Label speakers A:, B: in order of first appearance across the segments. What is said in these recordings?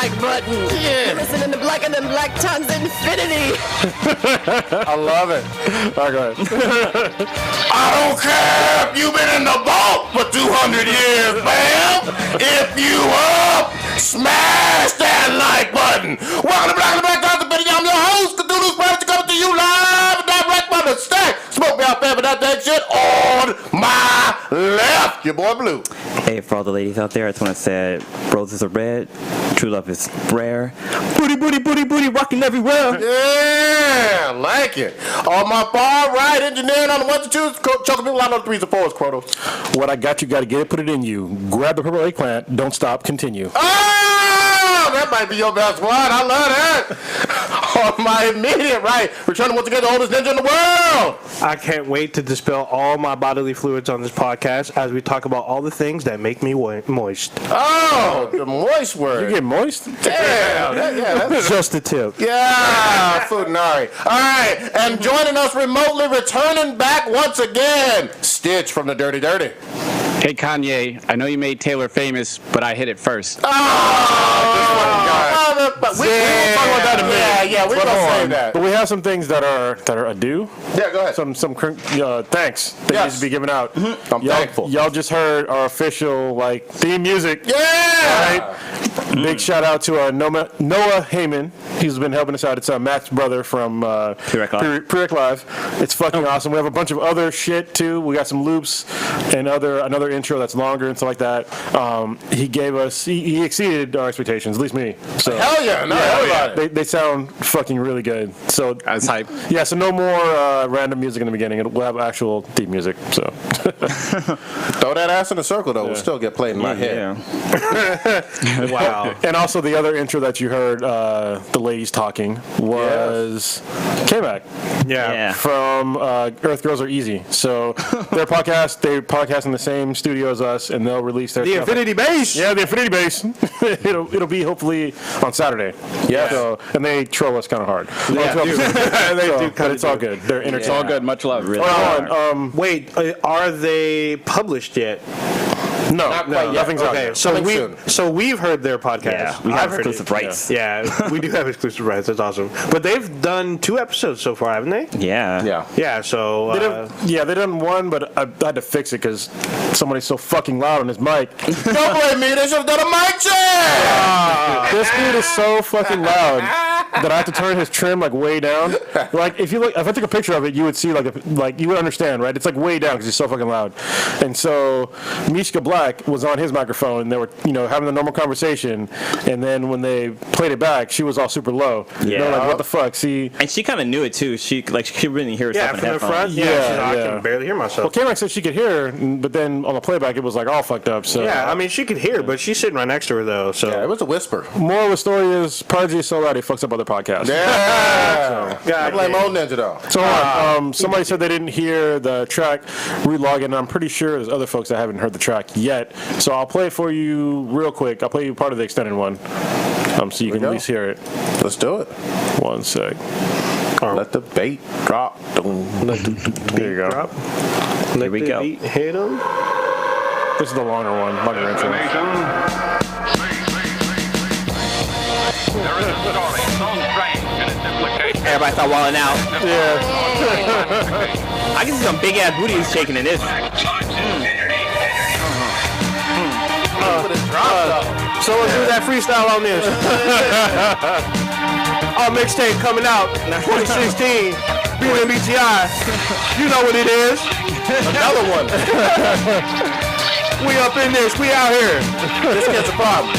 A: like button.
B: Yeah.
A: Listening to Black and then Black Tongue's Infinity.
B: I love it.
C: All right, go ahead.
B: I don't care if you've been in the vault for 200 years, fam. If you up, smash that like button. Welcome to Black and Black Tongue's Infinity. I'm your host, Cthulhu's Private, coming to you live and direct from the stack. Smoke me out, fam, but that shit on my left. Your boy Blue.
D: Hey, for all the ladies out there, I just want to say roses are red, true love is rare. Booty, booty, booty, booty, rocking everywhere.
B: Yeah, I like it. On my far right, engineering on the 1 to 2, choking people out on the 3s and 4s, Crotos.
C: What I got, you got to get it, put it in you. Grab the purple eggplant, don't stop, continue.
B: Oh, that might be your best one. I love that. On my immediate right, returning once again the oldest ninja in the world.
E: I can't wait to dispel all my bodily fluids on this podcast as we talk about all the things that make me moist.
B: Oh, the moist word.
C: You get moist?
B: Damn. That's
E: Just a tip.
B: yeah, Futanari. All right, and joining us remotely, returning back once again, Stitch from the Dirty Dirty.
F: Hey Kanye, I know you made Taylor famous, but I hit it first.
B: Oh, we will talk about that in a minute. Yeah, we're gonna say that.
C: But we have some things that are ado.
B: Yeah, go ahead.
C: Some thanks that
B: Yes.
C: needs to be given out.
B: I'm thankful.
C: Y'all just heard our official theme music.
B: Yeah.
C: Right? Big shout out to Noah Heyman. He's been helping us out. It's Matt's brother from PreRecLive. It's fucking awesome. We have a bunch of other shit too. We got some loops and another intro that's longer and stuff like that. He gave us. He exceeded our expectations, at least me. So
B: Hell yeah, no, everybody.
C: they sound fucking really good. So
F: That's hype.
C: yeah. So no more random music in the beginning. We'll have actual theme music. So
B: Throw that ass in a circle though. We'll still get played in my head.
E: Wow.
C: and also the other intro that you heard, the ladies talking was K-Mac.
E: Yeah.
C: From Earth Girls Are Easy. So their podcast, they podcast in the same studio as us, and they'll release their
E: The
C: stuff.
E: Infinity Base.
C: Yeah, the Infinity Base. it'll be hopefully on Saturday.
B: Yeah.
C: So, and they troll us kind of hard.
E: Yeah,
C: So,
E: they do
C: but it's all good. They're
F: It's all good. Much love.
D: Really
E: Wait, are they published yet?
C: No,
B: Not quite yet.
C: nothing's out
E: Okay,
C: there.
E: so we've heard their podcast.
D: Yeah, we have
E: I've heard
D: exclusive
E: it.
D: rights.
E: Yeah, we do have exclusive rights. That's awesome. But they've done 2 episodes so far, haven't they?
D: Yeah.
B: Yeah.
E: Yeah. So
C: They done one, but I had to fix it because somebody's so fucking loud on his mic.
B: Don't blame me. They should have done a mic check.
C: This dude is so fucking loud that I have to turn his trim way down. If I took a picture of it, you would see you would understand, right? It's way down because he's so fucking loud. And so Mishka Black was on his microphone, and they were having the normal conversation, and then when they played it back, she was all super low.
D: Yeah.
C: They're like, what the fuck? See.
D: And she kind of knew it too. She couldn't hear herself
E: yeah,
D: in
E: from the
D: headphones.
E: front. Yeah,
C: Yeah,
E: she's like, I
C: yeah.
E: can barely hear
C: Well,
E: myself.
C: K-Mac said she could hear, but then on the playback it was all fucked up. So
E: Yeah, I mean she could hear, but she's sitting right next to her though. So
B: Yeah, it was a whisper.
C: moral of the story is Prodigy is so loud he fucks up other podcasts.
B: Yeah. I
E: God
B: blame
E: damn.
B: old Ninja though.
C: So somebody said they didn't hear the track. Relog it, and I'm pretty sure there's other folks that haven't heard the track yet. So I'll play it for you real quick. I'll play you part of the extended one, so you can
B: go.
C: at least hear it.
B: Let's do it.
C: 1 sec.
B: Let the bait drop.
C: There you go.
E: Drop.
D: Here we go.
E: Hit him.
C: This is the longer one, longer intro.
G: There is a story so strange in its implications.
D: Everybody start walling out.
C: Yeah.
D: I can see some big ass booties shaking in this.
E: So let's do that freestyle on this. Our mixtape coming out 2016. BMBTI. You know what it is.
B: Another one.
E: We up in this. We out here.
B: This gets a problem.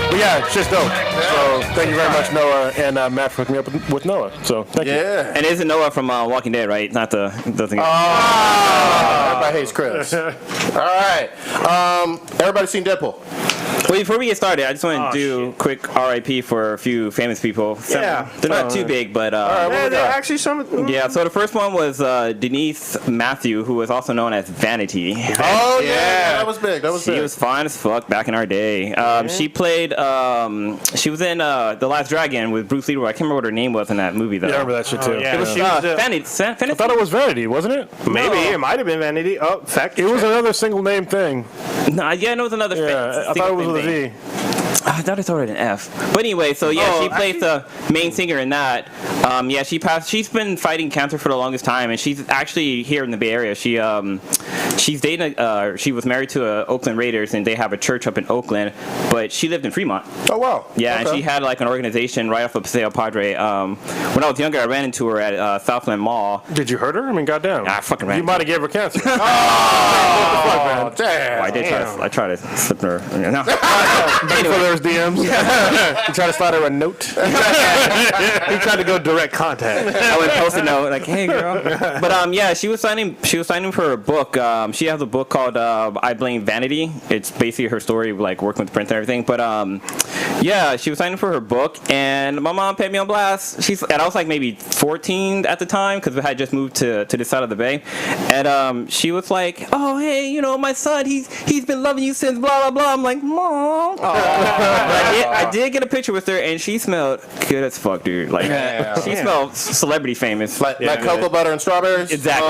C: But yeah, it's just dope. So thank you very much, Noah, and Matt for hooking me up with Noah. So thank you.
B: Yeah.
D: And isn't Noah from Walking Dead, right? Not the thing.
B: Everybody hates Chris. All right. Everybody seen Deadpool?
D: Well, before we get started, I just want to do a quick RIP for a few famous people.
E: Yeah.
D: They're not too big, but
E: Yeah, they're actually some.
D: yeah. So the first one was Denise Matthews, who was also known as Vanity.
B: Oh yeah, that was big. That was
D: She
B: big.
D: was fine as fuck back in our day. She played. She was in The Last Dragon with Bruce Lee. I can't remember what her name was in that movie though.
C: Yeah, I remember that shit too.
E: yeah.
D: It was
E: She was the-
D: Vanity.
C: I thought it was Vanity, wasn't it?
E: Maybe it might have been Vanity. Oh, fact.
C: It was another single name thing.
D: No, yeah, it was another.
C: Yeah, I thought it was with a V.
D: I thought I saw it an F. But anyway, so yeah, she plays the main singer in that. Yeah, she's been fighting cancer for the longest time, and she's actually here in the Bay Area. She's dating. She was married to Oakland Raiders, and they have a church up in Oakland. But she lived in Fremont.
B: Oh wow.
D: Yeah,
B: Okay.
D: and she had like an organization right off of Paseo Padre. When I was younger, I ran into her at Southland Mall.
C: Did you hurt her? I mean, goddamn.
D: I fucking ran.
C: You might have gave her cancer.
B: Oh, damn.
D: I did I tried to slip her. No.
C: Before there was DMs. You tried to slide her a note.
E: He tried to go direct contact.
D: I would post a note like, "Hey, girl." But yeah, she was signing for a book. She has a book called "I Blame Vanity." It's basically her story, like working with print and everything. But yeah, she was signing for her book, and my mom paid me on blast. And I was like maybe 14 at the time because we had just moved to this side of the Bay, and she was like, "Oh, hey, you know, my son, he's been loving you since blah blah blah." I'm like, "Mom." I did get a picture with her, and she smelled good as fuck, dude. Like she smelled celebrity famous.
B: Like cocoa butter and strawberries?
D: Exactly.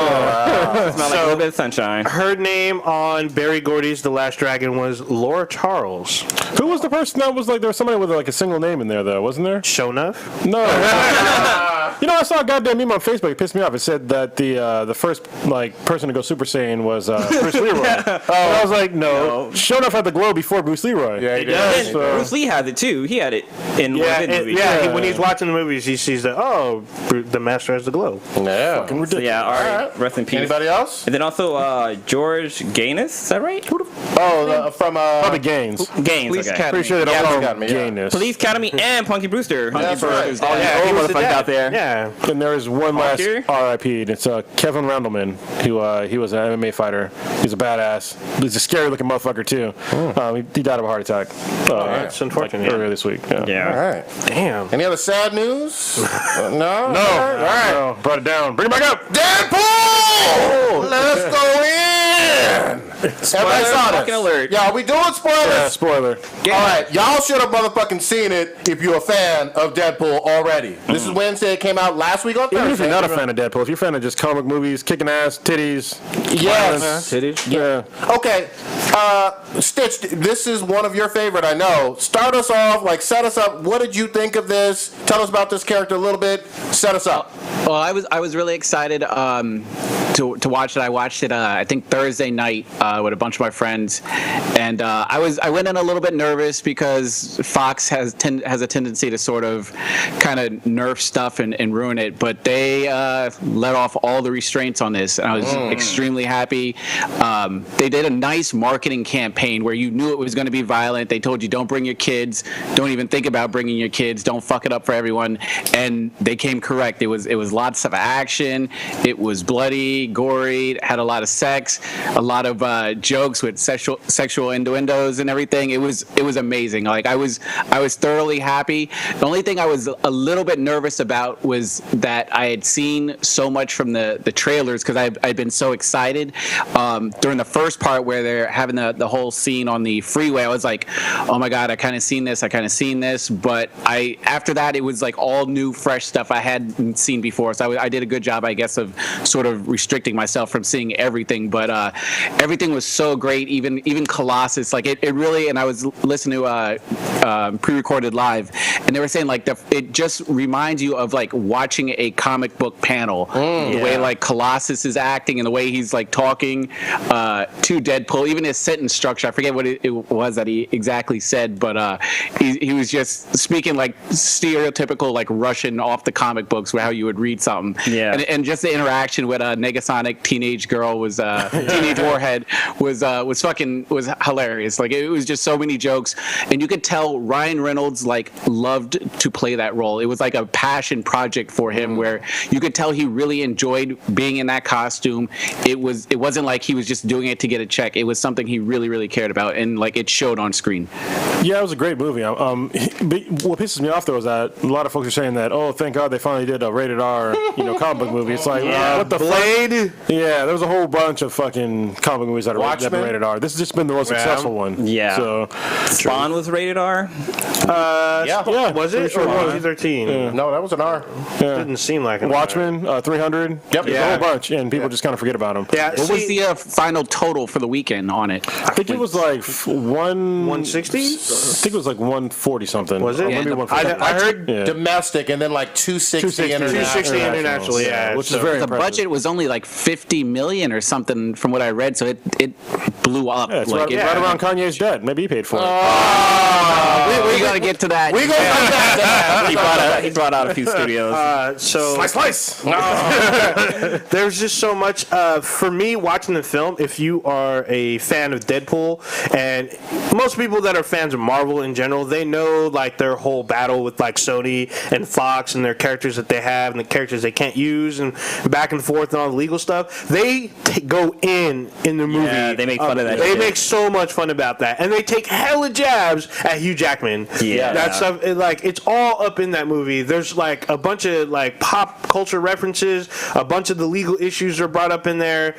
D: Smelled like a little bit of sunshine.
E: Her name on Berry Gordy's The Last Dragon was Laura Charles.
C: Who was the person that was like, there was somebody with like a single name in there though, wasn't there?
E: Shonuff?
C: No. You know, I saw a goddamn meme on Facebook. It pissed me off. It said that the first like person to go Super Saiyan was Bruce Leroy. And I was like, no. Shonuff had the glow before Bruce Leroy.
B: Yeah, he did.
D: And Bruce Lee had it too. He had it in one of his movies.
E: When he's watching the movies, he sees that, the master has the glow.
B: Yeah.
C: Fucking
D: So
C: ridiculous.
D: yeah, all right.
B: right.
D: Rest in peace.
B: Anybody else?
D: And then also George Gaynes, is that right?
B: From
C: Probably Gaines.
D: Gaynes,
F: Police
D: okay.
F: Academy.
C: Pretty sure they don't
B: Yeah,
C: call
B: Academy,
C: him
B: yeah.
C: Gayness.
D: Police Academy and Punky Brewster.
B: That's right.
D: All these old motherfuckers out there.
E: Yeah.
C: And there is one last
D: Here?
C: R.I.P. It's Kevin Randleman, who he was an MMA fighter. He's a badass. He's a scary looking motherfucker too. He died of a heart attack.
E: That's unfortunate.
C: Earlier this week. Yeah.
D: Yeah.
B: All right.
E: Damn.
B: Any other sad news? No? All
C: No,
B: right.
C: brought it down. Bring it back up.
B: Deadpool! Let's go in! Everybody saw this.
D: Fucking alert.
B: Yeah, we doing spoilers?
C: Yeah, spoiler.
B: All right, y'all should have motherfucking seen it if you're a fan of Deadpool already. This is Wednesday. It came out last week on Thursday.
C: Even if you're not a fan of Deadpool, if you're a fan of just comic movies, kicking ass, titties,
B: Yes.
C: violence, yeah.
B: Okay, Stitch, this is one of your favorite, I know. Start us off, like set us up. What did you think of this? Tell us about this character a little bit. Set us up.
F: Well, I was really excited to watch it. I watched it I think Thursday night with a bunch of my friends, and I went in a little bit nervous because Fox has a tendency to sort of kind of nerf stuff and ruin it, but they let off all the restraints on this, and I was extremely happy. They did a nice marketing campaign where you knew it was going to be violent. They told you don't bring your kids, don't even think about bringing your kids, don't fuck it up for everyone, and they came correct. It was lots of action, it was bloody, gory, it had a lot of sex, a lot of jokes with sexual innuendos and everything. It was amazing. Like I was thoroughly happy. The only thing I was a little bit nervous about was that I had seen so much from the trailers because I'd been so excited during the first part where they're having the whole scene on the freeway. I was like, oh my god, I kind of seen this, but after that it was like all new, fresh stuff I hadn't seen before. So I did a good job, I guess, of sort of restricting myself from seeing everything. But everything was so great, even Colossus. Like it really. And I was listening to pre-recorded live, and they were saying like it just reminds you of like watching a comic book panel. The way like Colossus is acting and the way he's like talking to Deadpool. Even his sentence structure, I forget what it was that he exactly said, but he was just speaking like stereotypical like Russian off the comic books, how you would read something. Yeah. And just the interaction with Negasonic teenage girl was teenage warhead was hilarious. Like it was just so many jokes, and you could tell Ryan Reynolds like loved to play that role. It was like a passion project for him, where you could tell he really enjoyed being in that costume. It wasn't like he was just doing it to get a check. It was something he really, really cared about, and like it showed on screen.
C: Yeah, it was a great movie. But what pisses me off though is that a lot of folks are saying that, oh, thank God they finally did a rated R, comic book movie. It's like, what the
E: Blade?
C: fuck? Yeah, there was a whole bunch of fucking comic book movies that have been rated R. This has just been the most successful one.
D: Yeah.
C: So
D: Spawn was rated R.
C: yeah, Yeah.
E: Was it?
C: Sure
E: Or
C: was.
E: PG-13?
B: No, that was an R.
E: Didn't seem like it.
C: Watchmen, 300.
B: Yep.
C: There's a whole bunch, and people just kind of forget about them.
E: Yeah.
F: What was the final total for the weekend on it?
C: I think it was like
E: 160?
C: I think it was like 140 something.
E: Was it?
C: Or
F: Yeah,
C: maybe
F: no,
C: 140.
E: I heard
C: Yeah.
B: Domestic and then like 260 international.
E: 260 international, yeah.
C: Which
E: So
C: is very
F: The
C: impressive.
F: budget was only like 50 million or something from what I read, so it blew up.
C: Yeah, it's
F: like
C: right around Kanye's dead. Maybe he paid for it.
F: we gotta get to that.
B: We gonna come back to that.
D: He brought out a few studios.
E: so
B: Slice.
E: there's just so much for me watching the film. If you are a fan of Deadpool, and most people that are fans of Marvel in general, they know like their whole battle with like Sony and Fox and their characters that they have and the characters they can't use and back and forth and all the legal stuff. They go in the movie.
D: Yeah, they make fun of that
E: They
D: shit.
E: make so much fun about that, and they take hella jabs at Hugh Jackman.
D: Yeah.
E: That stuff. It's all up in that movie. There's like a bunch of like pop culture references. A bunch of the legal issues are brought up in there.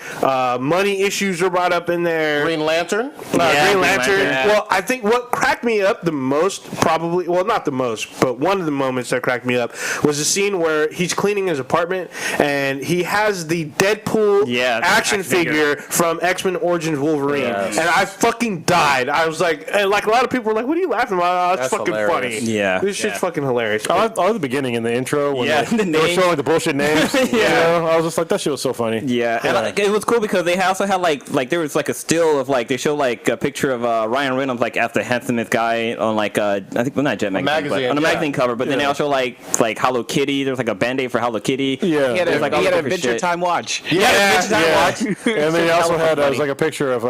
E: Money issues are brought up in there.
B: Green Lantern.
E: Green Lantern.
D: yeah.
E: Well, I think what cracked me up the most, probably, well, not the most, but one of the moments that cracked me up was the scene where he's cleaning his apartment and he has the Deadpool action figure from X-Men Origins Wolverine,
B: Yes.
E: and I fucking died. I was like, and like a lot of people were like, "What are you laughing about? It's
B: That's
E: fucking
B: hilarious.
E: funny."
D: Yeah.
E: This shit's fucking hilarious.
C: I like the beginning in the intro when
D: Yeah,
C: they
D: the
C: were
D: names.
C: showing the bullshit names. yeah. I was just like, that shit was so funny.
D: Yeah, and like, it was cool because they also had like there was like a still of like they showed like a picture of Ryan Reynolds like as the handsomest guy on like I think not Jet magazine, but
B: magazine,
D: on a
B: yeah.
D: magazine cover. But then they also like Hello Kitty. There was like a Band-Aid for Hello Kitty.
C: Yeah.
F: He had a,
D: There's, like, all
F: he had
D: the
F: a
D: different
F: Adventure
D: shit.
F: Time watch.
C: And then he also had
D: funny.
C: was like a picture of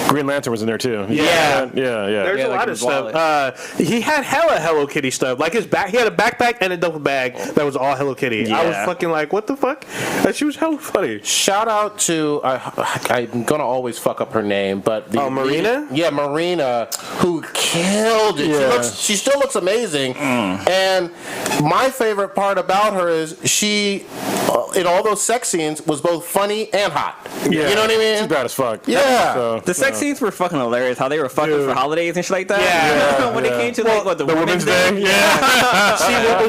C: Green Lantern was in there too.
E: Yeah.
C: There's
E: There's a
F: like
E: lot
F: his
E: of stuff. He had hella Hello Kitty stuff. Like his back, he had a backpack and a duffel bag that was all Hello Kitty. I was
D: Yeah.
E: fucking like, what the fuck? That she was hella funny.
B: Shout out to I'm gonna always fuck up her name, but
E: Marina?
B: Marina, who killed it. She still looks amazing. And my favorite part about her is she, in all those sex scenes, was both funny and hot.
C: Yeah.
B: You know what I mean?
C: She's bad as fuck.
B: Yeah.
C: So,
D: The sex scenes were fucking hilarious. How they were fucking for holidays and shit like that.
E: Yeah.
D: when it came to like the Women's Day.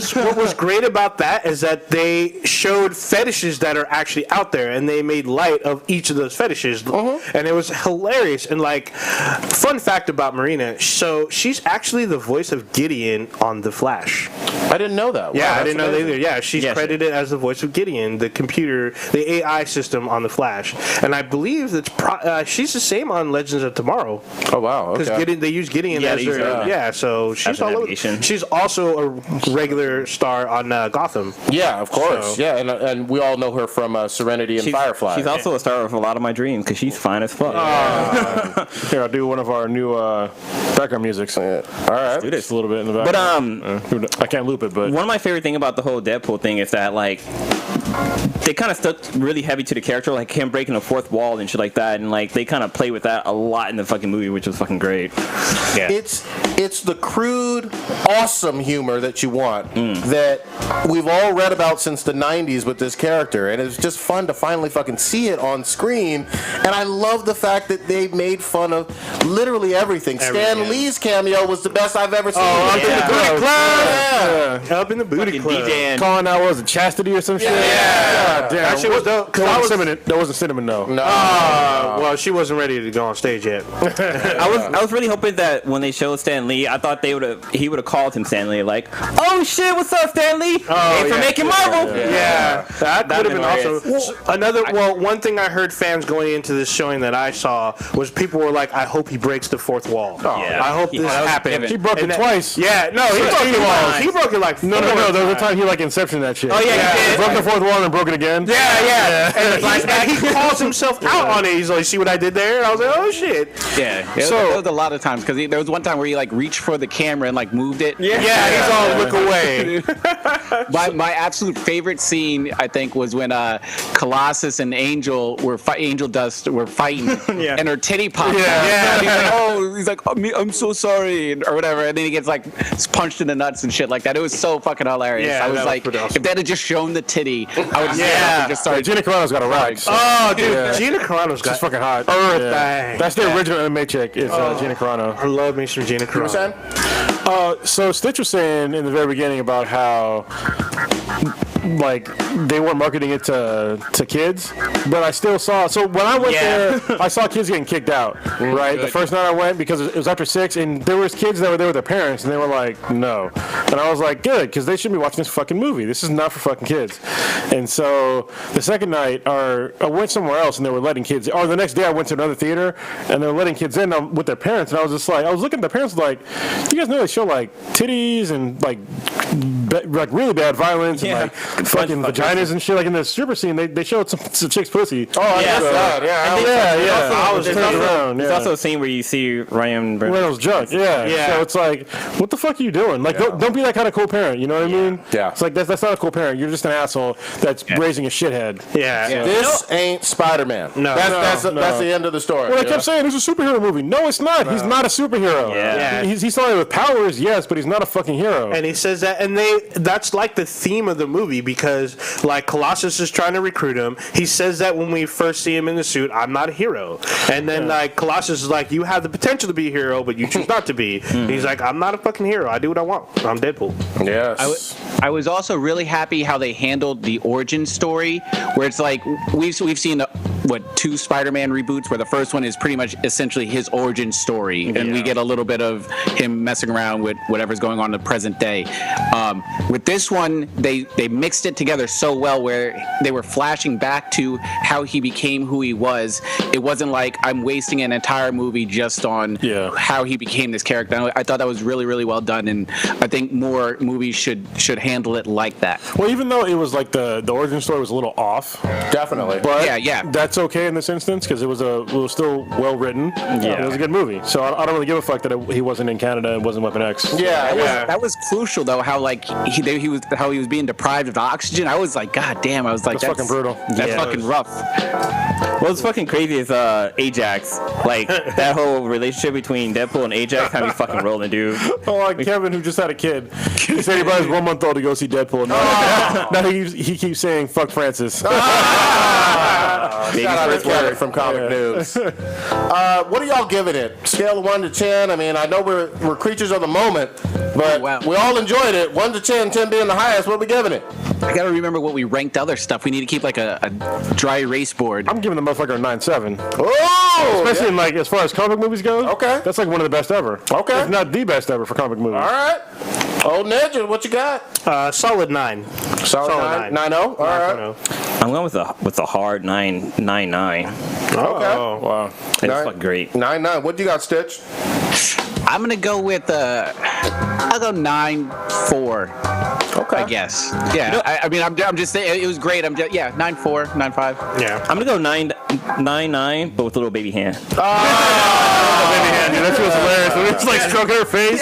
E: See, what was great about that is that they showed fetishes that are actually out there, and they made light of each of those fetishes, and it was hilarious. And like, fun fact about Marina, so she's actually the voice of Gideon on The Flash.
B: I didn't know that.
E: Yeah,
B: Wow,
E: I
B: that's
E: didn't know
B: amazing.
E: that either. Yeah, she's credited as the voice of Gideon, the computer, the AI system on The Flash, and I believe that she's the same on Legends of Tomorrow.
B: Oh wow.
E: Because
B: Okay.
E: they use Gideon
D: Yeah,
E: as
D: they use
E: their
D: her,
E: so she's
D: the
E: all over.
D: navigation.
E: She's also a regular star on Gotham.
B: Yeah, of course.
E: So-
B: Yeah, and we all know her from Serenity and Firefly.
D: She's also a star of a lot of my dreams because she's fine as fuck.
C: here, I'll do one of our new background musics.
B: All right.
C: Do this a little bit in the
D: But
C: background. I can't loop it, but
D: one of my favorite thing about the whole Deadpool thing is that like they kind of stuck really heavy to the character, like him breaking the fourth wall and shit like that, and like they kind of play with that a lot in the fucking movie, which was fucking great.
E: Yeah.
B: It's the crude, awesome humor that you want that we've all read about since the 90s with this character, and it's just fun to finally fucking see it on screen. And I love the fact that they made fun of literally everything. Stan Lee's cameo was the best I've ever seen.
E: Up in the booty club.
B: Yeah.
E: Up in the booty
D: Fucking
E: club.
D: DJing.
C: calling out was it Chastity or some shit?
E: Yeah.
C: Damn.
E: That shit was dope.
C: That wasn't cinnamon. That wasn't cinnamon. No.
E: Well, she wasn't ready to go on stage yet.
D: I was really hoping that when they showed Stan Lee, I thought he would have called him Stan Lee, like, oh shit, what's up, Stan Lee? Thanks for making Marvel.
E: Yeah, that would have been
D: hilarious.
E: awesome. One thing I heard fans going into this showing that I saw was people were like, I hope he breaks the fourth wall.
D: Yeah.
E: I hope
D: Yeah,
E: this
D: that was
E: happens.
D: given.
C: He broke
E: And
C: it
E: that-
C: twice.
E: Yeah, no, he broke it
D: times.
E: He broke it like
C: No. There was a time he like Inception that shit.
D: Oh, yeah, he did.
C: Broke the fourth wall and broke it again.
E: Yeah. And he calls himself out on it. He's like, see what I did there? And I was like, oh shit.
F: Yeah,
E: So-
F: there was a lot of times because there was one time where he like reached for the camera and like moved it.
E: Yeah, he's all look away.
F: My absolute favorite scene, I think, was when Colossus and Angel Angel Dust were fighting, and her titty popped out. And he's like, I'm so sorry, or whatever. And then he gets like punched in the nuts and shit like that. It was so fucking hilarious.
E: Yeah,
F: I was
E: that was
F: like,
E: pretty awesome.
F: if they had just shown the titty, I would just started.
C: Gina Carano's got a rock. So.
E: Oh, dude, Gina Carano's got
C: She's fucking hot.
E: Thing.
C: That's the original MMA chick. Is Gina Carano.
E: I love me some Gina
B: You know what I'm
E: Carano.
B: saying?
C: So Stitch was saying in the very beginning about how like they weren't marketing it to kids, but I still saw. So when I went there, I saw kids getting kicked out. Right,
D: Good.
C: the first night I went because it was after 6, and there was kids that were there with their parents, and they were like, no, and I was like, good, because they shouldn't be watching this fucking movie. This is not for fucking kids. And so the second night, I went somewhere else, and they were letting kids. Or the next day, I went to another theater, and they were letting kids in with their parents, and I was just like, I was looking at the parents like, do you guys know they show like titties and like really bad violence and like fucking vaginas and shit. Like in the stripper scene, they showed some chick's pussy.
B: Oh, I guess that.
C: I was turned around.
D: There's also a scene where you see Ryan
C: Reynolds junk. Yeah. So it's like, what the fuck are you doing? Like, don't be that kind of cool parent. You know what I mean?
B: Yeah.
C: It's like that's not a cool parent. You're just an asshole that's raising a shithead.
E: Yeah.
B: This ain't Spider-Man.
E: No.
B: That's the end of the story.
C: Well, I kept saying it's a superhero movie. No, it's not. He's not a superhero.
D: Yeah.
C: He's somebody with powers, yes, but he's not a fucking hero.
E: And he says that, and that's like the theme of the movie, because like Colossus is trying to recruit him. He says that when we first see him in the suit, I'm not a hero. And then like Colossus is like, you have the potential to be a hero, but you choose not to be. And he's like, I'm not a fucking hero. I do what I want. I'm Deadpool.
B: Yes.
F: I was also really happy how they handled the origin story, where it's like we've seen two Spider-Man reboots, where the first one is pretty much essentially his origin story, and we get a little bit of him messing around with whatever's going on in the present day. With this one, they mixed it together so well, where they were flashing back to how he became who he was. It wasn't like I'm wasting an entire movie just on how he became this character. I thought that was really, really well done, and I think more movies should handle it like that.
C: Well, even though it was like the origin story was a little off,
B: Definitely.
C: but that's okay in this instance because it was still well written. It was a good movie. So I don't really give a fuck that he wasn't in Canada and wasn't Weapon X.
F: That was crucial though. How like he was being deprived of oxygen. I was like, God damn! I was like,
C: that's fucking brutal.
F: That's fucking rough.
D: What's fucking crazy is Ajax. Like that whole relationship between Deadpool and Ajax, how he fucking rolling, dude.
C: Oh, like Kevin, who just had a kid. He said he brought his 1-month-old to go see Deadpool. Now he keeps saying "fuck Francis."
B: Shout out to Kevin from Comic News. What are y'all giving it? Scale of 1 to 10. I mean, I know we're creatures of the moment, but we all enjoyed it. 1 to 10, 10 being the highest. What are we giving it?
F: I gotta remember what we ranked other stuff. We need to keep like a dry erase board.
C: I'm giving the motherfucker a 9.7.
B: Oh,
C: especially in like as far as comic movies go.
B: Okay,
C: that's like one of the best ever.
B: Okay,
C: if not the best ever for comic movies.
B: All right. Old Ninja, what you got?
E: Solid 9.
B: Solid 9. 9-0. All right.
D: I'm going with a hard 9.9.
B: Okay.
C: Oh wow,
D: it's fucking great.
B: 9.9. What do you got, Stitch?
F: I'm gonna go with I'll go 9.4.
B: Okay.
F: I guess. Yeah. I mean, I'm just saying it was great. 9.4, 9.5.
E: Yeah.
D: I'm gonna go 9.9, but with a little baby hand.
C: baby hand, dude. That feels hilarious. When it's like stroking her face.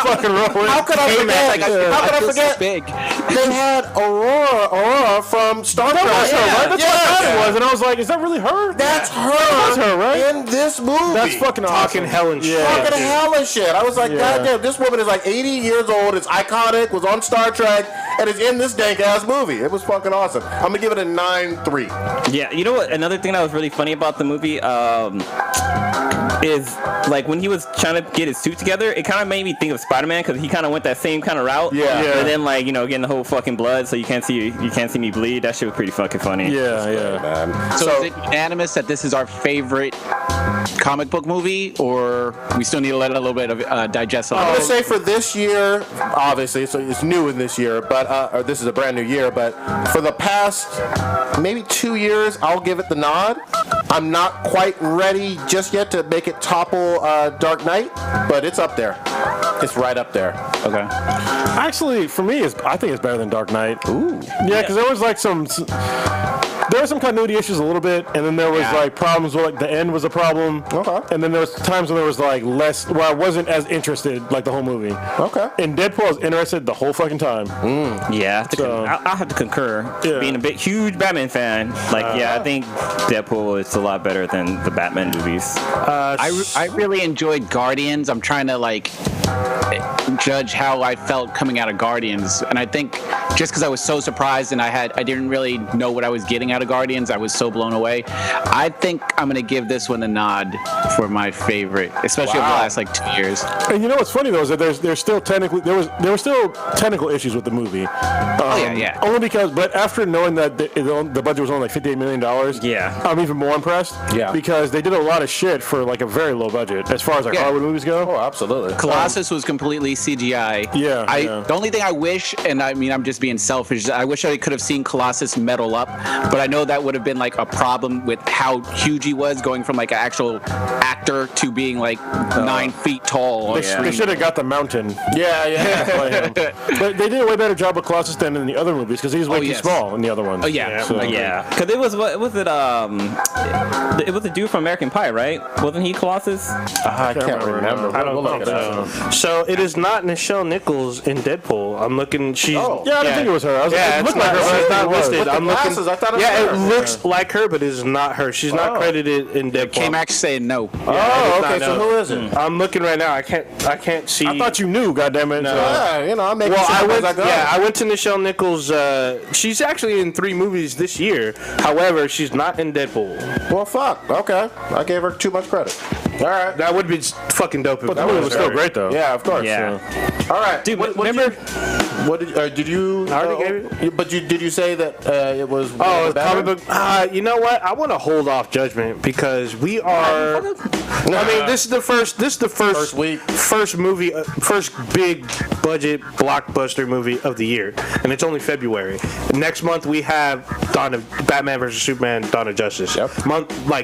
C: Fucking rolling.
B: How could I forget? How could I forget?
F: So big.
B: They had Aurora from Star Trek.
C: That's what I thought it was, and I was like, is that really her?
B: That's her.
C: That's her, right?
B: In this movie.
C: That's fucking awesome.
E: Talking hell and shit.
B: Fucking hell and shit. I was like, God damn, this woman is like 80 years old. It's iconic. Was on Star Trek, and is in this dank ass movie. It was fucking awesome. I'm gonna give it a 9.3.
D: Yeah, you know what? Another thing that was really funny about the movie is like when he was trying to get his suit together, it kind of made me think of Spider-Man because he kind of went that same kind of route. And then like getting the whole fucking blood, so you can't see me bleed. That shit was pretty fucking funny.
B: Man.
F: So is it unanimous that this is our favorite comic book movie, or we still need to let it a little bit of digest?
B: I'm gonna say for this year, obviously, so it's new in this year, but or this is a brand new year. But for the past maybe 2 years, I'll give it the nod. I'm not quite ready just yet to make it topple Dark Knight, but it's up there. It's right up there.
F: Okay.
C: Actually, for me, I think it's better than Dark Knight.
B: Ooh.
C: Yeah, because there was like there were some continuity issues a little bit, and then there was like problems where like the end was a problem.
B: Okay.
C: And then there was times when there was like less, where I wasn't as interested like the whole movie.
B: Okay.
C: And Deadpool, I was interested the whole fucking time.
D: Yeah, I have to concur. Being a huge Batman fan, I think Deadpool is a lot better than the Batman movies.
F: I really enjoyed Guardians. I'm trying to judge how I felt coming out of Guardians, and I think just because I was so surprised and I didn't really know what I was getting out of Guardians, I was so blown away. I think I'm gonna give this one a nod for my favorite, especially over the last like 2 years.
C: And you know what's funny though is that there's still technically there were still technical issues with the movie.
F: Yeah.
C: Only because, but after knowing that the budget was only like $58 million,
D: Yeah.
C: I'm even more impressed.
B: Yeah.
C: Because they did a lot of shit for like a very low budget as far as like
F: Yeah.
C: Hollywood movies go.
B: Oh, absolutely.
F: Colossus was completely CGI.
C: Yeah,
F: The only thing I wish, and I mean I'm just being selfish, I wish I could have seen Colossus metal up, but I know that would have been like a problem with how huge he was, going from like an actual actor to being like 9 feet tall.
C: They should have got the mountain.
B: Yeah.
C: But they did a way better job with Colossus than in the other movies because he was way too small in the other ones.
F: Oh yeah.
C: So,
D: Yeah, because it was what was it? It was the dude from American Pie, right? Wasn't he Colossus?
B: I can't remember.
E: I don't
B: We'll look
E: know.
B: it up.
E: So it is not Nichelle Nichols in Deadpool. I'm looking. She's
B: Oh.
C: Yeah, I didn't think it was her.
E: Yeah,
C: it
E: it's
C: looked like her.
E: not,
C: but I
E: she's
C: didn't
E: not
C: think it was.
E: listed.
B: With the
E: I'm looking.
B: glasses, I thought it was
E: Yeah,
B: her.
E: it looks like her, but it's not her. She's not credited in Deadpool.
F: Came actually saying no.
B: Oh, okay.
E: not
B: So
E: know.
B: who is it?
E: I'm looking right now. I can't see.
C: I thought you knew, goddammit.
E: No.
B: Yeah, you know, I'm making
E: Well,
B: sure
E: I went.
B: as I go.
E: Yeah, I went to Nichelle Nichols. She's actually in 3 movies this year. However, she's not in Deadpool.
B: Well, fuck. Okay. I gave her too much credit. All right.
E: That would be fucking dope.
C: But the movie was still great, though.
B: Yeah, of course.
D: Yeah.
B: All right.
D: Dude,
B: what
D: remember?
B: did you?
E: I already gave
B: it. But did you say that it was?
E: Oh, it's
B: better?
E: comic book. You know what? I want to hold off judgment because we are. I mean, this is the first. This is the first
B: week.
E: first movie, first big budget blockbuster movie of the year, and it's only February. Next month we have Batman vs Superman: Dawn of Justice.
B: Yep.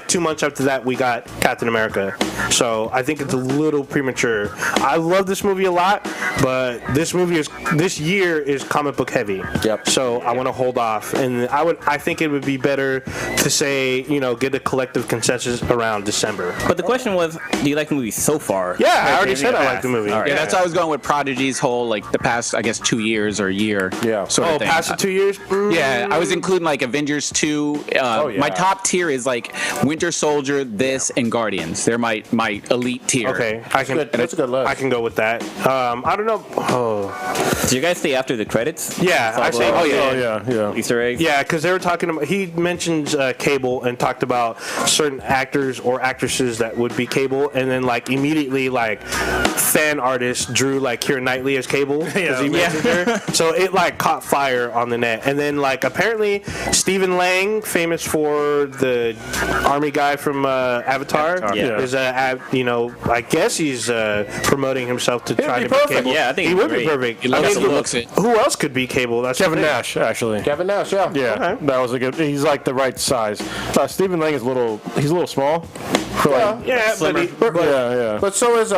E: 2 months after that we got Captain America. So I think it's a little premature. I love this movie a lot, but this year is comic book heavy.
B: Yep.
E: So I want to hold off, and I think it would be better to say, get a collective consensus around December.
D: But the question was, do you like the movie so far?
E: Yeah, I already said I like the movie.
D: All right.
F: Yeah, that's how I was going with Prodigy's whole like the past, I guess, 2 years or year.
B: Yeah.
F: Sort of thing.
E: Past the 2 years?
F: Yeah, I was including like Avengers 2.
B: yeah.
F: My top tier is like Winter Soldier, this, and Guardians. They're my elite tier.
E: Okay, I can.
B: That's a good list.
E: I can go with that. I don't know. Oh,
D: Did you guys stay after the credits?
E: yeah. I say.
C: Oh yeah.
D: Easter eggs.
E: Yeah, because they were talking about. He mentions Cable and talked about certain actors or actresses that would be Cable, and then like immediately like fan artists drew like Keira Knightley as Cable because he mentioned her. So it like caught fire on the net, and then like apparently Stephen Lang, famous for the army guy from Avatar,
D: Yeah.
E: is I guess he's promoting himself to try to be
B: perfect.
E: Cable.
D: Yeah, I think
E: he
D: he's
E: would be
D: great.
E: perfect.
F: He looks it.
E: Who else could be Cable? That's
C: Kevin
E: the thing.
C: Nash, actually.
B: Kevin Nash. Yeah.
C: Yeah,
E: Okay.
C: that was a good. He's like the right size. Stephen Lang is he's a little small. For like,
E: Yeah, but
C: yeah.
B: But so is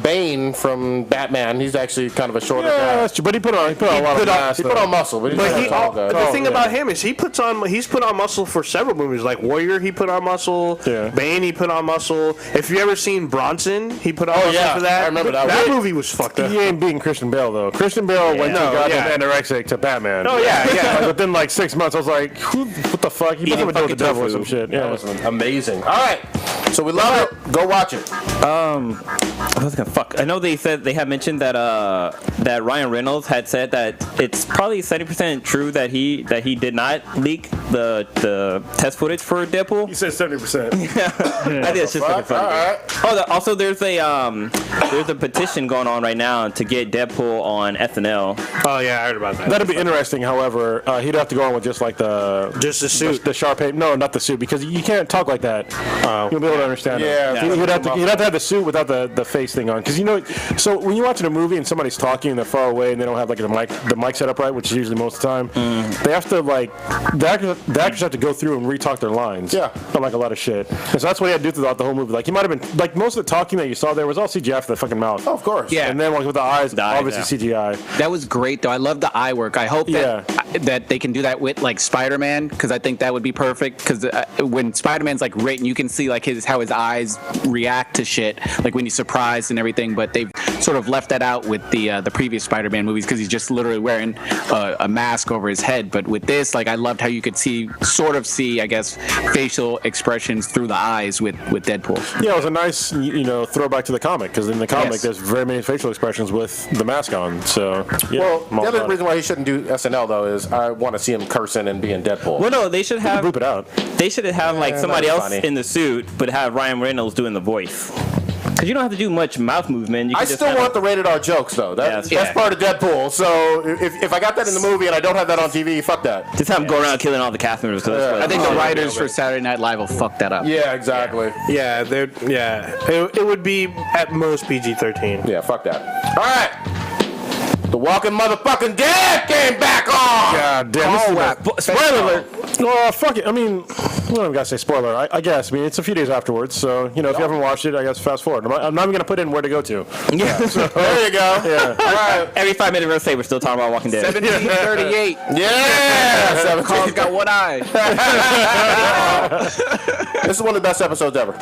B: Bane from Batman. He's actually kind of a shorter
C: Yeah,
B: guy.
C: that's true. But he put on a lot of mass.
B: He put on muscle, but he's
E: But
B: not
E: he,
B: a tall guy.
E: the thing
C: yeah.
E: about him is he's put on muscle for several movies. Like Warrior, he put on muscle.
C: Yeah.
E: Bane, he put on muscle. If you ever seen Bronson, he put on muscle
B: yeah,
E: for that.
B: I remember that
E: That
B: one.
E: movie was fucked up.
C: He ain't beating Christian Bale though. Christian Bale went to
E: No,
C: goddamn
E: yeah.
C: anorexic to Batman.
E: Oh yeah, yeah.
C: Like, within like 6 months, I was like, what the fuck? He must have been doing the devil or some shit.
B: That
C: Yeah.
B: was amazing. All right. So we love it. Go watch it.
D: I was gonna fuck. I know they said they had mentioned that that Ryan Reynolds had said that it's probably 70% true that he did not leak the test footage for Deadpool.
C: He said 70%.
D: I think it's just fucking
B: All
D: funny.
B: right.
D: Oh, also there's a petition going on right now to get Deadpool on SNL.
E: Oh yeah, I heard about that.
C: That'd be interesting. However, he'd have to go on with just like
E: Just the suit.
C: the sharp paper. No, not the suit, because you can't talk like that. You'll be able to understand it.
B: Yeah.
C: He'd have to have the suit without the face thing on, because so when you're watching a movie and somebody's talking and they're far away and they don't have like the mic set up right, which is usually most of the time, they have to like the actors have to go through and re-talk their lines.
B: Yeah.
C: On like a lot of shit. And so that's what he had to do throughout the whole movie. Like he might have been like most of the talking that you saw there was all CGI for the fucking mouth.
B: Oh, of course.
F: Yeah.
C: And then like with the eyes,
D: The eyes,
C: obviously CGI.
F: That was great, though. I love the eye work. I hope that they can do that with like Spider-Man, because I think that would be perfect. Because when Spider-Man's like written, you can see like his how his eyes react to shit, like when he's surprised and everything. But they've sort of left that out with the previous Spider-Man movies because he's just literally wearing a mask over his head. But with this, like, I loved how you could see, I guess, facial expressions through the eyes with Deadpool.
C: Yeah, it was a nice, throwback to the comic, because in the comic there's very many facial expressions with the mask on. So, yeah,
B: well, the other reason why he shouldn't do SNL though is I want to see him cursing and being Deadpool.
D: Well, no, they should have
C: boop it out.
D: They should have like somebody else
B: funny.
D: in the suit, but have Ryan Reynolds doing the voice. Because you don't have to do much mouth movement. You can
B: I
D: just
B: still want the rated R jokes though. That's part of Deadpool. So if I got that in the movie and I don't have that on TV, fuck that.
D: Just have him go around killing all the cast members.
F: I think the writers for Saturday Night Live will fuck that up.
B: Yeah, exactly.
E: Yeah, it would be at most PG-13.
B: Yeah, fuck that. All right. The Walking Motherfucking Dead came back on.
C: God damn. Spoiler alert. Oh, fuck it. I mean, we don't gotta say spoiler. I guess. I mean, it's a few days afterwards, so if you haven't watched it, I guess fast forward. I'm not even gonna put in where to go to.
D: Yeah.
B: So, there you go.
C: Yeah.
B: All right.
D: Every 5 minutes we're say we're still talking about Walking Dead.
F: 1738.
B: Yeah.
F: Carl's got one eye.
B: This is one of the best episodes ever.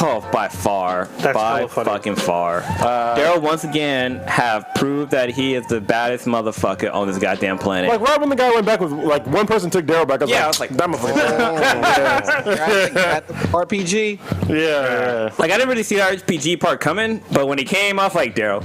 D: Oh, by far.
E: That's
D: by
E: hella funny.
D: fucking far. Daryl once again have proved that he is the baddest motherfucker on this goddamn planet.
C: Like right when the guy went back with one person took Daryl back. I was like, that
F: RPG.
C: Yeah.
D: Like, I didn't really see the RPG part coming, but when he came, I was like, Daryl.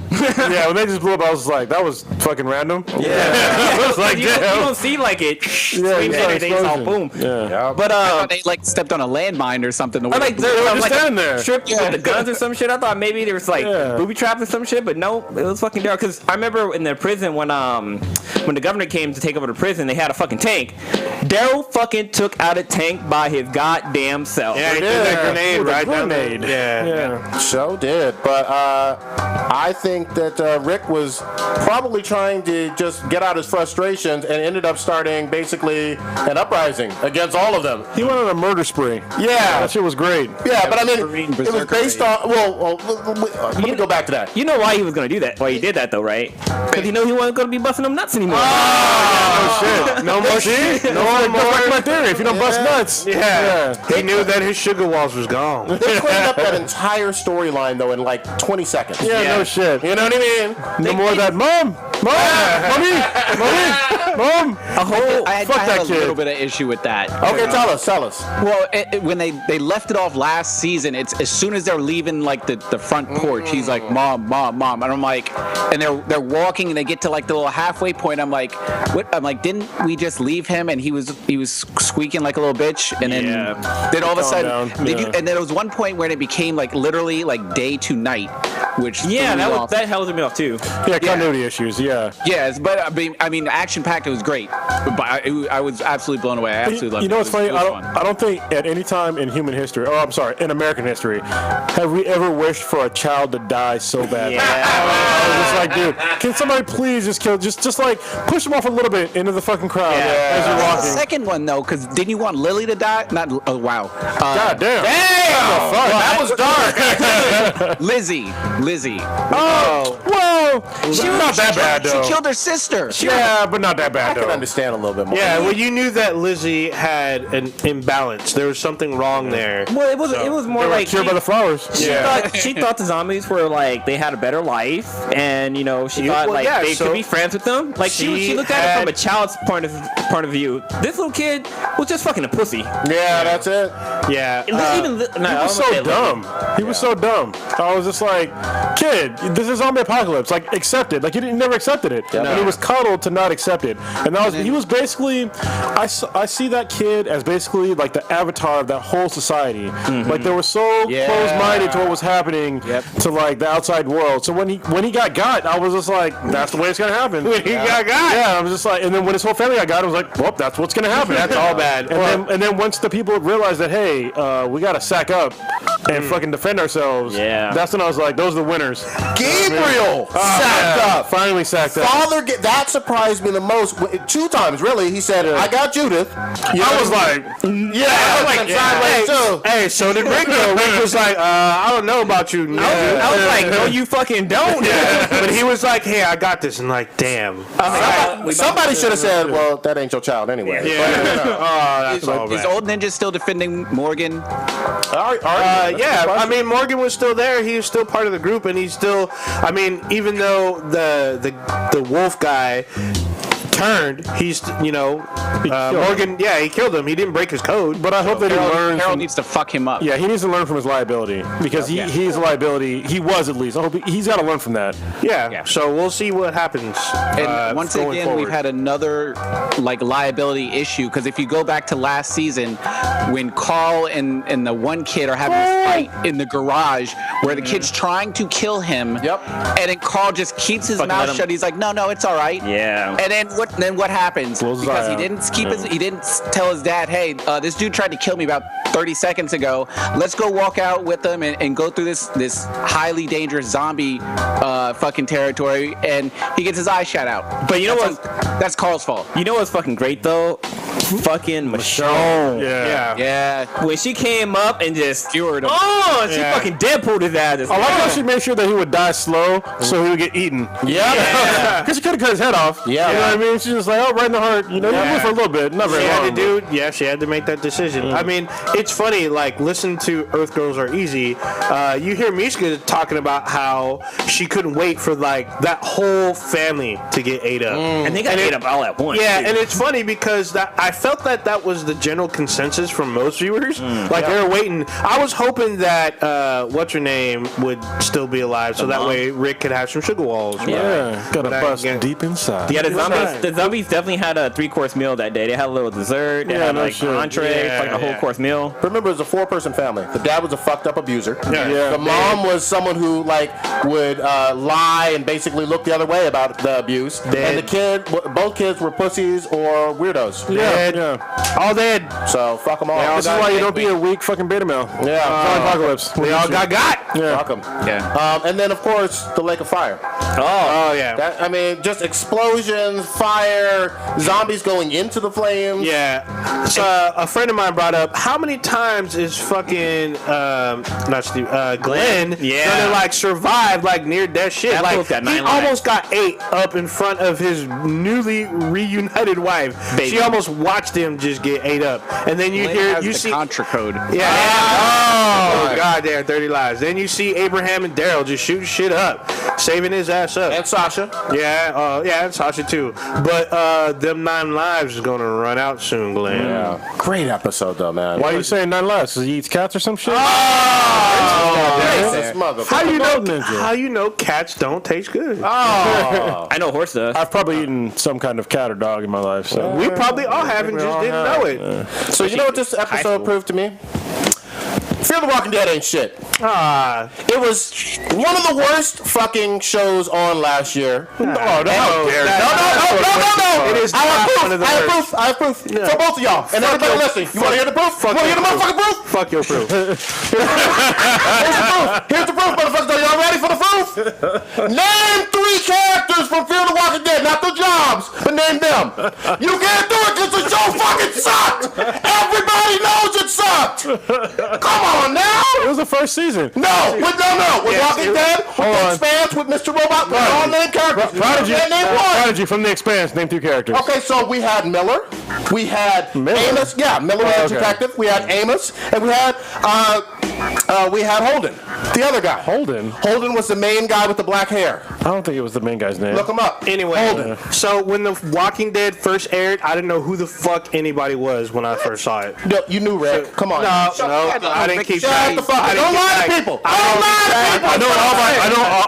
C: Yeah, when they just blew up, I was like, that was fucking random.
D: Yeah.
C: I was like,
D: you
C: damn.
D: don't see like it.
C: Yeah,
D: Screams and they all boom.
C: Yeah.
D: But
F: I thought they like stepped on a landmine or something.
D: I like
C: They were just standing there.
D: stripped with the guns or some shit. I thought maybe there was like booby traps or some shit, but no, it was fucking Daryl. Because I remember in the prison when the governor came to take over the prison, they had a fucking tank. Daryl fucking took out a tank by his goddamn self.
E: Yeah, he did that grenade
C: With a
E: right down
C: grenade.
E: there.
C: Yeah.
B: So did. But I think that Rick was probably trying to just get out his frustrations and ended up starting basically an uprising against all of them.
C: He went on a murder spree.
B: Yeah.
C: That shit was great.
B: Yeah, but I mean, it was based on. Well, let me go back to that.
D: You know why he was gonna do that? Why he did that though, right? Because he knew he wasn't gonna be busting them nuts anymore.
C: Oh, shit. No more shit. No more. That's my theory. If you don't bust nuts.
E: Yeah. He knew that his sugar walls was gone.
B: They cleaned up that entire storyline though in like 20 seconds.
C: Yeah, no shit.
B: You know what I mean?
C: No more of that. Mom, Mom.
F: A whole. I
C: fuck
F: had
C: that
F: a
C: kid.
F: little bit of issue with that.
B: Okay, tell us.
F: Well, when they left it off last season, it's as soon as they're leaving like the front porch, he's like, Mom, and I'm like, and they're walking and they get to like the little halfway point. I'm like, what? I'm like, didn't we just leave him and he was squeaking like a little bitch? And then all of a sudden, and there was one point where it became like literally like day to night, which
D: that held me off too.
C: Yeah, continuity issues. Yeah.
F: Yes, but I mean, action packed. It was great, but I was absolutely blown away. I absolutely loved it.
C: You know what's funny?
F: It was fun.
C: I don't think at any time in human history, in American history, have we ever wished for a child to die so bad.
D: Yeah.
C: I was just like, dude, can somebody please just kill, just like push him off a little bit into the fucking crowd as you're
F: The
C: walking.
F: second one though, because didn't you want Lily to die? Not. Oh wow.
C: God damn.
B: That was dark.
F: Lizzie.
C: Oh, whoa. She was not that bad though.
F: She killed her sister.
C: Yeah, but not that
B: I
C: bad
B: can
C: though.
B: understand a little bit more.
E: Yeah, well, you knew that Lizzie had an imbalance. There was something wrong there.
D: Well, it was more
C: They were
D: like
C: cured by the flowers.
D: she thought the zombies were like they had a better life, and she thought they could be friends with them. Like she looked at it from a child's point of view. This little kid was just fucking a pussy.
B: Yeah, that's it.
E: Yeah.
C: He was so dumb. He was so dumb. I was just like, kid, this is zombie apocalypse. Like, accept it. Like, he never accepted it.
B: Yeah.
C: And he was coddled to not accept it. And he was basically, I see that kid as basically like the avatar of that whole society. Mm-hmm. Like, they were so close-minded to what was happening to like the outside world. So when he got, I was just like, that's the way it's gonna happen. When he got, I was just like, and then when his whole family got, I was like, well, that's what's gonna happen. That's all bad. And then once the people realized that, hey, we gotta sack up and fucking defend ourselves. Yeah, that's when I was like, those are the winners.
B: Gabriel sacked up.
C: Finally sacked up.
B: That surprised me the most. 2 times, really. He said, I got Judith.
C: I was like,
E: Hey, so did Rick though. Rick was like, I don't know about you.
D: I was like, no, you fucking don't.
E: But he was like, hey, I got this. And like, damn.
B: Somebody should have said, well, that ain't your child anyway.
E: Yeah.
F: Is Old Ninja still defending Morgan?
E: Yeah, I mean, Morgan was still there. He was still part of the group, and he's still. I mean, even though the wolf guy turned, he's Morgan. Yeah, he killed him. He didn't break his code.
C: But I hope they didn't learn.
F: Harold needs to fuck him up.
C: Yeah, he needs to learn from his liability because he's a liability. He was at least. I hope he's got to learn from that.
E: Yeah. So we'll see what happens.
F: And once again,
E: forward.
F: we've had another liability issue because if you go back to last season, when Carl and the one kid are having a fight in the garage where the kid's trying to kill him.
B: Yep.
F: And then Carl just keeps his mouth shut. He's like, no, it's all right.
D: Yeah.
F: And then what happens?
C: Close his
F: Because
C: eye
F: he didn't tell his dad, hey, this dude tried to kill me about 30 seconds ago. Let's go walk out with him and go through this highly dangerous zombie fucking territory. And he gets his eye shot out.
D: But you know what?
F: That's Carl's fault.
D: You know what's fucking great though? Fucking Michonne.
F: Yeah.
D: When she came up and just
F: Skewered him.
D: she fucking Deadpool'd his ass.
C: I like how she made sure that he would die slow so he would get eaten.
B: Yeah.
C: Because she could have cut his head off.
B: Yeah.
C: You know what I mean? She's just like, right in the heart. You know, you live for a little bit. Not very long.
E: She had to make that decision. I mean, it's funny, like, listen to Earth Girls Are Easy. You hear Mishka talking about how she couldn't wait for, like, that whole family to get ate up.
D: And they got ate up all at once.
E: Yeah,
D: too.
E: and it's funny because I felt that was the general consensus from most viewers. Like, they were waiting. I was hoping that, what's her name, would still be alive so that way Rick could have some sugar walls.
C: Yeah. Got to
E: But
C: bust
E: again-
C: deep inside.
D: Yeah, the
E: right.
D: zombies definitely had a 3-course meal that day. They had a little dessert, they had
C: no
D: like
C: shit.
D: entree,
E: Yeah,
D: like a whole course meal.
B: Remember, it was a 4-person family. The dad was a fucked up abuser.
C: Yeah.
B: The mom was someone who would lie and basically look the other way about the abuse. And the kid, both kids were pussies or weirdos.
C: Yeah.
E: All dead.
B: So fuck them all.
C: This is why you don't be a weak fucking beta male.
B: Yeah.
C: Apocalypse.
E: They all got.
C: Yeah.
B: Fuck them.
F: Yeah.
B: And then of course the Lake of Fire.
E: Oh, yeah.
B: That, I mean, just explosions, fire, zombies going into the flames.
E: Yeah. So a friend of mine brought up how many times is fucking not Steve Glenn gonna like survive like near death shit.
D: That
E: Like
D: fool's got 9
E: he
D: lives.
E: almost got ate up in front of his newly reunited wife.
D: Baby.
E: She almost watched him just get ate up. And then you
F: See Contra code.
E: yeah. Oh goddamn 30 lives. Then you see Abraham and Daryl just shooting shit up, saving his ass up.
B: And Sasha.
E: Yeah, and Sasha too. But them 9 lives is gonna run out soon, Glenn.
B: Yeah. Great episode though, man.
C: Why are you saying 9 less? Because he eats cats or some shit?
B: Racist motherfucker.
E: How you know cats don't taste good?
D: I know horse does.
C: I've probably eaten some kind of cat or dog in my life. So
E: We probably all have and just didn't know it.
B: So you know what this episode proved to me? Fear the Walking Dead ain't shit. It was one of the worst fucking shows on last year. No.
E: It is
B: I have
E: not
B: proof.
E: one of the
B: I have
E: worst.
B: proof. I have proof for both of y'all. And everybody listening. You want to hear the proof? You want to hear the motherfucking proof?
E: Fuck your proof.
B: Here's the proof, motherfuckers. Are y'all ready for the proof? Name 3 characters from Fear the Walking Dead. Not the jobs, but name them. You can't do it because the show fucking sucked. Everybody knows it sucked. Come on now.
C: it was the first season.
B: No. With Walking Dead, with the Expanse, with Mr. Robot, we all named characters.
C: Prodigy.
B: Name one.
C: Prodigy from the Expanse. Name 2 characters.
B: Okay, so we had Miller, we had Amos. Yeah, Miller was a detective. We had Amos, and we had Holden, the other guy.
C: Holden?
B: Holden was the main guy with the black hair.
C: I don't think it was the main guy's name.
B: Look him up.
E: Anyway,
B: Holden.
E: so when The Walking Dead first aired, I didn't know who the fuck anybody was when I first saw it.
B: No, you knew Rick. Come on.
E: No, I didn't keep
B: Shut
E: track.
B: the fuck up. Don't lie to people. Don't lie to people.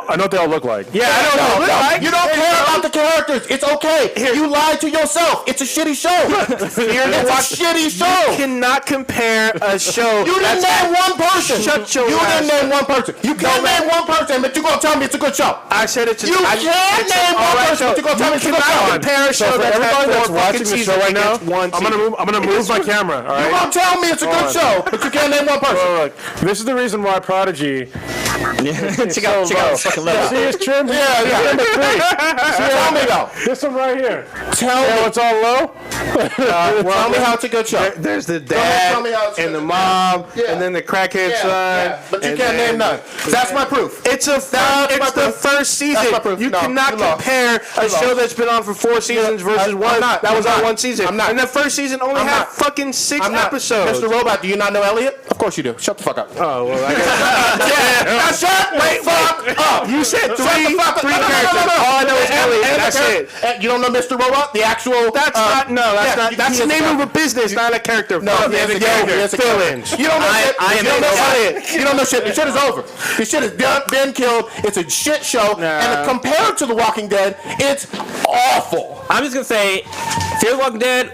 C: I know what they all look like.
E: Yeah, I don't know.
B: You don't care about the characters. It's okay. You lied to yourself. It's a shitty show. It's a shitty show.
E: You cannot compare a show.
B: You didn't name one person.
E: Shut your
B: You
E: ass
B: didn't name one person. You can't name one person, but you're going to tell me it's a good show.
E: I said it's
B: You can't name one person, but you're going to tell me it's a good show.
E: Compare a show
C: So for
E: that's
C: everybody
E: had
C: that's
E: 4
C: watching
E: fucking
C: the show
E: seasons
C: right now,
E: against one
C: I'm gonna move my camera. All
B: You're
C: right.
B: going to tell me it's a good show, but you can't name one person.
C: Look, this is the reason why Prodigy
D: check out the fucking level.
C: See his trim?
B: Yeah.
C: Number 3.
B: Tell me though.
C: This one right here.
B: Tell me.
C: It's all low.
B: Tell me how it's a good show.
E: There's the
B: tell me how
E: dad
B: it's
E: and
B: good.
E: the mom
B: Yeah.
E: and then the crackhead son.
B: Yeah. But you
E: and
B: can't
E: then-
B: name none. That's my proof.
E: It's the first season.
B: That's my proof.
E: You
B: No,
E: cannot
B: you lost.
E: compare a
B: You
E: show
B: lost.
E: that's been on for 4 seasons versus
B: I'm
E: one
B: not.
E: that was
B: I'm
E: on
B: not.
E: 1 season.
B: I'm not.
E: And the first season only
B: I'm
E: had
B: not.
E: fucking 6
B: I'm not.
E: episodes.
B: Mr. Robot, do you not know Elliot? Of course you do. Shut the fuck up.
E: Oh well, I guess.
B: Wait, fuck up.
E: You said
B: Shut the
E: three
B: fuck up.
E: characters.
B: No.
E: All I know is Elliot.
B: And
E: That's
B: the
E: it.
B: character- You don't know Mr. Robot? The actual.
E: That's not. No, that's not. That's the name of a business, not a character.
B: No,
E: Fuck
B: he is
E: the
B: a character. He is a character.
E: Fill-ins.
B: You don't know shit.
D: I am
B: You don't know
D: Elliot.
B: shit. You don't know shit. The shit is over. The shit is done, been killed. It's a shit show. And compared to The Walking Dead, it's awful.
D: I'm just gonna say, Fear the Walking Dead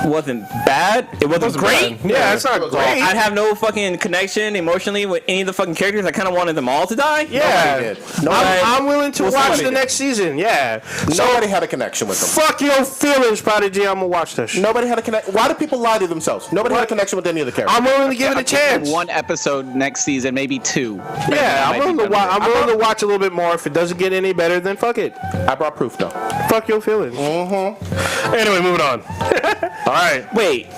D: wasn't bad. It wasn't great.
E: Yeah, it's not great.
D: I'd have no fucking connection emotionally with any of the fucking characters. I kind of wanted them all to die.
E: Yeah,
B: did.
E: I'm willing to watch
B: somebody
E: the
B: did.
E: next season. Yeah.
B: Nobody had a connection with them.
E: Fuck your feelings, Prodigy. I'm gonna watch this.
B: Nobody had a connection. Why do people lie to themselves? Nobody had a connection with any of the characters.
E: I'm willing to give it a chance.
F: 1 episode next season, maybe 2.
E: Yeah, I'm willing to watch. I'm willing to watch a little bit more. If it doesn't get any better, then fuck it.
B: I brought proof though.
E: Fuck your feelings.
C: Anyway, moving on. All right.
D: Wait,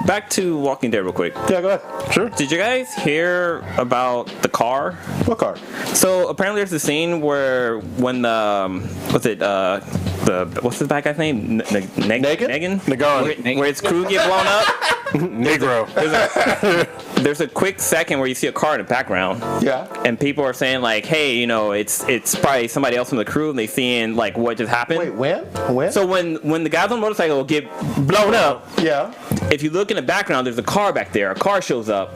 D: back to Walking Dead real quick.
C: Yeah, go ahead. Sure.
D: Did you guys hear about the car?
B: What card?
D: So apparently there's a scene where when what's the bad guy's name? Negan?
C: Nagan.
D: Where his crew get blown up.
C: Negro.
D: There's a quick second where you see a car in the background.
B: Yeah.
D: And people are saying like, hey, you know, it's probably somebody else from the crew, and they seeing like what just happened.
B: Wait, when? When?
D: So when the guys on the motorcycle get blown up,
B: yeah.
D: if you look in the background, there's a car back there. A car shows up,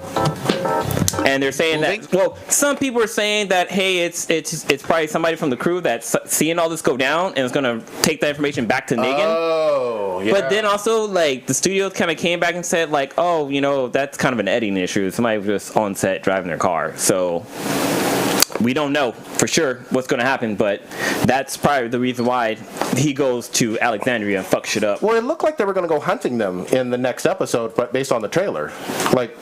D: and they're saying that. Well, some people are saying that hey, it's probably somebody from the crew that's seeing all this go down and is gonna take that information back to Negan.
B: Oh, yeah.
D: But then also like the studios kind of came back and said like, oh, you know, that's kind of an editing issue. Somebody was just on set driving their car, so. We don't know for sure what's going to happen, but that's probably the reason why he goes to Alexandria and fucks shit up.
B: Well, it looked like they were going to go hunting them in the next episode, but based on the trailer. Like,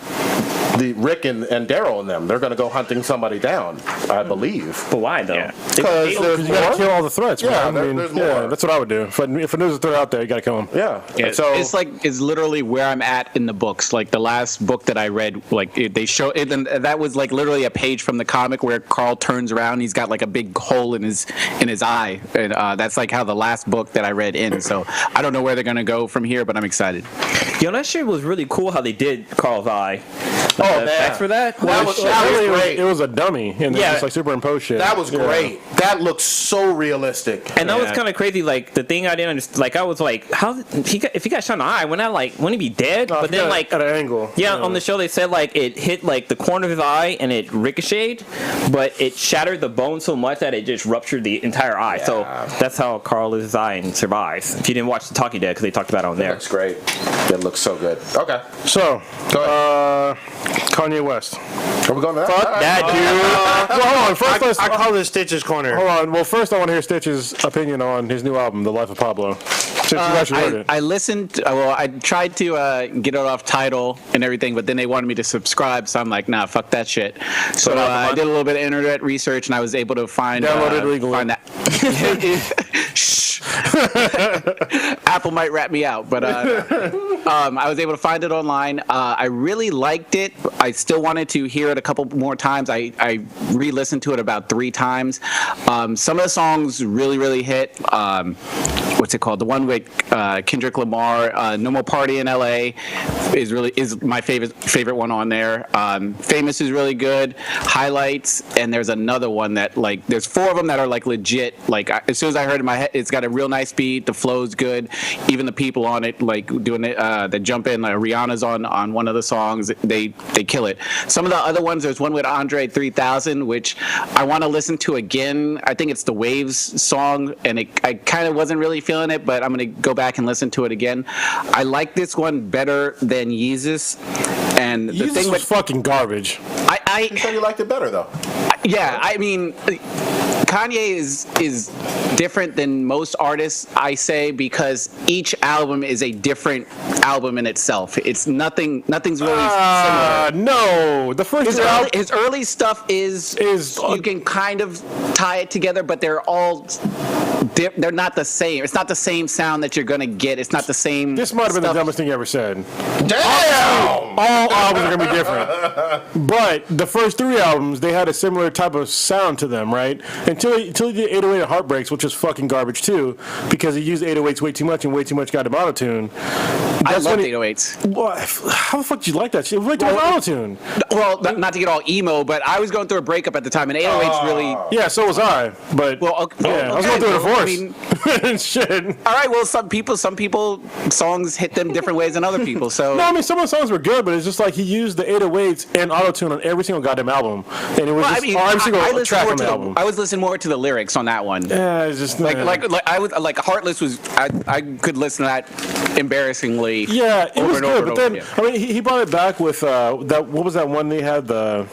B: the Rick and Daryl and them, they're going to go hunting somebody down, I believe.
D: But why though?
B: Because
C: You gotta kill all the threats,
B: Yeah,
C: man.
B: there's more.
C: That's what I would do. If I knew there's a threat out there, you gotta kill him.
B: Yeah. So
F: It's literally where I'm at in the books. Like the last book that I read, they show it, and that was like literally a page from the comic where Carl turns around, he's got like a big hole in his eye, and that's like how the last book that I read ends. So I don't know where they're gonna go from here, but I'm excited.
D: Yo, that shit was really cool how they did Carl's eye.
B: Oh,
D: the
B: man.
D: effects for that.
B: That was great.
C: It was a dummy, and
D: Yeah.
C: just like superimposed shit.
B: That was great. That looked so realistic.
D: And that was kind of crazy. Like the thing I didn't understand. Like I was like, how if he got shot in the eye, wouldn't he be dead?
C: Oh,
D: But then like
C: at an angle.
D: yeah, on the show they said like it hit like the corner of his eye and it ricocheted, but it shattered the bone so much that it just ruptured the entire eye. So that's how Carl loses his eye and survives. If you didn't watch The Talking Dead, because they talked about it on
B: It
D: there.
B: looks great. It looks so good. Okay.
C: So,
B: Go ahead.
C: Kanye West.
B: Are we going to that?
C: Fuck that, dude. Well, hold on. First,
E: I call this Stitch's Corner.
C: hold on. Well, first I want to hear Stitch's opinion on his new album, The Life of Pablo. Since you actually heard it.
F: I listened. Well, I tried to get it off Tidal and everything, but then they wanted me to subscribe, so I'm like, nah, fuck that shit. So I did a little bit of internet research, and I was able to find
C: Downloaded legally.
F: Find that. Shh. Apple might rat me out, but I was able to find it online. I really liked it. I still wanted to hear it a couple more times. I re-listened to it about 3 times. Some of the songs really, really hit. What's it called? The one with Kendrick Lamar, No More Party in LA is my favorite one on there. Famous is really good. Highlights, and there's another one that like there's 4 of them that are like legit. Like as soon as I heard it in my head, it's got a real nice beat. The flow's good. Even the people on it like doing it that jump in. Like Rihanna's on one of the songs. They kill it. Some of the other ones, there's one with Andre 3000, which I want to listen to again. I think it's the Waves song, and I kind of wasn't really feeling it, but I'm gonna go back and listen to it again. I like this one better than Yeezus, and the
C: Yeezus
F: thing
C: was
F: with
C: fucking garbage.
B: You said you liked it better, though.
F: yeah, I mean, Kanye is different than most artists, I say, because each album is a different album in itself. It's nothing's really similar.
C: No, the first
F: His early stuff is you can kind of tie it together, but they're not the same. It's not the same sound that you're gonna get. It's not the same.
C: This might have been the dumbest thing you ever said.
B: Damn!
C: All albums are gonna be different, but the first 3 albums they had a similar type of sound to them, right? Until he did 808 and Heartbreaks, which was fucking garbage too, because he used 808s way too much and way too much got him auto-tune.
F: I love 808s.
C: What? How the fuck did you like that shit? It was way too much auto-tune.
F: Well, not to get all emo, but I was going through a breakup at the time, and 808s really.
C: Yeah, so was I. But
F: Well, okay,
C: yeah, I was going through a divorce. Shit.
F: All right. Well, some people songs hit them different ways than other people. So
C: No, I mean some of the songs were good, but it's just like he used the 808s and auto-tune on every single goddamn album, and it was just every single track on the album.
F: I was listening more to the lyrics on that one.
C: Yeah, it's just
F: Like I was like Heartless was I could listen to that embarrassingly.
C: yeah, it was good. But then
F: yeah.
C: I mean he brought it back with that. What was that one they had the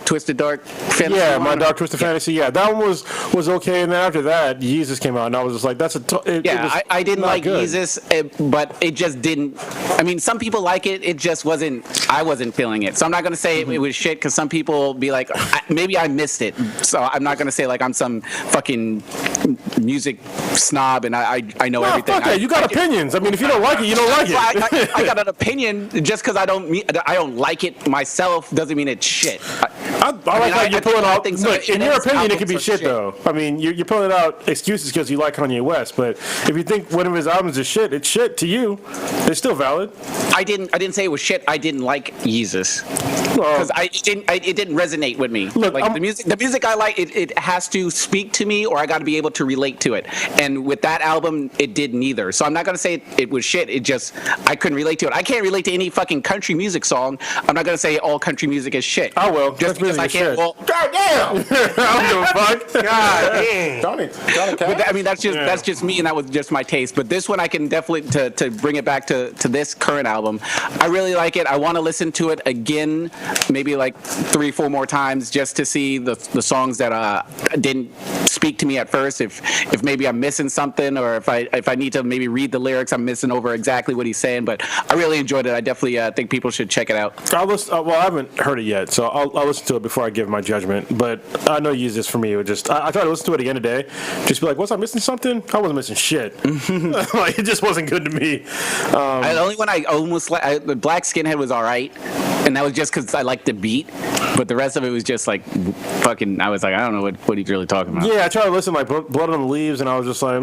F: Twisted Dark Fantasy.
C: Yeah,
F: one?
C: My Dark Twisted Fantasy. Yeah, that one was okay. And then after that, Yeezus came out, and I was just like, that's
F: I didn't like
C: good.
F: Yeezus, but it just didn't. I mean, some people like it. It just wasn't. I wasn't feeling it. So I'm not gonna say it was shit because some people be like, maybe I missed it. So I'm not gonna say like I'm some fucking music snob and I know everything.
C: Fuck that. You got opinions. I mean, if you don't like it, you don't like it.
F: I got an opinion just because I don't like it myself doesn't mean it's shit.
C: I like how you're pulling out. Look, in your opinion, it could be shit,
F: shit
C: though. I mean, you're pulling out excuses because you like Kanye West, but if you think one of his albums is shit, it's shit to you. It's still valid.
F: I didn't say it was shit. I didn't like Yeezus because it didn't resonate with me.
C: Look,
F: like the music I like, it has to speak to me, or I got to be able to relate to it. And with that album, it did neither. So I'm not gonna say it was shit. It just I couldn't relate to it. I can't relate to any fucking country music song. I'm not gonna say all country music is shit.
C: I will.
F: Just because I can't. Well,
B: Goddamn!
C: I don't give a fuck.
B: God damn! Johnny
F: but I mean that's just me, and that was just my taste. But this one, I can definitely to bring it back to this current album. I really like it. I want to listen to it again, maybe like 3-4 more times, just to see the songs that didn't speak to me at first. If maybe I'm missing something, or if I need to maybe read the lyrics, I'm missing over exactly what he's saying. But I really enjoyed it. I definitely think people should check it out.
C: Well, I haven't heard it yet, so I'll listen to it before I give my judgment. But I know you use this for me. It would just I tried to listen to it again today, just be like, was I missing something? I wasn't missing shit. Like, it just wasn't good to me.
F: The only one I almost like, the Black Skinhead was all right, and that was just because I liked the beat. But the rest of it was just like fucking. I was like, I don't know what he's really talking about.
C: Yeah, I tried to listen to like Blood on the Leaves, and I was just like,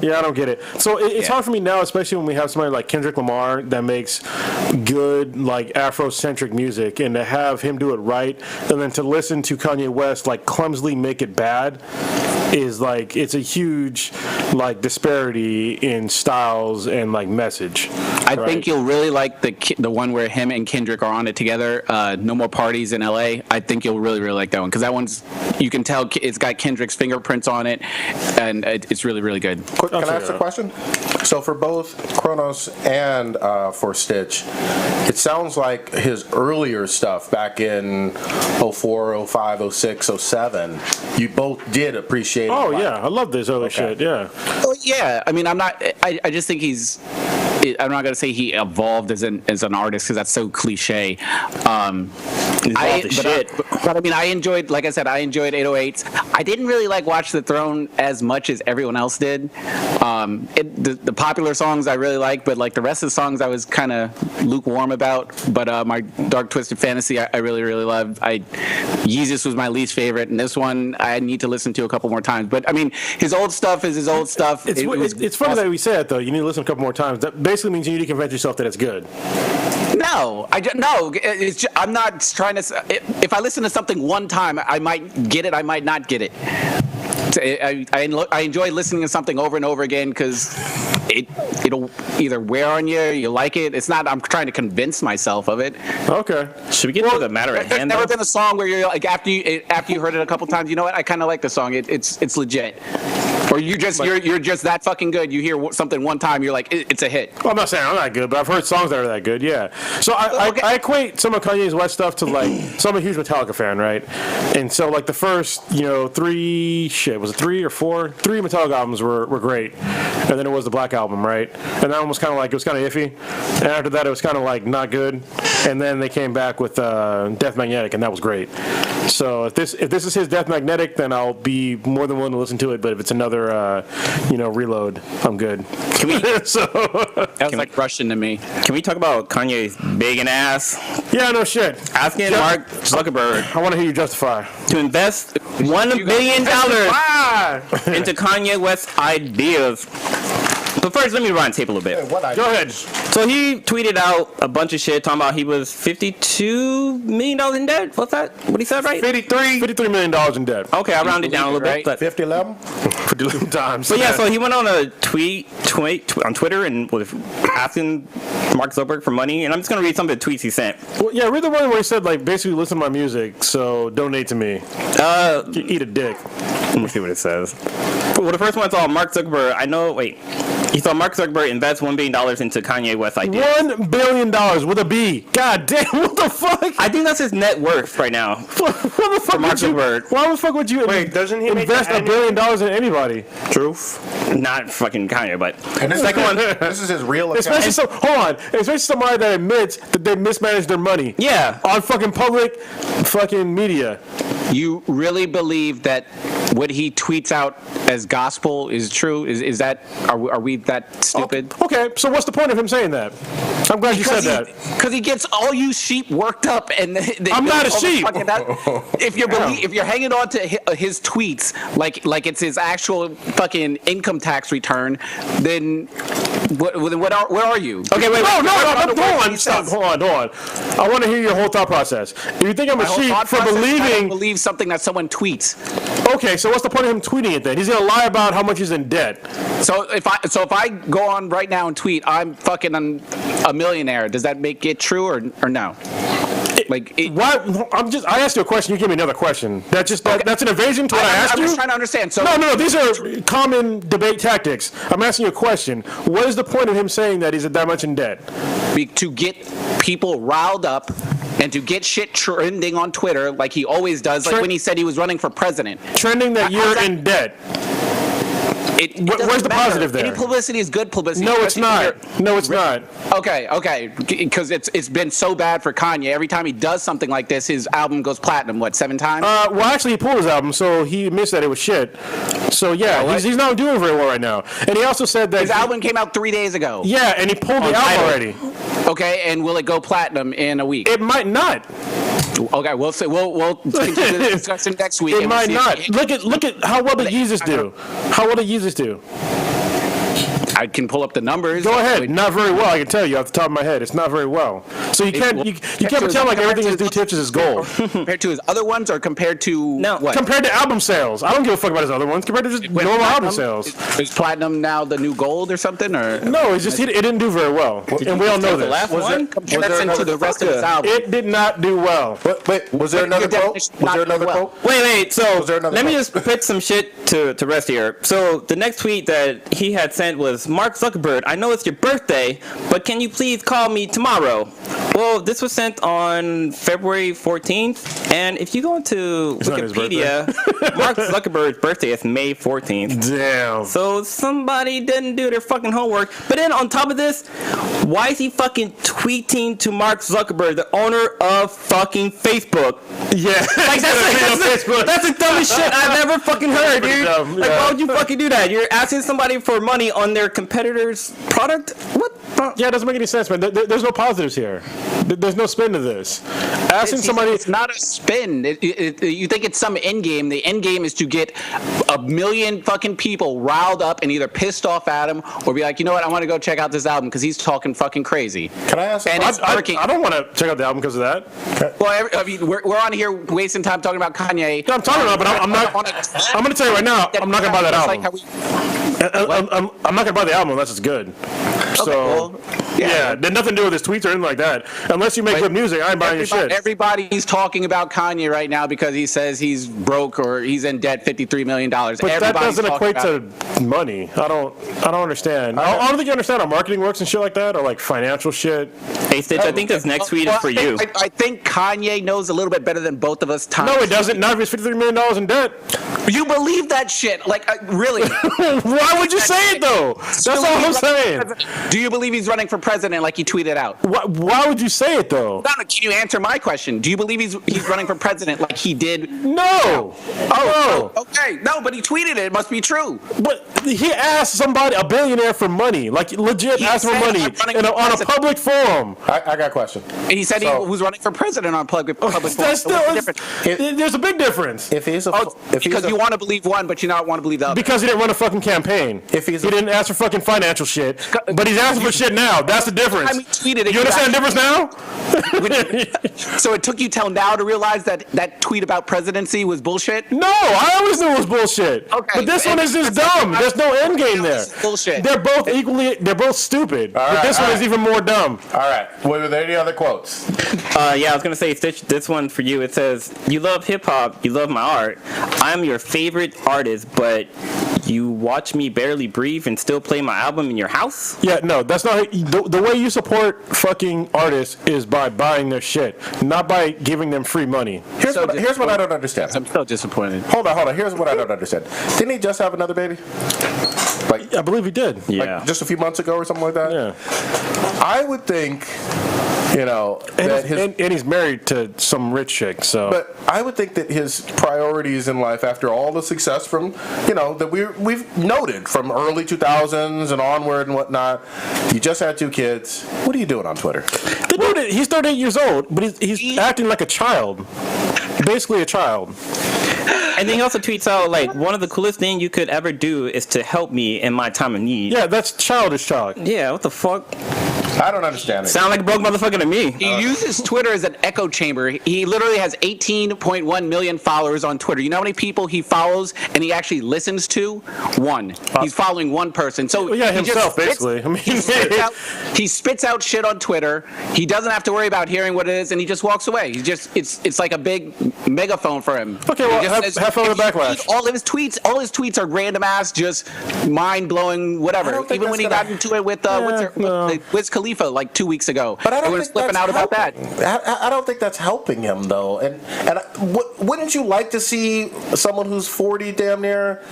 C: yeah, I don't get it. So it's hard for me now, especially when we have somebody like Kendrick Lamar that makes good like Afrocentric music, and to have him do it right, and then to listen to Kanye West like clumsily make it bad is like, it's a huge like disparity in styles and like message.
F: I think you'll really like the one where him and Kendrick are on it together. No More Parties in LA. I think you'll really like that one, because that one's, you can tell it's got Kendrick's fingerprints on it, and it's really, really good.
B: Can I ask a question? So for both Kronos and for Stitch, it sounds like his earlier stuff back in 04, 05, 06, 07, you both did appreciate it.
C: Oh yeah, I love this other shit. Yeah.
F: Oh yeah, I mean, I just think I'm not gonna say he evolved as an artist, because that's so cliche. But I mean, I enjoyed, like I said, I enjoyed 808s. I didn't really like Watch the Throne as much as everyone else did. The popular songs I really liked, but like the rest of the songs I was kind of lukewarm about. But my Dark Twisted Fantasy I really, really loved. Yeezus was my least favorite, and this one I need to listen to a couple more times. But I mean, his old stuff is his old stuff.
C: It's funny that we say it though. You need to listen a couple more times. That basically means you need to convince yourself that it's good.
F: No, I'm not trying to. If I listen to something one time, I might get it. I might not get it. I enjoy listening to something over and over again because it'll either wear on you, you like it. It's not I'm trying to convince myself of it.
C: Okay.
D: Should we get to the matter at hand?
F: There's never been a song where you're like, after you heard it a couple times, you know what? I kind of like the song. It's legit. Or you're just that fucking good. You hear something one time, you're like, it's a hit.
C: Well, I'm not saying I'm that good, but I've heard songs that are that good. Yeah. So I equate some of Kanye's West stuff to like. So I'm a huge Metallica fan, right? And so like the first, three Metallica albums were great, and then it was the Black Album, right? And that one was kind of like, it was kind of iffy, and after that it was kind of like not good, and then they came back with Death Magnetic, and that was great. So if this is his Death Magnetic, then I'll be more than willing to listen to it. But if it's another Reload, I'm good.
D: Can we?
F: That was like Russian to me.
D: Can we talk about Kanye's big and ass?
C: Yeah, no shit.
D: Asking Mark Zuckerberg
C: I want to hear you justify.
D: to invest $1 billion into Kanye West's ideas. But first, let me run tape a little bit.
C: Go ahead.
D: So he tweeted out a bunch of shit talking about he was $52 million in debt. What's that? What he said, right?
C: $53 million in debt.
D: Okay, I rounded down a little bit. But
B: 50-11?
C: 50 times.
D: But yeah, so he went on a tweet on Twitter and was asking Mark Zuckerberg for money. And I'm just going to read some of the tweets he sent.
C: Well, yeah, read the one where he said, like, basically listen to my music, so donate to me. Eat a dick.
D: Let me see what it says. Well, the first one's all Mark Zuckerberg. He saw Mark Zuckerberg invest $1 billion into Kanye West ideas.
C: $1 billion with a B. God damn, what the fuck?
D: I think that's his net worth right now.
C: What the fuck
D: Mark Zuckerberg.
C: Why the fuck would you
E: doesn't he
C: invest $1 billion in anybody?
E: Truth.
D: Not fucking Kanye, but
B: And
D: second one.
B: This is his real account.
C: Especially somebody that admits that they mismanaged their money.
D: Yeah.
C: On fucking public fucking media.
F: You really believe that what he tweets out as gospel is true? Is that are we that stupid?
C: Okay, so what's the point of him saying that? I'm glad you said that.
F: Because he gets all you sheep worked up, and
C: I'm not a sheep.
F: If you're hanging on to his tweets like it's his actual fucking income tax return, then where are you?
C: Okay, wait. Hold on. I want to hear your whole thought process. If you think I'm a sheep for believing,
F: I don't believe something that someone tweets.
C: Okay, so what's the point of him tweeting it then? He's gonna lie about how much he's in debt.
F: So if I go on right now and tweet, I'm fucking a millionaire, does that make it true or no?
C: I asked you a question. You give me another question. That's an evasion to what I asked you.
F: I'm just trying to understand. So
C: no. These are common debate tactics. I'm asking you a question. What is the point of him saying that he's that much in debt?
F: To get people riled up and to get shit trending on Twitter like he always does, like when he said he was running for president.
C: Trending that you're in debt. Where's the positive there?
F: Any publicity is good publicity.
C: No, it's not. No, it's not.
F: Okay. Because it's been so bad for Kanye. Every time he does something like this, his album goes platinum. What, 7 times?
C: Well, actually, he pulled his album, so he admits that it was shit. So yeah, he's not doing very well right now. And he also said that
F: his album came out 3 days ago.
C: Yeah, and he pulled the album already.
F: Okay, and will it go platinum in a week?
C: It might not.
F: Okay, we'll see. We'll continue the discussion next week.
C: It might not. Look at how well the Yeezus do. How well the Yeezus do.
F: I can pull up the numbers.
C: Go ahead. Not very well. I can tell you off the top of my head. It's not very well. So you can't pretend like everything his dude touches is gold.
F: Compared to his other ones, or compared to what?
C: Compared to album sales. I don't give a fuck about his other ones. Compared to just normal album sales.
F: Is platinum now the new gold or something? Or
C: no, it's just it didn't do very well, and we all know this.
D: The last one
F: comparison to the rest of his album.
C: It did not do well.
B: Wait, was there another quote?
D: Wait. So let me just put some shit to rest here. So the next tweet that he had sent was, Mark Zuckerberg, I know it's your birthday, but can you please call me tomorrow? Well, this was sent on February 14th, and if you go into Wikipedia, Mark Zuckerberg's birthday is May 14th.
C: Damn.
D: So somebody didn't do their fucking homework. But then on top of this, why is he fucking tweeting to Mark Zuckerberg, the owner of fucking Facebook?
C: Yeah.
D: Like that's the dumbest shit I've ever fucking heard, dude.
C: Dumb,
D: like, why would you fucking do that? You're asking somebody for money on their competitor's product? What?
C: Yeah, it doesn't make any sense, man. There's no positives here. There's no spin to this. Asking somebody...
F: It's not a spin. You think it's some end game. The end game is to get 1 million fucking people riled up and either pissed off at him or be like, you know what, I want to go check out this album because he's talking fucking crazy.
B: Can I ask?
F: And
C: I don't want to check out the album because of that.
F: Well, I mean, we're on here wasting time talking about Kanye.
C: No, I'm talking about, but I'm not. I'm going to tell you right now, I'm not going to buy that album. I'm not going to buy the album unless it's good.
F: Okay,
C: So, Yeah, they had nothing to do with his tweets or anything like that. Unless you make good music, I ain't buying your shit.
F: Everybody's talking about Kanye right now because he says he's broke or he's in debt $53 million.
C: But that doesn't equate to money. I don't understand. I don't think you understand how marketing works and shit like that, or like financial shit.
D: Hey, Stitch, I think this next tweet is for you.
F: I think Kanye knows a little bit better than both of us.
C: No, he doesn't. Not if he's $53 million in debt.
F: You believe that shit? Like, really?
C: Why would you say it though? That's all I'm saying.
F: Do you believe he's running for president like he tweeted out?
C: Why would you say it though?
F: Can you answer my question? Do you believe he's running for president like he did?
C: No.
F: Oh, no. Okay. No, but he tweeted it. It must be true.
C: But he asked somebody, a billionaire, for money. Like, legit asked for money on a public forum.
B: I got a question.
F: And he said he was running for president on public forum.
C: There's a big difference.
B: If he's
F: because you want to believe one, but you not want to believe the other.
C: Because he didn't run a fucking campaign. He didn't ask for fucking financial shit. But he's asking for shit now. That's the difference.
F: I mean, tweeted it.
C: You understand the difference now?
F: So it took you till now to realize that tweet about presidency was bullshit?
C: No, I always knew it was bullshit. Okay. But this one is just dumb. There's no end game there.
F: Bullshit.
C: They're both stupid. But this one is even more dumb.
B: All right. Were there any other quotes?
D: Yeah, I was going to say, Stitch, this one for you. It says, you love hip-hop, you love my art. I'm your favorite artist, but you watch me barely breathe and still play my album in your house?
C: Yeah, no, that's not... The way you support fucking artists is by buying their shit, not by giving them free money.
B: Here's what I don't understand.
F: I'm so disappointed.
B: Hold on. Here's what I don't understand. Didn't he just have another baby? Like,
C: I believe he did.
D: Yeah.
B: Like just a few months ago or something like that?
C: Yeah.
B: I would think...
C: and he's married to some rich chick, so.
B: But I would think that his priorities in life, after all the success from, that we've noted from early 2000s and onward and whatnot, you just had 2 kids. What are you doing on Twitter?
C: He's 38 years old, but he's acting like a child, basically a child.
D: And then he also tweets out, like, one of the coolest things you could ever do is to help me in my time of need.
C: Yeah, that's childish talk.
D: Yeah, what the fuck?
B: I don't understand it.
D: Sound like a broke motherfucker to me.
F: He uses Twitter as an echo chamber. He literally has 18.1 million followers on Twitter. You know how many people he follows and he actually listens to? One. He's following one person. So
C: yeah, himself, basically. I mean,
F: he spits out shit on Twitter. He doesn't have to worry about hearing what it is, and he just walks away. It's like a big megaphone for him.
C: Okay, well, have fun with the backlash.
F: All his tweets are random ass, just mind blowing, whatever. Even when he got into it with Wiz Khalifa like 2 weeks ago.
B: But I don't think
F: flipping out about that.
B: I don't think that's helping him though. And wouldn't you like to see someone who's 40 damn near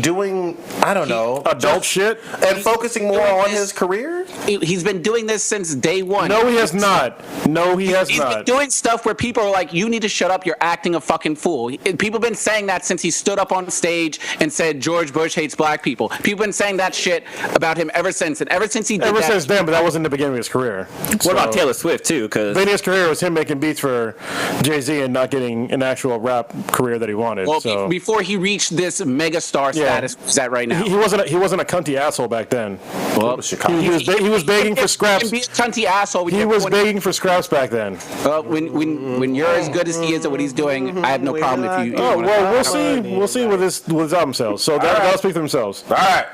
B: doing
C: adult shit
B: and focusing more on his career?
F: He's been doing this since day one.
C: No, he has not. He's been
F: doing stuff where people are like, you need to shut up, you're acting a fucking fool. People have been saying that since he stood up on stage and said George Bush hates black people. People have been saying that shit about him ever since. And ever since he did
C: since then, but that wasn't the beginning of his career.
D: What about Taylor Swift too? Because
C: beginning of his career was him making beats for Jay-Z and not getting an actual rap career that he wanted.
F: Well, before he reached this mega star status he's at right now.
C: He wasn't a cunty asshole back then.
F: Well,
C: he was begging for scraps.
F: Be a cunty asshole.
C: He was begging for scraps back then.
F: When you're as good as he is at what he's doing, I have no problem if you.
C: We'll see. We'll see with his album sales. So that'll speak for themselves.
B: All right.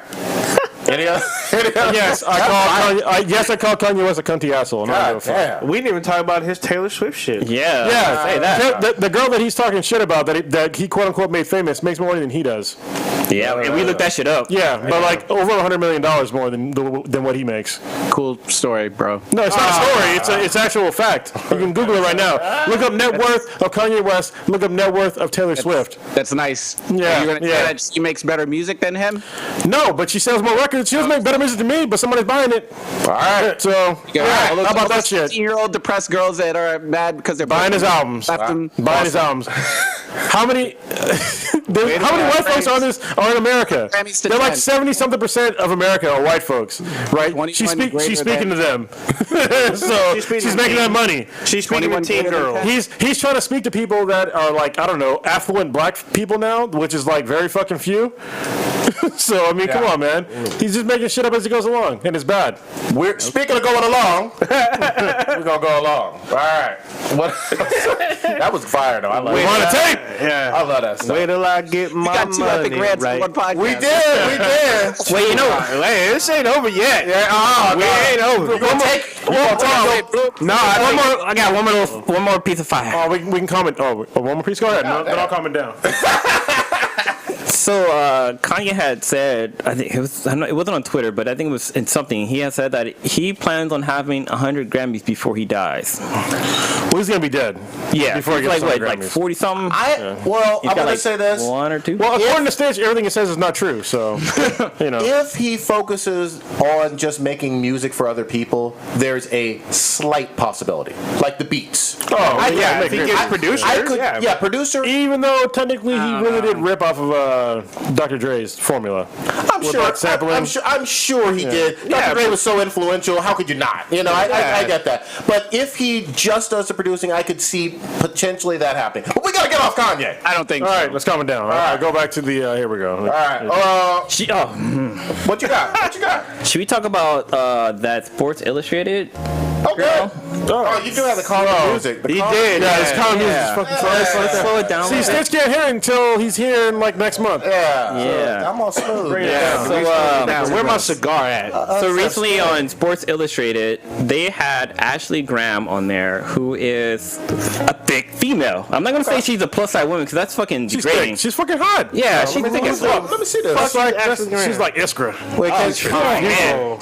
B: Any other?
C: Yes, I call Kanye West a cunty asshole.
E: We didn't even talk about his Taylor Swift shit.
D: Yeah. Say that.
C: The girl that he's talking shit about that he quote unquote made famous makes more money than he does.
D: Yeah, and we looked that shit up.
C: Yeah, but like over $100 million more than what he makes.
F: Cool story, bro.
C: No, it's not a story. It's actual fact. You can Google it right now. Look up net worth of Kanye West. Look up net worth of Taylor Swift.
F: That's nice.
C: Yeah,
F: you're gonna say that she makes better music than him?
C: No, but she sells more records. She doesn't make better music than me, but somebody's buying it. All right. So how about that shit?
F: 16-year-old depressed girls that are mad because they're
C: buying his albums. Buying his albums. How many white folks are in America? They're like 70-something% of America are white folks, right? She's speaking to them, so she's making that money.
E: She's speaking to teen girls.
C: He's trying to speak to people that are like affluent black people now, which is like very fucking few. So, I mean, come on, man. He's just making shit up as he goes along, and it's bad.
B: We're speaking of going along. We're gonna go along. All right. What? That was fire though. I love it.
C: On the tape!
E: Yeah.
B: I love that stuff.
E: Wait till I get my
F: got two epic
E: money
F: rants
E: right.
F: in one podcast.
B: We did.
D: Wait, you know,
E: Hey, this ain't over yet. We ain't over.
D: no, I got one more piece of fire.
C: Oh, we can comment. Oh, one more piece? Go ahead. No, then I'll comment down.
D: So Kanye had said, I think it wasn't on Twitter, but I think it was in something. He had said that he plans on having 100 Grammys before he dies.
C: Well, he's going to be dead.
D: Yeah,
C: Before he
D: he's
C: gets
D: like
C: some
D: what, like
C: Grammys.
D: 40 something.
B: Well, I'm gonna
D: like
B: say this.
D: one or two.
C: Well, according to Stitch, everything he says is not true, so, you know.
B: If he focuses on just making music for other people, there's a slight possibility, like the beats.
C: Oh,
E: Yeah, if he gets producer.
B: Producer.
C: Even though technically he really did rip off of Dr. Dre's formula.
B: I'm
C: With
B: sure.
C: that sampling.
B: I'm sure he did. Dr. Dre was so influential. How could you not? You know, I get that. But if he just does the producing, I could see potentially that happening. But we gotta get off Kanye.
F: I don't think
C: All
F: so.
C: right, let's calm it down. All right, go back to the, here we go.
B: All right. What you got? What you got?
D: Should we talk about that Sports Illustrated?
B: Okay. Oh, you do have the call of music.
E: He did.
C: Yeah, his column music is fucking
D: Let's slow it down.
C: See, Stitch can't hear it until he's here in, like, next month.
D: Yeah.
B: I'm all smooth.
E: Yeah.
D: So,
E: Now, where my cigar at?
D: So recently on Sports Illustrated, they had Ashley Graham on there, who is a thick female. I'm not gonna say she's a plus size woman because that's fucking
C: She's
D: degrading.
C: thick. She's fucking hot.
D: Yeah, she's thick as fuck.
B: Let me see this.
C: That's like,
E: Ashley Graham.
C: she's like Iskra.
B: Wait,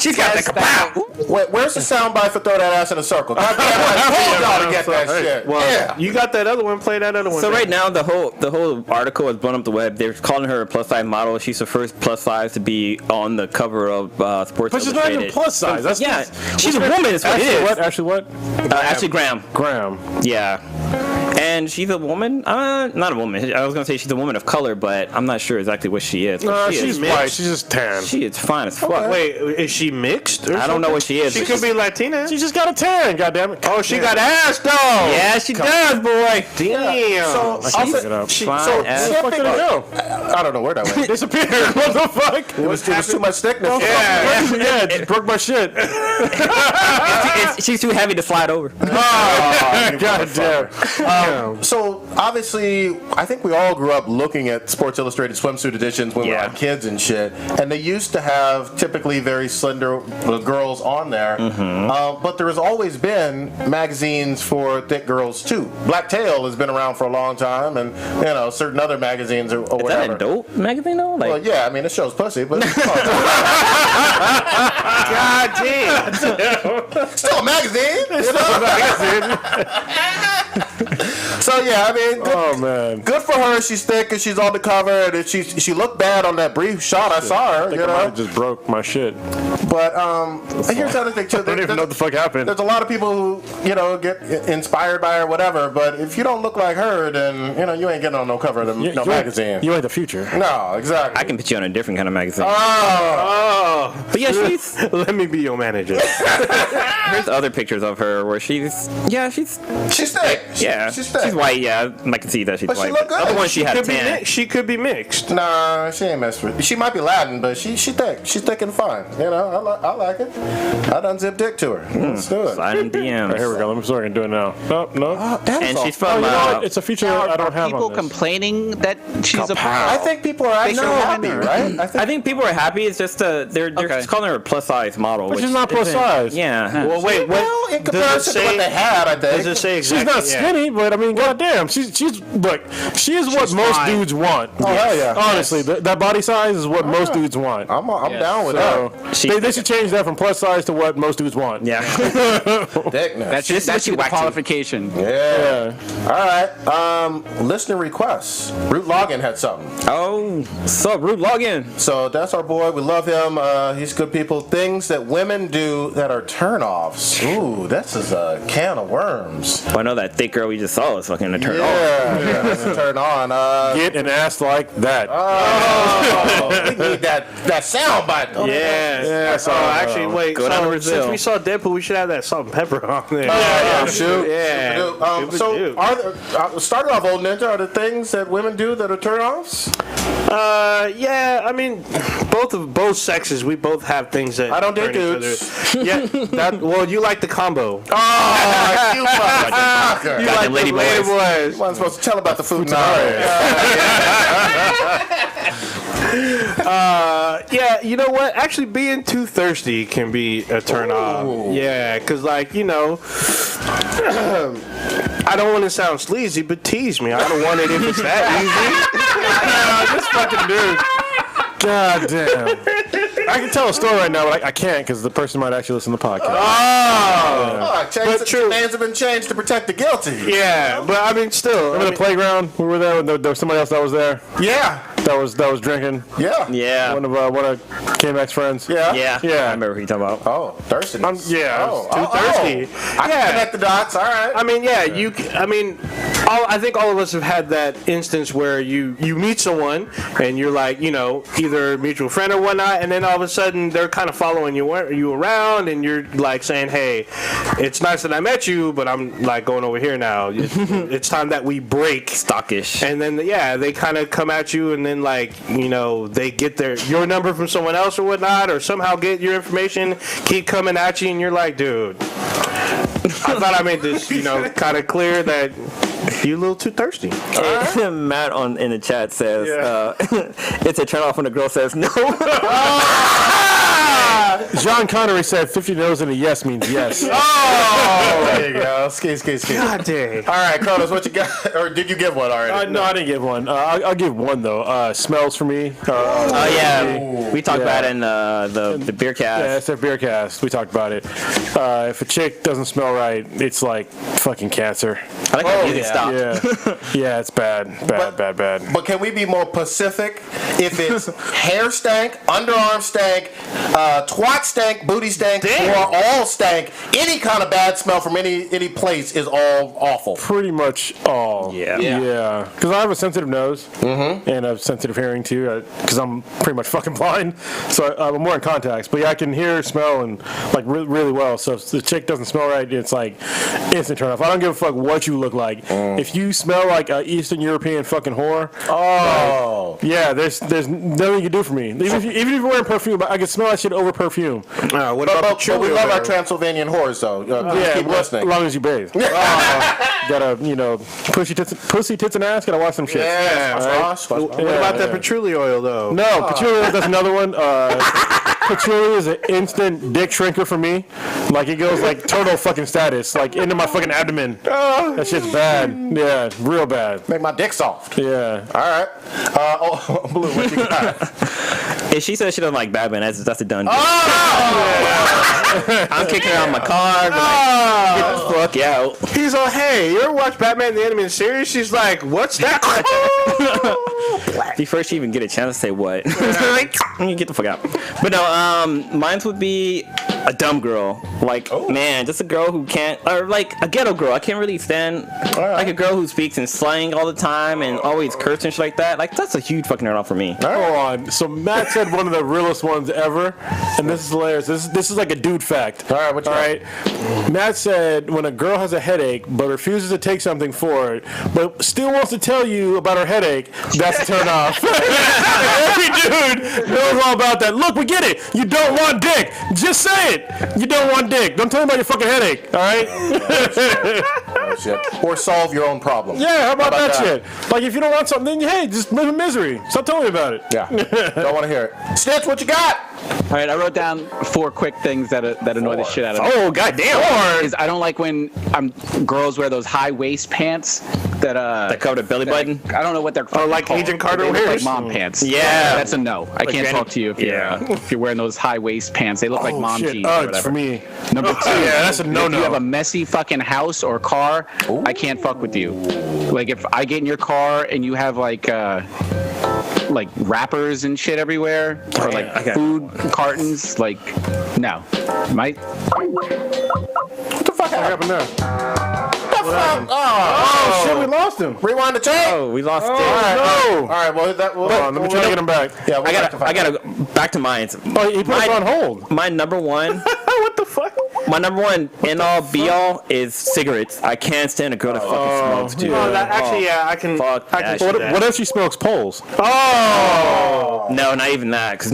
D: She's got the kapow.
B: wait, where's the soundbite for throw that ass in a circle? God damn, I told y'all to get that shit.
E: Well, you got that other one. Play that other one.
D: So right now the whole article has blown up the web. They're calling her a plus size model. She's the first plus size to be on the cover of Sports
C: But she's
D: Illustrated.
C: not even plus size. That's
D: Yeah, she's a woman. Is what it
C: Ashley
D: is.
C: what? Ashley what?
D: Ashley Graham.
C: Graham.
D: Yeah. And she's a woman? Not a woman. I was going to say she's a woman of color, but I'm not sure exactly what she is. But
C: She's
D: is
C: white. She's just tan.
D: She is fine as fuck.
E: Wait, is she mixed? Or
D: I don't know what she is.
E: She could be Latina.
C: She just got a tan, goddammit.
E: Oh, she got ass though.
D: Yeah, she does, boy.
E: Damn.
B: So,
C: I can't look it up.
D: Fine as
C: Where the fuck did it go?
B: I don't know where that went.
C: Disappeared. What the fuck?
B: It was too much thickness.
C: Yeah, it broke my shit.
D: She's too heavy to slide over.
C: God damn.
B: So obviously, I think we all grew up looking at Sports Illustrated swimsuit editions when we were
D: Yeah.
B: like kids and shit, and they used to have typically very slender girls on there. But there has always been magazines for thick girls too. Black Tail has been around for a long time, and you know certain other magazines or
D: Is that
B: whatever.
D: a dope magazine though? Like,
B: Well, yeah, I mean it shows pussy, but
E: God damn.
B: still a magazine. You know? So yeah, I mean, good,
C: Oh, man.
B: good for her. She's thick and she's on the cover, and she looked bad on that brief shot. I saw her,
C: I think
B: you
C: I might
B: know.
C: have just broke my shit.
B: But here's the other thing too.
C: I don't even know what the fuck happened.
B: There's a lot of people who get inspired by her, or whatever. But if you don't look like her, then you ain't getting on no cover of the
C: You
B: magazine.
C: You ain't the future.
B: No, exactly.
D: I can put you on a different kind of magazine.
E: Oh,
D: But yeah, she's
E: let me be your manager.
D: here's other pictures of her where she's
B: She's thick.
D: she's
B: thick.
D: She's white. Yeah, I can see that she's
B: But she
D: white.
B: look good.
D: The other one she had a
E: Could be
D: tan.
E: she could be mixed.
B: Nah, she ain't messed with. She might be Latin, but she thick. She's thick and fine. I like it. I done zip dick to her. Let's do it.
D: Slide in
C: All right, here we
D: DMs.
C: go. Let me see if I can do it now. No.
D: And she's
C: Oh,
D: from
C: you know what? It's a feature I don't have
F: people
C: on this.
F: complaining that she's a
B: I think people are actually happy, right?
D: I think people are happy. It's just they're just calling her a plus size model.
C: But
D: which
C: she's not plus
D: isn't-
C: size.
D: Yeah.
E: Well, wait.
B: Well, in comparison to what they had, I think.
E: Does it say
C: She's
E: exactly?
C: not skinny, but I mean, goddamn, she's look, she is what most
E: fine.
C: dudes want.
B: Oh, hell yeah.
C: Honestly, that body size is what most dudes want.
B: I'm down with
C: So
B: that.
C: they should change that from plus size to what most dudes want.
D: Yeah.
B: Thickness.
F: That's your qualification.
B: Yeah. All right. Listener requests. Root Login had something.
D: Oh, sup, Root Login.
B: So that's our boy. We love him. He's good people. Things that women do that are turnoffs. Ooh, this is a can of worms.
D: Well, I know that thick girl we just saw is fucking a turn on.
B: Yeah, that's a turn on.
C: Get an ass like that.
B: We need that sound bite.
E: Yeah. So actually, wait.
D: Go down to
E: So
D: Brazil.
E: since we saw Deadpool, we should have that salt and pepper on there.
B: Shoot.
E: Yeah.
B: So, are there, starting off, old ninja, are there things that women do that are turnoffs?
E: Yeah, I mean, both sexes, we both have things that
B: I don't date
E: turn each
B: dudes.
E: other. Yeah, well, you like the combo.
B: Oh, you motherfucker.
E: You
D: Got
E: like
D: them lady
E: the lady boys.
B: You wasn't supposed to tell about the food
E: Yeah, you know what? Actually, being too thirsty can be a turn off. Yeah, because, like, you know, I don't want to sound sleazy, but tease me. I don't want it if it's that easy.
C: This fucking dude. God damn. I can tell a story right now, but I can't because the person might actually listen to the podcast.
B: But true. Names have been changed to protect the guilty.
E: Yeah, but I mean, still.
C: Remember the playground? We were there. There was somebody else that was there.
B: Yeah.
C: That was drinking.
B: Yeah.
D: Yeah.
C: One of K-Mac's friends.
B: Yeah.
D: Yeah.
C: Yeah.
D: I remember who you're talking about.
B: Oh, thirstiness.
C: Yeah.
E: Too thirsty.
B: I can connect the dots. All right.
E: I mean, yeah, I think all of us have had that instance where you meet someone and you're like, you know, either a mutual friend or whatnot, and then all of a sudden they're kind of following you around, and you're like saying, hey, it's nice that I met you, but I'm like going over here now. It's time that we break.
D: Stockish.
E: And then, yeah, they kind of come at you, and then, like, you know, they get your number from someone else or whatnot, or somehow get your information, keep coming at you, and you're like, dude, I thought I made this, you know, kind of clear that you a little too thirsty.
D: Matt in the chat says it's a turn off when a girl says no.
C: John Connery said 50 no's and a yes means yes.
B: There you go. Ski.
E: God dang.
B: All right, Kronos, what you got? Or did you give one already?
C: No, I didn't give one. I'll give one though. Smells for me.
D: Oh yeah, we talked about it in the beer cast.
C: Yeah, it's a beer cast. We talked about it. If a chick doesn't smell right, it's like fucking cancer.
D: I like how music stopped.
C: Yeah, yeah, it's bad. Bad.
B: But can we be more specific? If it's hair stank, underarm stank, twat stank, booty stank, or all stank, any kind of bad smell from any place is all awful.
C: Pretty much all.
D: Yeah.
C: Yeah. Because I have a sensitive nose and a sensitive hearing too. Because I'm pretty much fucking blind, so I'm more in contacts. But yeah, I can hear, smell, and like really well. So if the chick doesn't smell right, it's like instant turn off. I don't give a fuck what you look like. If you smell like an Eastern European fucking whore, yeah, there's nothing you can do for me. Even if you're wearing perfume, I can smell that shit over perfume.
E: What
B: But
E: about
B: we love our Transylvanian whores, though. Keep listening.
C: As long as you bathe. Gotta, pussy tits and ass. Gotta watch some shit.
B: Yeah.
E: What about that patchouli oil, though?
C: No, patchouli. That's another one. Patchouli is an instant dick shrinker for me. Like it goes like total fucking status, like into my fucking abdomen. That shit's bad. Yeah, real bad.
B: Make my dick soft.
C: Yeah.
B: All right. Blue, what you got?
D: If she says she doesn't like Batman, that's a done deal. I'm kicking her out of my car. Get the fuck out.
E: He's all, hey, you ever watch Batman the Animated Series? She's like, what's that?
D: Before she even get a chance to say what. Like, get the fuck out. But no, mine would be a dumb girl. Like, man, just a girl who can't, or like a ghetto girl. I can't really stand like a girl who speaks in slang all the time and always cursing and shit like that. Like, that's a huge fucking turn off for me.
C: Hold on. So Matt said one of the realest ones ever, and this is hilarious. This is like a dude fact.
B: All right, what you got?
C: Matt said when a girl has a headache but refuses to take something for it, but still wants to tell you about her headache, that's a turn off. Every dude knows all about that. Look, we get it. You don't want dick. Just say it. You don't want dick. Don't tell me about your fucking headache. All right?
B: Oh, shit. Or solve your own problem.
C: Yeah, how about that shit? Like, if you don't want something, then hey, just live in misery. Stop telling me about it.
B: Yeah. Don't want to hear it. Stitch, what you got?
F: All right, I wrote down 4 quick things that annoy the shit out of me.
D: Oh, goddamn.
F: Is I don't like when girls wear those high waist pants that
D: cover the belly button.
F: I don't know what they're called.
E: like Agent Carter
F: They look
E: wears?
F: like mom pants.
D: Yeah.
F: That's a no. I can't
D: granny-
F: talk to you if you're wearing those high waist pants. They look like mom
C: shit.
F: jeans or
C: Uggs
F: whatever.
C: for me.
F: Number 2,
C: Yeah, that's a no-no.
F: if you have a messy fucking house or car, I can't fuck with you. Like if I get in your car and you have like wrappers and shit everywhere, or like food cartons, like no.
B: What the fuck happened?
C: What happened there?
B: Oh,
C: Shit, we lost him.
B: Rewind the tape.
D: Oh, we lost it.
C: No.
B: All right, well,
C: Hold on, let me try to get him back.
B: Yeah,
D: I gotta back to mine.
C: Oh, he put us on hold.
D: My number one.
E: What the fuck?
D: My number one end all be all is cigarettes. I can't stand a girl that fucking smokes, dude.
E: Oh, that, actually, yeah, I can.
D: Fuck
E: I can
D: that
E: see
D: shit.
E: that.
C: What if she smokes poles?
E: Oh.
D: No, not even that. Cause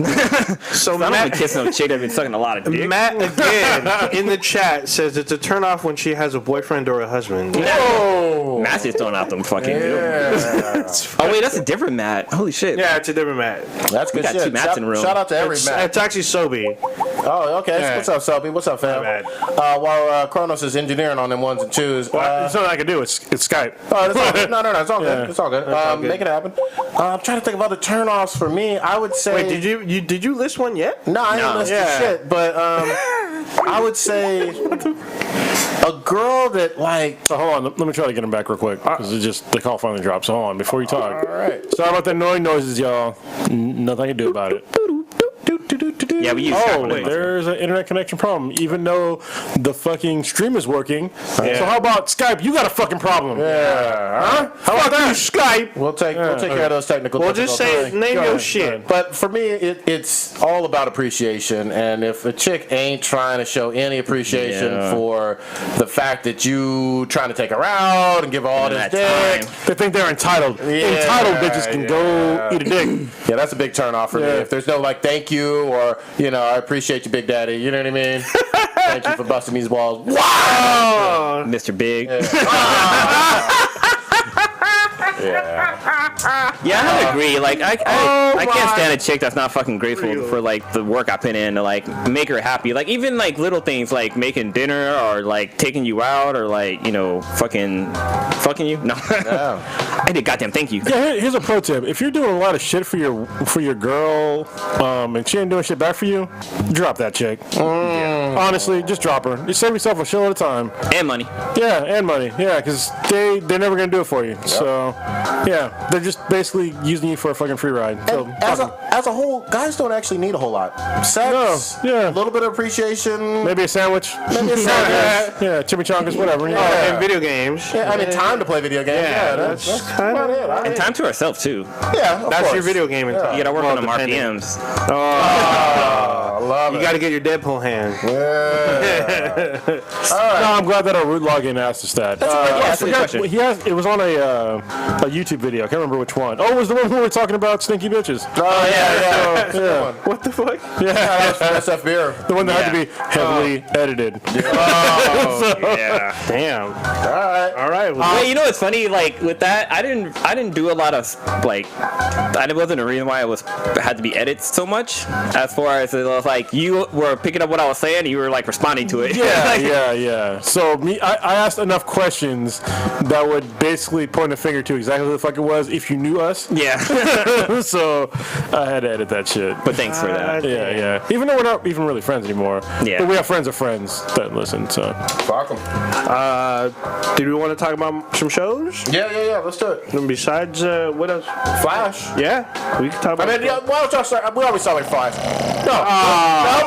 E: So
D: I don't
E: Matt,
D: been kissing no chick that's been sucking a lot of dick.
E: Matt again in the chat says it's a turn off when she has a boyfriend or a husband.
B: Whoa.
D: Matt's just throwing out them fucking.
B: Yeah.
D: Oh wait, that's a different Matt. Holy shit.
E: Yeah, it's a different Matt.
B: That's good
D: got
B: shit.
D: two Matts in the room.
B: Shout out to every Matt.
E: It's actually Sobe.
B: Oh, okay.
E: Yeah.
B: What's up, Selby? What's up, fam?
E: My bad.
B: While Kronos is engineering on them ones and twos.
C: There's nothing I can do. It's Skype.
B: Oh, it's all good. No, it's all good.
C: Yeah.
B: It's all good.
E: all good.
B: Make it happen. I'm trying to think of other turnoffs for me. I would say.
E: Wait, did you list one yet?
B: No, I didn't list the
E: Yeah.
B: shit, but I would say a girl that like.
C: So hold on, let me try to get him back real quick because it just the call finally dropped. So hold on before you talk.
B: All right.
C: Sorry about the annoying noises, y'all. Nothing I can do about it.
D: Yeah, we use
C: Oh,
D: Skype on it.
C: there's an internet connection problem, even though the fucking stream is working. So how about Skype? You got a fucking problem.
B: Yeah.
C: Huh? How about that?
E: Skype.
B: We'll take care of those technical.
E: Well, just say
B: difficulties.
E: name
C: Go
E: your
C: ahead,
E: shit.
B: But for me, it's all about appreciation. And if a chick ain't trying to show any appreciation
D: Yeah.
B: for the fact that you trying to take her out and give her all this
D: That
B: dick,
D: time.
C: They think they're entitled. Entitled bitches can go eat a dick.
B: yeah, that's a big turn off for me.
C: Yeah.
B: If there's no like, thank you, or I appreciate you, Big Daddy. You know what I mean? Thank you for busting these balls. Wow.
D: Mr. Big.
B: Yeah.
D: Yeah, I agree. Like, I can't stand a chick that's not fucking grateful for like the work I put in to like make her happy. Like even like little things like making dinner or like taking you out or like fucking you. No, I did goddamn thank you.
C: Yeah, here's a pro tip. If you're doing a lot of shit for your girl, and she ain't doing shit back for you, drop that chick. Honestly, just drop her. You save yourself a shitload of time.
D: And money.
C: Yeah, and money. Yeah, because they're never gonna do it for you. So, yeah, they're just basically using you for a fucking free ride. So,
B: And as a whole, guys don't actually need a whole lot. Sex,
C: No, yeah.
B: a little bit of appreciation,
C: maybe a sandwich.
B: maybe a sandwich.
C: Yeah, chimichangas, whatever. Yeah.
E: And video games.
B: Yeah, I mean, time to play video games.
E: Yeah,
B: that's
E: kind
B: about
E: of.
B: it.
D: And time to ourselves too.
B: Yeah, of
E: That's
B: course.
E: your video game.
B: Yeah.
D: You gotta work
E: Well,
D: on them
E: depending.
D: RPMs.
B: I love
E: You
B: it.
E: got to get your Deadpool hand.
C: No, I'm glad that our root login asked us that.
D: that's a good
C: I
D: question.
C: forgot, it was on a YouTube video. I can't remember which one. Oh, it was the one where we were talking about stinky bitches.
B: Oh, yeah.
C: Yeah,
E: What the fuck?
B: That's SF beer.
C: the one that had to be heavily edited.
D: Yeah.
E: Damn.
B: All right.
E: Well,
D: Wait, you know what's funny? Like with that, I didn't do a lot of like. That wasn't a reason why it had to be edited so much. As far as it was like you were picking up what I was saying, and you were like responding to it.
C: Yeah,
D: Like,
C: yeah. So I asked enough questions that would basically point a finger to exactly what the fuck it was if you knew us.
D: Yeah.
C: So I had to edit that shit.
D: But thanks for that.
C: Yeah. Even though we're not even really friends anymore.
D: Yeah.
C: But we have friends of friends that listen, so.
B: Fuck 'em.
E: did we want to talk about some shows?
B: Yeah. Let's do it.
E: And besides, what else?
B: Flash.
E: Yeah, we can talk about.
B: I mean, why don't y'all start? We always sound like Flash. No,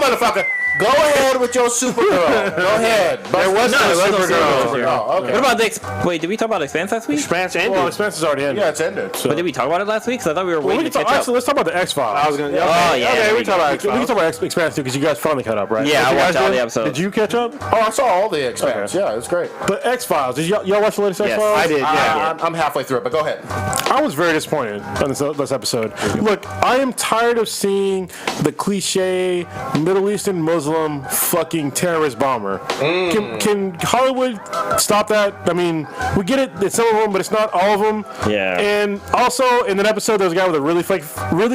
B: motherfucker. Go ahead with your Supergirl. Go ahead.
E: There was no Supergirl.
B: Oh, okay.
D: What about the? Wait, did we talk about Expanse last week?
E: Expanse ended.
C: Well, Expanse is already ended.
B: Yeah, it's ended.
C: So.
D: But did we talk about it last week? Because I thought we were
C: Well,
D: waiting
C: we
D: to
C: can
D: catch
C: talk,
D: up.
C: actually, let's talk about the X-Files.
E: I was gonna.
D: Oh, yeah,
E: Okay,
D: there
E: we
D: we
E: talk
D: go.
E: about
C: We can
E: X-Files.
C: talk about Expanse too, because you guys finally caught up, right?
D: Yeah,
C: Did
D: I
C: you
D: watched
C: guys
D: all
C: do?
D: the episodes.
C: Did you catch up?
B: Oh, I saw all the Expanse.
C: Okay.
B: Yeah, it was great.
C: But X-Files, did y'all watch the latest
D: Yes,
C: X-Files?
E: I did. Yeah.
B: I'm halfway through it, but go ahead.
C: I was very disappointed on this episode. Look, I am tired of seeing the cliche Middle Eastern Muslim fucking terrorist bomber. Can Hollywood stop that? I mean, we get it, it's some of them, but it's not all of them.
D: Yeah.
C: And also, in that episode, there was a guy with a really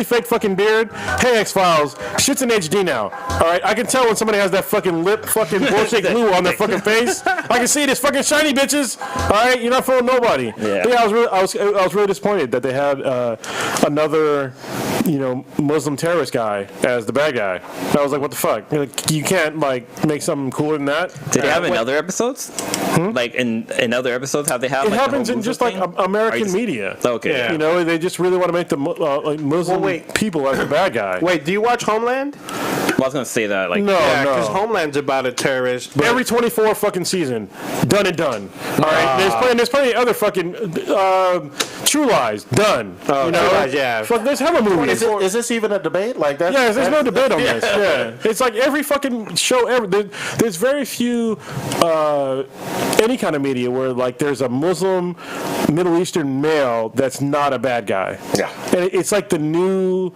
C: fake fucking beard. Hey, X-Files, shit's in HD now. All right, I can tell when somebody has that fucking lip fucking bullshit glue on their fucking face. I can see it. It's fucking shiny, bitches. All right, you're not fooling nobody.
D: Yeah.
C: But yeah, I was really disappointed that they had another, Muslim terrorist guy as the bad guy. And I was like, what the fuck? Like, you can't make something cooler than that.
D: Did they have in other episodes? Like in other episodes, have they had?
C: It
D: like,
C: happens
D: the whole
C: in just
D: Muslim
C: like
D: thing?
C: American
D: Are you-
C: media.
D: Okay.
E: Yeah.
C: They just really want to make the Muslim
E: Well, wait.
C: people as the bad guy.
E: Wait, do you watch Homeland?
D: I was gonna say that. Like,
C: No,
E: because
C: no.
E: Homeland's about a terrorist. But
C: Every 24 fucking season, done and done. All right, there's plenty of other fucking True Lies, done.
E: Oh,
C: you know?
E: True Lies, yeah.
C: Fuck, there's hella movies.
B: Is this even a debate? Like that?
C: Yeah, there's no debate on this. Yeah, it's like every fucking show ever. There's very few any kind of media where like there's a Muslim, Middle Eastern male that's not a bad guy.
B: Yeah.
C: And it's like the new,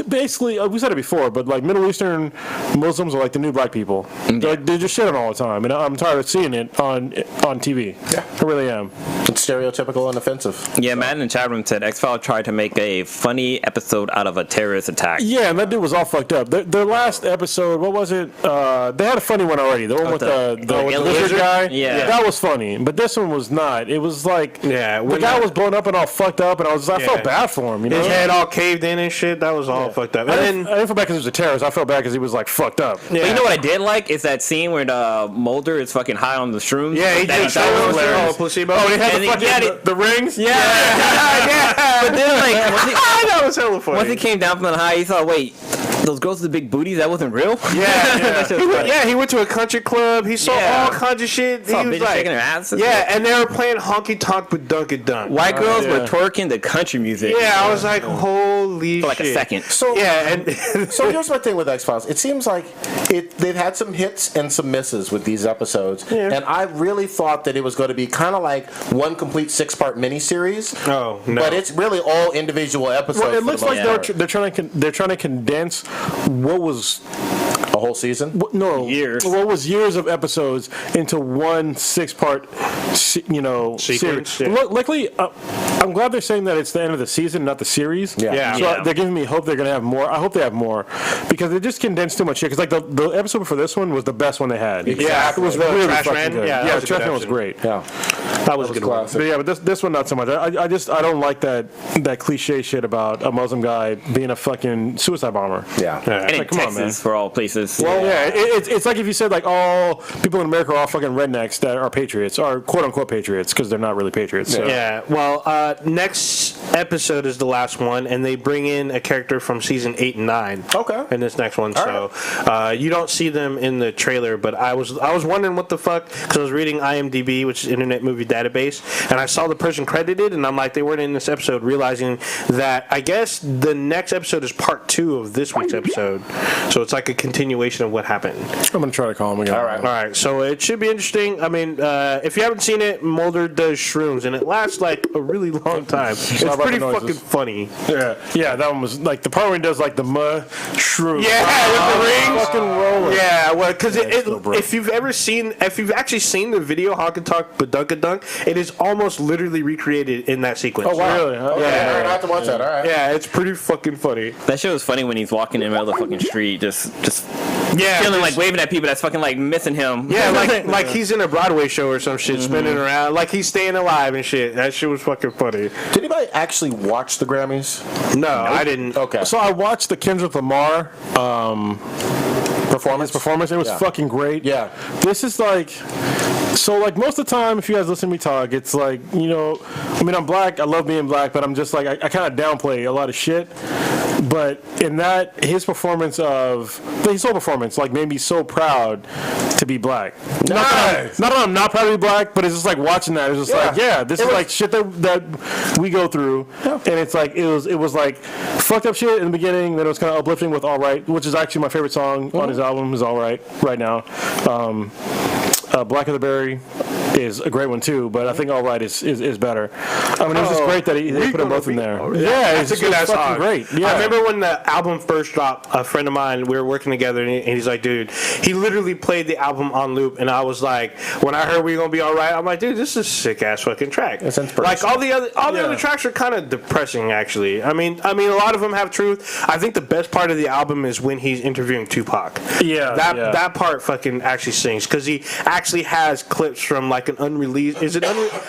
C: basically, we said it before, but like Middle Eastern Muslims are like the new black people. They're just shitting all the time, and I'm tired of seeing it on TV.
B: Yeah.
C: I really am.
B: It's stereotypical and offensive.
D: yeah, Matt in the chat room said X-Files tried to make a funny episode out of a terrorist attack.
C: Yeah, and that dude was all fucked up. Their last episode, what was it? They had a funny one already. The one with the lizard guy.
D: Yeah.
C: That was funny. But this one was not. It was like the guy was blown up and all fucked up, and I felt bad for him. You know?
E: his head all caved in and shit. That was all fucked up. And
C: I
E: then
C: didn't feel bad because he was a terrorist. I felt bad because he was like fucked up.
E: Yeah.
D: But you know what I did like is that scene where the Mulder is fucking high on the shrooms.
E: yeah, he
D: that
E: just
D: that was hilarious.
E: placebo.
C: Oh, he had
D: And
C: the
D: he-
C: fucking
D: yeah,
C: the rings.
D: Yeah, but then like
E: that was hella funny.
D: once he came down from the high, he thought, wait, those girls with the big booties, that wasn't real. That shit was funny.
E: He went to a country club. He saw
D: Yeah.
E: all kinds of shit.
D: Saw
E: He was
D: bitches
E: like,
D: shaking their asses.
E: yeah, and they were playing honky tonk with Dunkin' Dunk.
D: White girls were
C: yeah.
D: twerking the country music.
E: Yeah, I was like, holy
D: for like
E: shit.
D: a second.
B: So
E: Yeah, and
B: So here's my thing with X-Files. It seems like they've had some hits and some misses with these episodes, and I really thought that it was going to be kind of like one complete 6-part miniseries.
E: Oh, no.
B: But it's really all individual episodes.
C: Well, it
B: for
C: looks
B: the
C: like
B: most part.
C: they're trying to condense what was
B: a whole season.
D: Years.
C: what was years of episodes into one 6-part
E: Sequence,
C: series.
E: yeah.
C: Luckily, I'm glad they're saying that it's the end of the season, not the series.
B: Yeah.
C: So
D: Yeah.
C: they're giving me hope they're gonna have more. I hope they have more because they just condensed too much shit. Because like the episode before this one was the best one they had.
B: Exactly.
C: It was
E: The
C: really
E: Trash
C: fucking
E: Man?
C: good.
E: Yeah, that was a
C: Trash
E: good
C: Man was
E: episode.
C: great.
B: Yeah,
E: that was a
B: was
E: good one.
B: classic.
C: But yeah, but this one not so much. I don't like that cliche shit about a Muslim guy being a fucking suicide bomber.
B: Yeah.
D: And in
C: Like, come on,
D: Texas,
C: man.
D: for all places.
C: Well, yeah, it's like if you said like all people in America are all fucking rednecks that are patriots, or quote unquote patriots, because they're not really patriots. So.
E: Yeah, well, next episode is the last one, and they bring in a character from season 8 and 9.
B: Okay.
E: In this next one,
B: All
E: so you don't see them in the trailer, but I was wondering what the fuck, because I was reading IMDb, which is Internet Movie Database, and I saw the person credited, and I'm like, they weren't in this episode, realizing that I guess the next episode is part 2 of this week's episode, so it's like a continuation of what happened.
C: I'm gonna try to call him again.
B: All right.
E: All right, so it should be interesting. I mean, if you haven't seen it, Mulder does shrooms, and it lasts like a really long time. It's
C: about
E: pretty
C: the noises.
E: fucking funny.
C: Yeah, that one was like the part where he does like the mushroom.
E: Yeah, with the rings.
C: Fucking rolling.
E: Yeah, well, because
C: still broke.
E: if you've actually seen the video Honk and Talk but Dunk and Dunk, it is almost literally recreated in that sequence.
C: Oh wow. Really?
B: Okay,
E: Yeah.
B: all right, I have to watch that. All right.
E: Yeah, it's pretty fucking funny.
D: That shit was funny when he's walking in the middle of the fucking street, just
E: Yeah,
D: feeling
E: just-
D: like waving at people that's fucking like missing him.
E: Yeah, like he's in a Broadway show or some shit, spinning around, like he's staying alive and shit. That shit was fucking funny.
B: Did anybody actually watch the Grammys?
E: No, I didn't.
B: Okay.
C: So I watched the Kendrick Lamar
B: Performance.
C: It was
B: Yeah.
C: fucking great.
B: Yeah.
C: This is like, so like most of the time, if you guys listen to me talk, it's like, you know, I mean, I'm black. I love being black, but I'm just like, I kind of downplay a lot of shit. But in that, his whole performance, like, made me so proud to be black.
B: Nice.
C: Not that I'm not proud to be black, but it's just like watching that. It's just like, yeah, this is like shit that we go through, and it's like it was like fucked up shit in the beginning. Then it was kind of uplifting with "All Right," which is actually my favorite song on his album. Is "All Right" right now. Black of the Berry is a great one too, but I think All Right is better. I mean, it was just great that they put them both in there. Yeah,
E: It's a good ass
C: fucking
E: song.
C: great. Yeah.
E: I remember when the album first dropped, a friend of mine, we were working together, and he's like, dude, he literally played the album on loop, and I was like, when I heard We Gonna Be Alright, I'm like, dude, this is a sick ass fucking track.
B: It's inspirational.
E: Like all the other tracks are kind of depressing, actually. I mean, a lot of them have truth. I think the best part of the album is when he's interviewing Tupac.
C: Yeah,
E: that part fucking actually sings, because he actually has clips from like like an unreleased.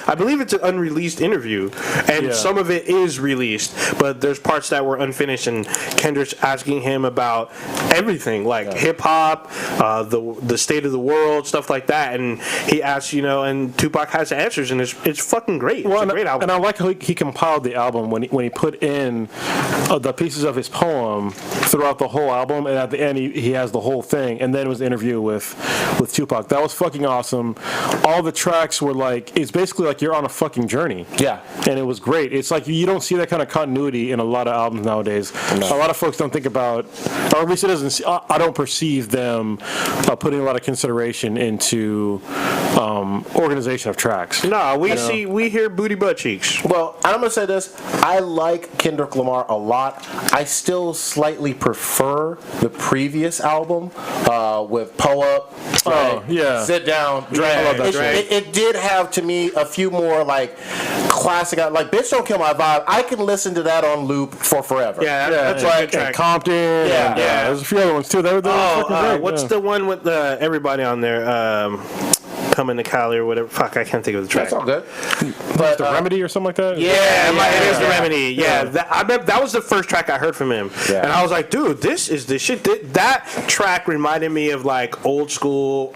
E: I believe it's an unreleased interview, and some of it is released, but there's parts that were unfinished, and Kendrick's asking him about everything, like hip hop, the state of the world, stuff like that, and he asks, and Tupac has answers, and it's fucking great. It's a great album.
C: And I like how he compiled the album when he put in the pieces of his poem throughout the whole album, and at the end he has the whole thing, and then it was an interview with Tupac. That was fucking awesome. All the tracks were like, it's basically like you're on a fucking journey.
B: Yeah.
C: And it was great. It's like you don't see that kind of continuity in a lot of albums nowadays. No. A lot of folks don't think about, or at least it doesn't. I don't perceive them putting a lot of consideration into organization of tracks.
E: No, we hear booty butt cheeks.
B: Well, I'm gonna say this. I like Kendrick Lamar a lot. I still slightly prefer the previous album with Pull Up, Sit Down, Drag. It did have to me a few more like classic, like Bitch Don't Kill My Vibe. I can listen to that on loop for forever.
E: Yeah, that's a good track.
C: Compton. Yeah. There's a few other ones too. They were fucking great.
E: What's the one with everybody on there? Coming to Cali or whatever. Fuck, I can't think of the track.
B: That's all good.
C: But the Remedy or something like that?
E: It is the Remedy. Yeah. That was the first track I heard from him. Yeah. And I was like, dude, this is the shit. That track reminded me of like old school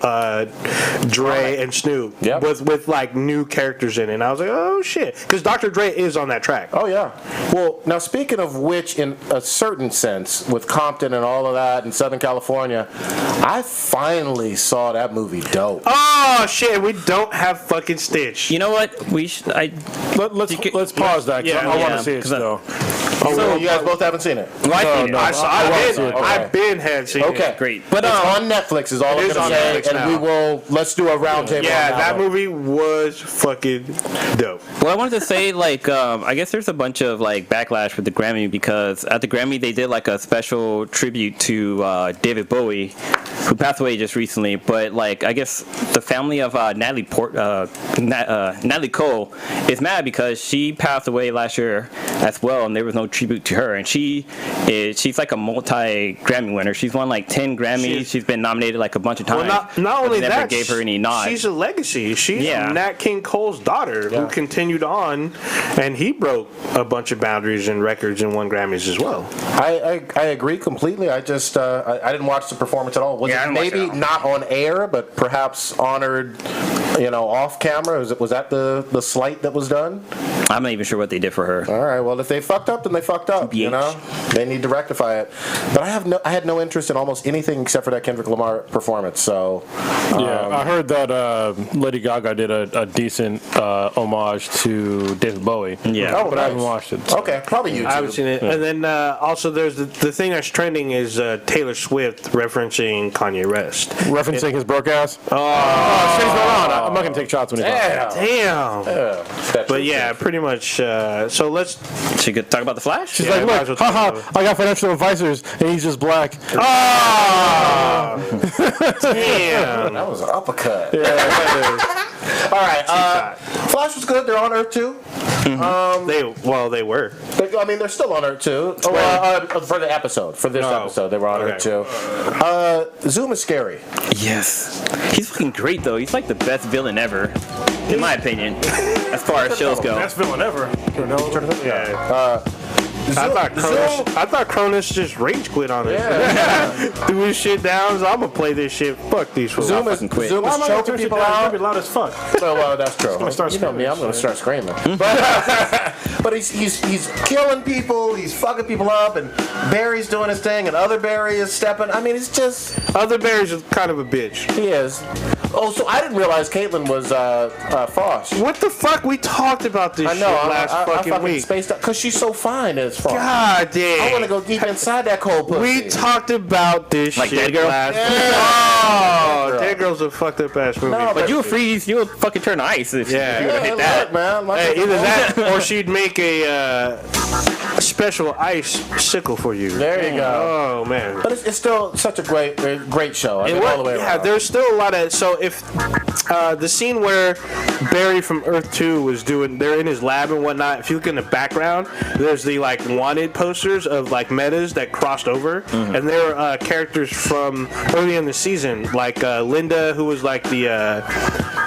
E: Dre and Snoop with like new characters in it. And I was like, oh shit. Because Dr. Dre is on that track.
B: Oh yeah. Well, now speaking of which, in a certain sense, with Compton and all of that in Southern California, I finally saw that movie Dope.
E: Oh shit, we don't have fucking Stitch.
D: You know what? Let's
C: pause that. I want to see it still.
B: So you guys both haven't seen it?
E: I've been seen it.
B: Okay,
D: great.
B: But it's on Netflix is all I'm gonna say, and let's do a roundtable.
E: Yeah, that movie was fucking dope.
D: Well, I wanted to say, I guess there's a bunch of backlash with the Grammy, because at the Grammy they did a special tribute to David Bowie, who passed away just recently. But I guess the family of Natalie Cole is mad because she passed away last year as well, and there was no tribute to her. And she's like a multi-Grammy winner. She's won 10 Grammys. She's been nominated a bunch of times.
E: Well, not only
D: never
E: that,
D: gave her any nods.
E: She's a legacy. She's Nat King Cole's daughter who continued on, and he broke a bunch of boundaries and records and won Grammys as well.
B: I agree completely. I just I didn't watch the performance at all. Was it maybe not on air, but perhaps honored, off camera? Was that the slight that was done?
D: I'm not even sure what they did for her.
B: All right. Well, if they fucked up, then they fucked up. They need to rectify it. But I had no interest in almost anything except for that Kendrick Lamar performance. So
C: I heard that Lady Gaga did a decent homage to David Bowie.
D: Yeah,
C: but I haven't watched it.
B: So. Okay, probably YouTube.
E: I haven't seen it. Yeah. And then also there's the thing that's trending is Taylor Swift referencing Kanye West.
C: Referencing his broke ass? I'm not going to take shots when he's
E: on. Damn. But yeah, pretty much. So let's...
D: She could talk about the Flash?
C: She's like, look, haha, I got financial advisors, and he's just black.
E: Oh! Damn.
B: That was an uppercut. Yeah. All right. Flash was good. They're on Earth too.
E: Mm-hmm. They were.
B: They're still on Earth too. For the episode, for this episode, they were on Earth too. Zoom is scary.
D: Yes, he's fucking great though. He's the best villain ever, in my opinion, as far as shows go.
C: Best villain ever.
E: Yeah. I thought Cronus just rage quit on it. Yeah. Threw his shit down. So I'm gonna play this shit. Fuck these fools.
B: Zoom is choking people out.
C: Be loud as fuck.
B: Well, that's true. I'm gonna start screaming. But he's killing people. He's fucking people up, and Barry's doing his thing, and other Barry is stepping. It's just
E: other Barry's kind of a bitch.
B: He is. Oh, so I didn't realize Caitlyn was Frost.
E: What the fuck? We talked about this shit last fucking week.
B: Spaced out because she's so fine as Frost.
E: God damn.
B: I want to go deep inside that cold pussy.
E: We talked about this shit
D: Dead Girl?
E: last week. Dead Girl's a fucked up ass movie.
D: No, but you would freeze. You would fucking turn ice if you would have hit that.
B: Man,
E: either that or she'd make a special ice sickle for you.
B: There you go.
E: Oh man.
B: But it's still such a great show. All the way around.
E: There's still a lot of. So if the scene where Barry from Earth 2 was they're in his lab and whatnot. If you look in the background, there's the wanted posters of metas that crossed over, and there are characters from early in the season, like Linda, who was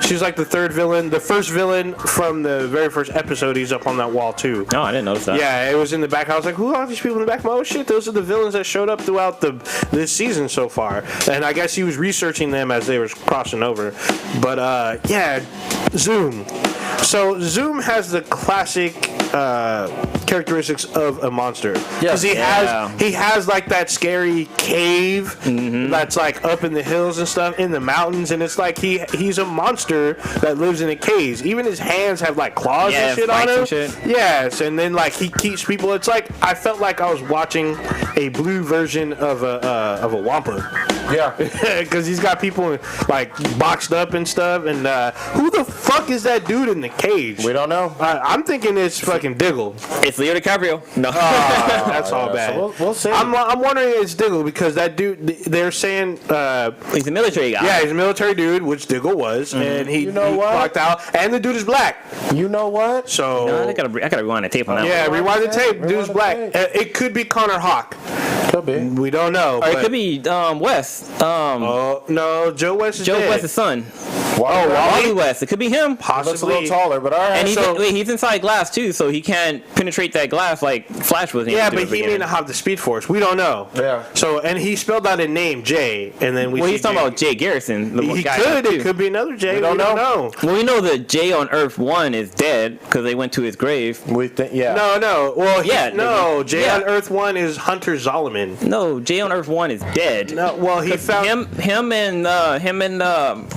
E: she's She's like the third villain. The first villain from the very first episode, he's up on that wall too.
D: No, I didn't notice that.
E: Yeah, it was in the back. I was like, who are these people in the back? Oh shit, those are the villains that showed up throughout this season so far. And I guess he was researching them as they were crossing over. But yeah, Zoom. So Zoom has the classic characteristics of a monster. Because he has like that scary cave that's like up in the hills and stuff, in the mountains, and it's like he's a monster that lives in a cave. Even his hands have like claws and shit on him. Yes, and then like he keeps people. It's like I felt like I was watching a blue version of a Wampa.
B: Yeah,
E: because he's got people like boxed up and stuff. And who the fuck is that dude in the cage?
B: we don't know.
E: I'm thinking it's fucking Diggle.
D: It's Leo DiCaprio. No.
E: That's all bad.
B: So we'll see.
E: I'm wondering if it's Diggle because that dude. They're saying
D: He's a military guy.
E: yeah, he's a military dude, which Diggle was, and he blocked out. And the dude is black.
B: You know what?
E: So
D: No, I gotta rewind the tape on that.
E: yeah,
D: one.
E: rewind the tape. Dude's
B: the
E: black.
B: tape.
E: It could be Connor Hawk.
B: Could be.
E: We don't know.
D: Or it
E: but-
D: could be West.
E: Oh no, Joe West is
D: Joe
E: dead.
D: West's son.
B: Wally
D: Wally West. It could be him.
B: looks a
E: Possibly.
B: little taller, but all right.
D: And
E: So-
D: he's inside glass too, so he can't penetrate that glass like Flash was.
E: Yeah, but he may not have the Speed Force. We don't know.
B: Yeah.
E: So, and he spelled out a name, Jay, and then we.
D: Well,
E: see
D: he's talking
E: Jay.
D: about Jay Garrison. The
E: He
D: guy
E: could.
D: too.
E: It could be another Jay. We
B: don't
E: don't
B: know.
E: know.
D: Well, we know that Jay on Earth 1 is dead because they went to his grave.
B: we think, yeah.
E: No. Well,
D: Yeah,
E: Jay
D: yeah.
E: on Earth 1 is Hunter Zolomon.
D: No, Jay on Earth 1 is dead.
E: No, well, he found
D: him and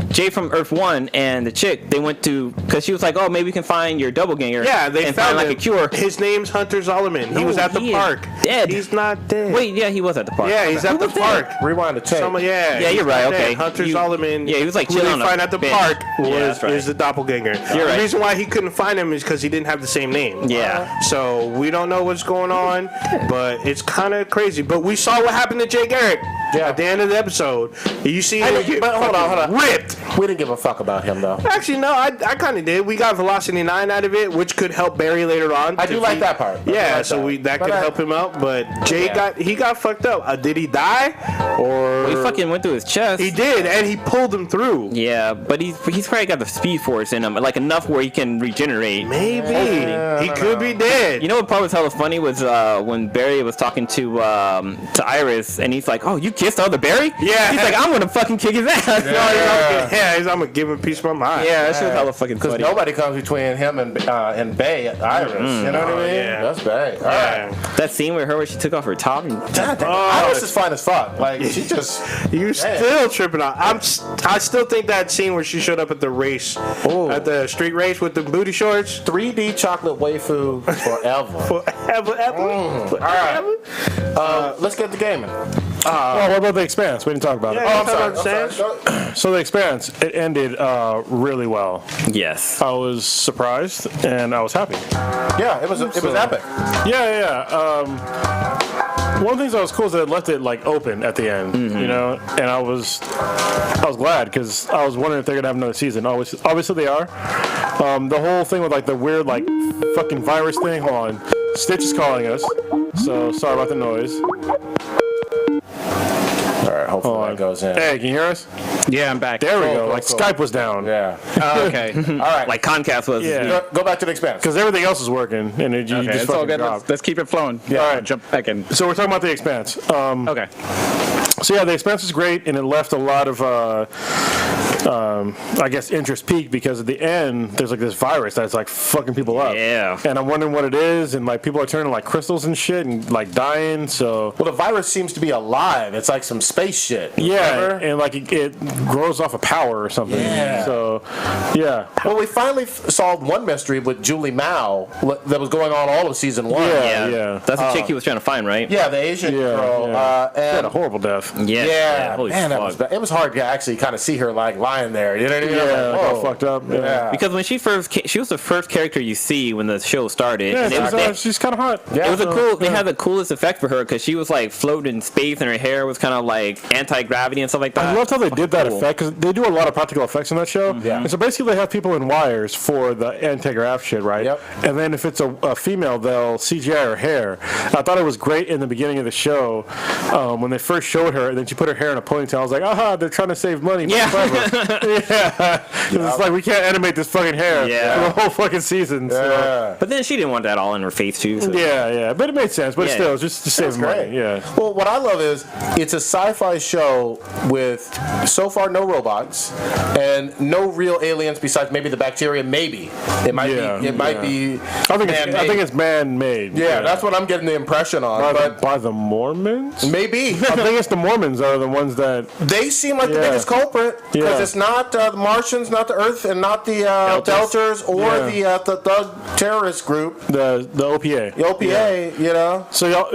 D: Jay from Earth 1 and the chick, they went to, because she was like, oh, maybe we can find your doppelganger.
E: Yeah, they
D: and
E: found
D: find like
E: him.
D: a cure.
E: His name's Hunter Zolomon. He
D: No,
E: was at the
D: he is
E: park.
D: dead.
E: He's not dead.
D: Wait, yeah, he was at the park.
E: Yeah, he's at the park.
B: Rewind the tape.
E: Yeah,
D: Yeah,
E: he's
D: you're right,
E: not dead.
D: okay.
E: Hunter
D: You-
E: Zolomon.
D: yeah, he was, like,
E: who
D: chilling
E: they
D: on a
E: find at the
D: bench.
E: park
D: Yeah, that's right.
E: is the doppelganger.
D: You're
E: The
D: right.
E: reason why he couldn't find him is because he didn't have the same name.
D: Yeah.
E: So we don't know what's going on, but it's kind of crazy. But we saw what happened to Jay Garrick.
B: Yeah.
E: At the end of the episode, you see
B: I
E: him
B: know,
E: get
B: but hold on.
E: ripped.
B: We didn't give a fuck about him, though.
E: Actually, no, I kind of did. We got Velocity 9 out of it, which could help Barry later on.
B: I do like that part. I do
E: Yeah,
B: like
E: so that
B: But
E: could
B: I-
E: help him out. But Jay got fucked up. Did he die? Or
D: He fucking went through his chest.
E: he did, and he pulled him through.
D: Yeah, but he's probably got the Speed Force in him, like enough where he can regenerate.
E: Maybe he could be dead.
D: You know what part was hella funny was when Barry was talking to Iris, and he's like, "Oh, you kissed other Barry?"
E: Yeah.
D: He's like, "I'm gonna fucking kick his ass."
E: Yeah, I'm gonna give him a piece of my mind.
D: Yeah, that shit was hella fucking
B: Because
D: funny.
B: nobody comes between him and Bay Iris. You know what I mean?
E: yeah.
B: That's Bay. All right.
D: That scene with her where she took off her top. And,
B: God damn. Iris is fine as fuck. Like, she just...
E: You still tripping out. I still think that scene where she showed up at the race, at the street race with the booty shorts.
B: 3D chocolate waifu forever.
E: Forever.
B: All right. Let's get to gaming.
C: Well, what about The Expanse? We didn't talk about it.
E: Yeah.
B: I'm sorry.
C: So The Expanse, it ended really well.
D: yes.
C: I was surprised and I was happy.
B: Yeah, it was epic.
C: Yeah. One of the things that was cool is that it left it like open at the end, you know, and I was glad because I was wondering if they're gonna have another season. Obviously they are. The whole thing with like the weird like fucking virus thing. Hold on, Stitch is calling us, so sorry about the noise.
B: All right, hopefully that goes in.
C: Hey, can you hear us?
F: Yeah, I'm back.
C: There we go.
B: cool,
C: Like
B: cool.
C: Skype was down.
B: Yeah.
F: Okay.
B: All right.
D: Like Comcast was.
C: Yeah.
B: Go back to The Expanse.
C: Because everything else is working, and you
F: Okay,
C: just
F: it's all
C: fucking
F: good.
C: dropped.
F: Let's keep it flowing.
C: Yeah.
F: All right, jump back in.
C: So we're talking about The Expanse.
F: Okay.
C: So yeah, The Expanse is great, and it left a lot of, I guess, interest peaked because at the end there's like this virus that's like fucking people up.
D: Yeah.
C: And I'm wondering what it is, and like people are turning like crystals and shit, and like dying. So
B: Well, the virus seems to be alive. It's like some space shit.
C: yeah,
B: Remember?
C: and like it grows off of power or something.
B: Yeah.
C: So yeah.
B: Well, we finally solved one mystery with Julie Mao that was going on all of season 1.
C: Yeah.
D: That's the chick he was trying to find, right?
B: Yeah, the Asian girl.
C: Yeah. She had
B: And
C: a horrible death.
B: yeah,
D: Holy
B: man, that
D: fuck.
B: was bad. It was hard to actually kind of see her like lying there. You know what I mean?
C: Yeah,
B: I'm
C: like,
B: like,
C: all
B: whoa.
C: fucked up.
B: Yeah.
D: Because when she was the first character you see when the show started.
C: Yeah,
D: and it was,
C: she's kind of hot.
B: Yeah.
D: it was a
B: So,
D: cool. They had the coolest effect for her because she was like floating in space and her hair was kind of like anti-gravity and stuff like that.
C: I loved how they did that
D: Cool.
C: effect because they do a lot of practical effects on that show.
B: Yeah.
C: And so basically they have people in wires for the anti-grav shit, right?
B: Yep.
C: And then if it's a female, they'll CGI her hair. I thought it was great in the beginning of the show when they first showed her, and then she put her hair in a ponytail. I was like, aha, they're trying to save money.
D: Yeah.
C: Clever. It's like we can't animate this fucking hair for the whole fucking season. So.
D: But then she didn't want that all in her face too. So.
C: Yeah, but it made sense. But still, just to save money. Yeah.
B: Well, what I love is it's a sci-fi show with so far no robots and no real aliens besides maybe the bacteria. Maybe it might be. It might be.
C: I think it's man-made.
B: Yeah, that's what I'm getting the impression on.
C: By the Mormons?
B: Maybe.
C: I think it's the Mormons are the ones that
B: they seem like the biggest culprit because it's not the Martians, not the Earth, and not the Delters or the thug terrorist group.
C: The OPA.
B: The OPA, you know.
C: So y'all,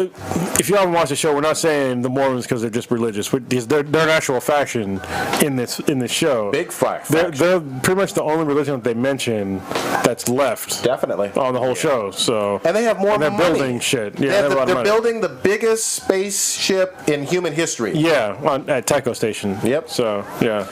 C: if you haven't watched the show, we're not saying the Mormons because they're just religious. They're an actual faction in this show.
B: Big faction.
C: They're pretty much the only religion that they mention that's left.
B: Definitely
C: on the whole show. So
B: and they have more
C: they're
B: money.
C: Building shit. Yeah,
B: they're building the biggest spaceship in human history.
C: Yeah, at Tycho Station.
B: Yep.
C: So yeah,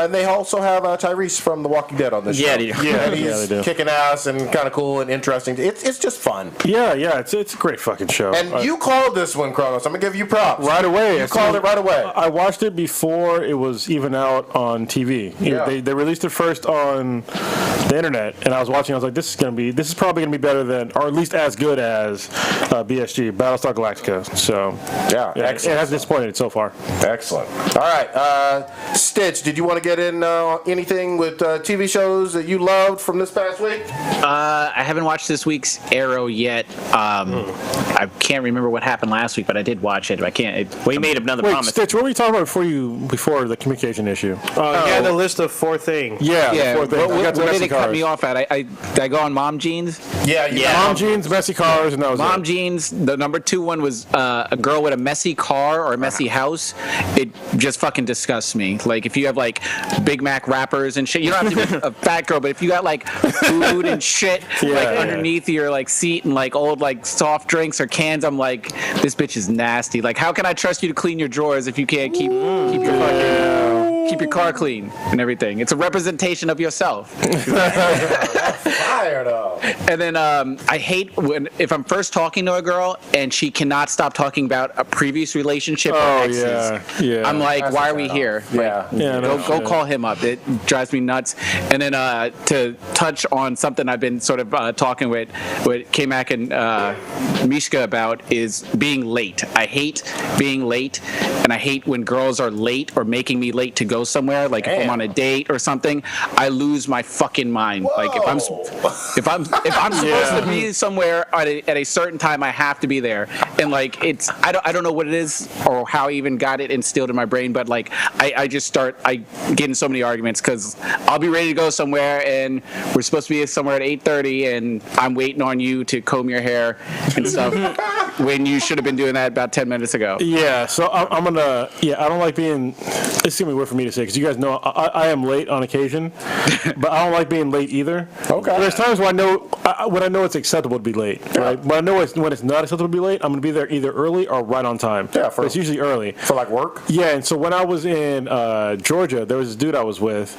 B: and they also have Tyrese from The Walking Dead on this show.
C: Yeah,
B: and he's
C: they do.
B: Kicking ass and kind of cool and interesting. It's just fun.
C: Yeah, it's a great fucking show.
B: And you called this one, Kronos. I'm gonna give you props.
C: Right away.
B: You called it right away.
C: I watched it before it was even out on TV.
B: Yeah.
C: They released it first on the internet, and I was watching. I was like, this is probably gonna be better than, or at least as good as BSG, Battlestar Galactica. So
B: yeah,
C: it has disappointed so far.
B: Excellent. All right, Stitch, did you want to get in anything with TV shows that you loved from this past week?
F: I haven't watched this week's Arrow yet. I can't remember what happened last week, but I did watch it. I can't.
D: We made another promise.
C: Stitch, what were you talking about before the communication issue?
E: You had a list of 4 things.
C: Yeah. 4 things.
F: What did it cut me off at? Did I go on Mom Jeans?
B: Yeah.
C: Mom Jeans, messy cars, and that was
F: Mom
C: it.
F: Jeans. The number 2 one was a girl with a messy car or a messy house. It just fucking disgusts me. Like if you have like Big Mac wrappers and shit, you don't have to be a fat girl, but if you got like food and shit underneath your like seat and like old like soft drinks or cans, I'm like, this bitch is nasty. Like how can I trust you to clean your drawers if you can't keep your fucking keep your car clean and everything? It's a representation of yourself.
B: Fire though.
F: And then I hate if I'm first talking to a girl and she cannot stop talking about a previous relationship or exes.
C: Yeah.
F: I'm like, why are we here?
B: Yeah.
F: Go call him up. It drives me nuts. And then to touch on something I've been sort of talking with K-Mac and Mishka about is being late. I hate being late, and I hate when girls are late or making me late to go somewhere. Like if I'm on a date or something, I lose my fucking mind.
B: Whoa.
F: Like if I'm supposed to be somewhere at a certain time, I have to be there. And like I don't know what it is or how I even got it instilled in my brain, but like I get in so many arguments because I'll be ready to go somewhere and we're supposed to be somewhere at 8:30 and I'm waiting on you to comb your hair and stuff when you should have been doing that about 10 minutes ago.
C: Yeah, so I'm gonna. I don't like being. It's gonna be weird for me to say because you guys know I am late on occasion, but I don't like being late either.
B: Okay.
C: There's times when I know it's acceptable to be late, right? But I know when it's not acceptable to be late, I'm gonna be there either early or right on time.
B: Yeah,
C: but it's usually early.
B: For like work?
C: Yeah, and so when I was in Georgia, there was this dude I was with,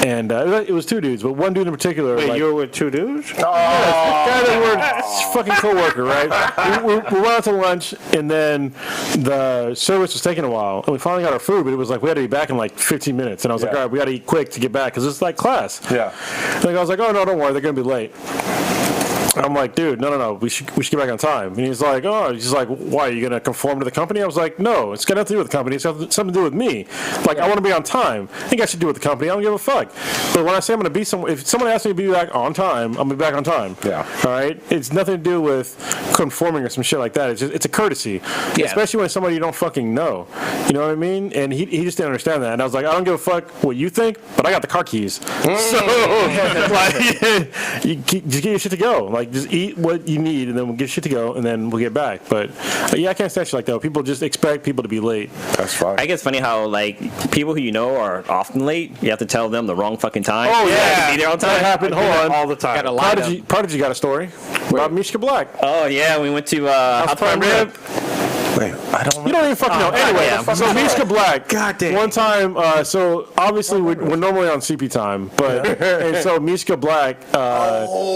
C: and it was 2 dudes, but one dude in particular.
E: Wait,
C: like,
E: you were with 2 dudes?
C: guy that were fucking coworker, right? we went out to lunch, and then the service was taking a while, and we finally got our food, but it was like we had to be back in like 15 minutes, and I was like, all right, we got to eat quick to get back because it's like class.
B: Yeah.
C: And I was like, oh no, don't worry, they're gonna be late. I'm like, dude, no, we should get back on time. And he's like, why, are you going to conform to the company? I was like, no, it's got nothing to do with the company. It's got something to do with me. Like, I want to be on time. I think I should do with the company. I don't give a fuck. But when I say I'm going to be somewhere, if someone asks me to be back on time, I'm going to be back on time.
B: Yeah.
C: All right? It's nothing to do with conforming or some shit like that. It's a courtessy. Yeah. Especially when it's somebody you don't fucking know. You know what I mean? And he just didn't understand that. And I was like, I don't give a fuck what you think, but I got the car keys. So, like, just get your shit to go. Like, just eat what you need, and then we'll get shit to go, and then we'll get back. But yeah, I can't stand shit like that. People just expect people to be late.
B: That's fine.
D: I think it's funny how like people who you know are often late. You have to tell them the wrong fucking time.
C: Oh yeah,
D: to be there on time.
C: That happened. Hold on,
E: all the time.
C: Prodigy got a story about Mishka Black.
D: Oh yeah, we went to House Prime Rib.
B: Wait, I don't know.
C: You don't even fucking know. Anyway, so Mishka Black.
E: Goddamn.
C: One time, so obviously we're normally on CP time, but and so Mishka Black,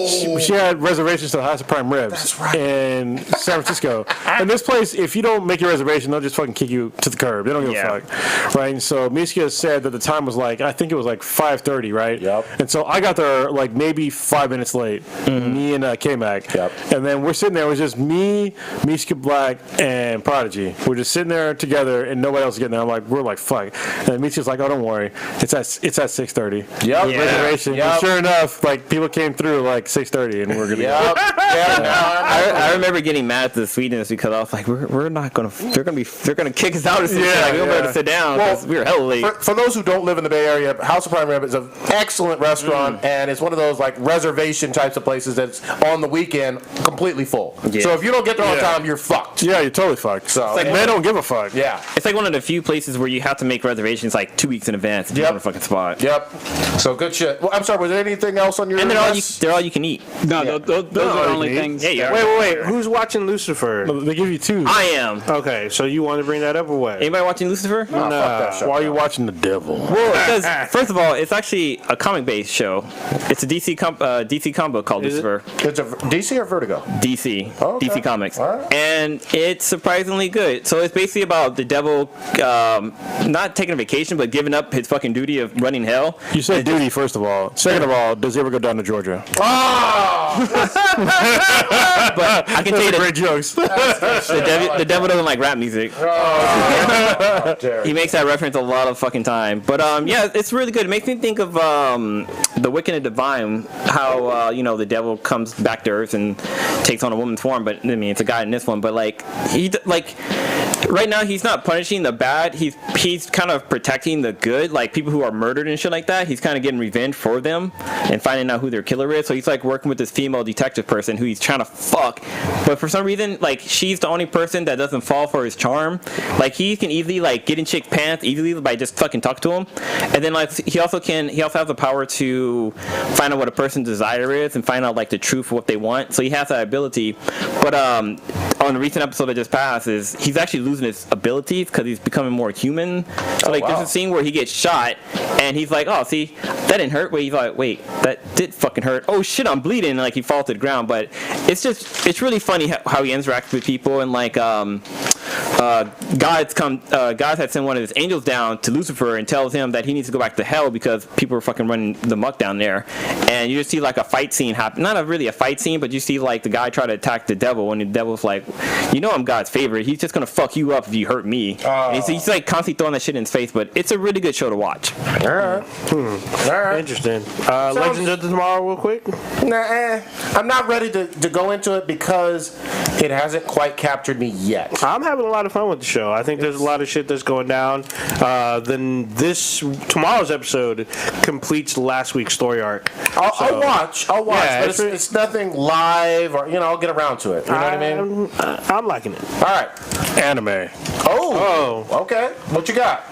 C: she She had reservations to the House of Prime Ribs in San Francisco. And this place, if you don't make your reservation, they'll just fucking kick you to the curb. They don't give a fuck, right? And so Miskia said that the time was like, I think it was like 5:30, right?
B: Yep.
C: And so I got there like maybe 5 minutes late. Me and K-Mac.
B: Yep.
C: And then we're sitting there. It was just me, Miskia Black, and Prodigy. We're just sitting there together, and nobody else is getting there. We're like, fuck. And Miskia's like, oh, don't worry, it's at 6:30.
B: Yep.
C: Reservation.
B: Yep.
C: And sure enough, like people came through like 6:30, and we're gonna.
B: Yep.
D: I remember getting mad at the Sweetness because I was like, we're not gonna. They're gonna kick us out. Or something. Like, we don't better sit down because we were hella late.
B: For those who don't live in the Bay Area, House of Prime Rib is an excellent restaurant, and it's one of those like reservation types of places that's on the weekend completely full.
D: Yeah.
B: So if you don't get there on time, you're fucked.
C: Yeah, you're totally fucked.
B: So
C: like they don't give a fuck.
B: Yeah.
D: It's like one of the few places where you have to make reservations like 2 weeks in advance to get on a fucking spot.
B: Yep. So good shit. Well, I'm sorry. Was there anything else on your?
D: And they're all you can eat.
F: No, those are the only things.
D: Yeah, yeah.
E: Wait. Who's watching Lucifer?
C: They give you 2.
D: I am.
E: Okay, so you want to bring that up or what?
D: Anybody watching Lucifer?
B: Oh, fuck that show.
C: Why are you watching the devil?
D: Well, because first of all, it's actually a comic-based show. It's a DC comic book called Lucifer.
B: It's a DC or Vertigo?
D: DC.
B: Oh, okay.
D: DC Comics.
B: All right.
D: And it's surprisingly good. So it's basically about the devil not taking a vacation, but giving up his fucking duty of running hell.
C: You said duty, first of all. Second of all, does he ever go down to Georgia?
B: Oh!
D: But I can tell you
C: Great jokes.
D: the devil doesn't like rap music. He makes that reference a lot of fucking time. But yeah, it's really good. It makes me think of The Wicked and Divine, how the devil comes back to Earth and takes on a woman's form. But I mean, it's a guy in this one. But like right now, he's not punishing the bad. He's kind of protecting the good, like people who are murdered and shit like that. He's kind of getting revenge for them and finding out who their killer is. So he's like working with this female detective person who he's trying to fuck, but for some reason, like she's the only person that doesn't fall for his charm. Like he can easily like get in chick's pants easily by just fucking talk to him, and then like he also has the power to find out what a person's desire is and find out like the truth of what they want. So he has that ability, but on the recent episode that just passed, is he's actually losing his abilities because he's becoming more human. So like there's a scene where he gets shot and he's like, oh, see, that didn't hurt. Wait, he's like, wait, that did fucking hurt. Oh shit, I'm bleeding. And like he falls to the ground. But it's really funny how he interacts with people. And like God had sent one of his angels down to Lucifer and tells him that he needs to go back to hell because people are fucking running the muck down there. And you just see like a fight scene happen. Not really a fight scene, but you see like the guy try to attack the devil, and the devil's like, I'm God's favorite. He's just gonna fuck you up if you hurt me. And he's like constantly throwing that shit in his face. But it's a really good show to watch.
B: All right. All right.
E: Interesting. Legends of Tomorrow, real quick.
B: Nah, I'm not ready to go into it because it hasn't quite captured me yet.
E: I'm having a lot of fun with the show. I think there's a lot of shit that's going down. Then tomorrow's episode completes last week's story arc.
B: I'll watch.
E: Yeah,
B: but it's nothing live, or I'll get around to it. You know what I mean?
E: I'm liking it.
B: All right.
C: Anime.
B: Oh. Okay. What you got?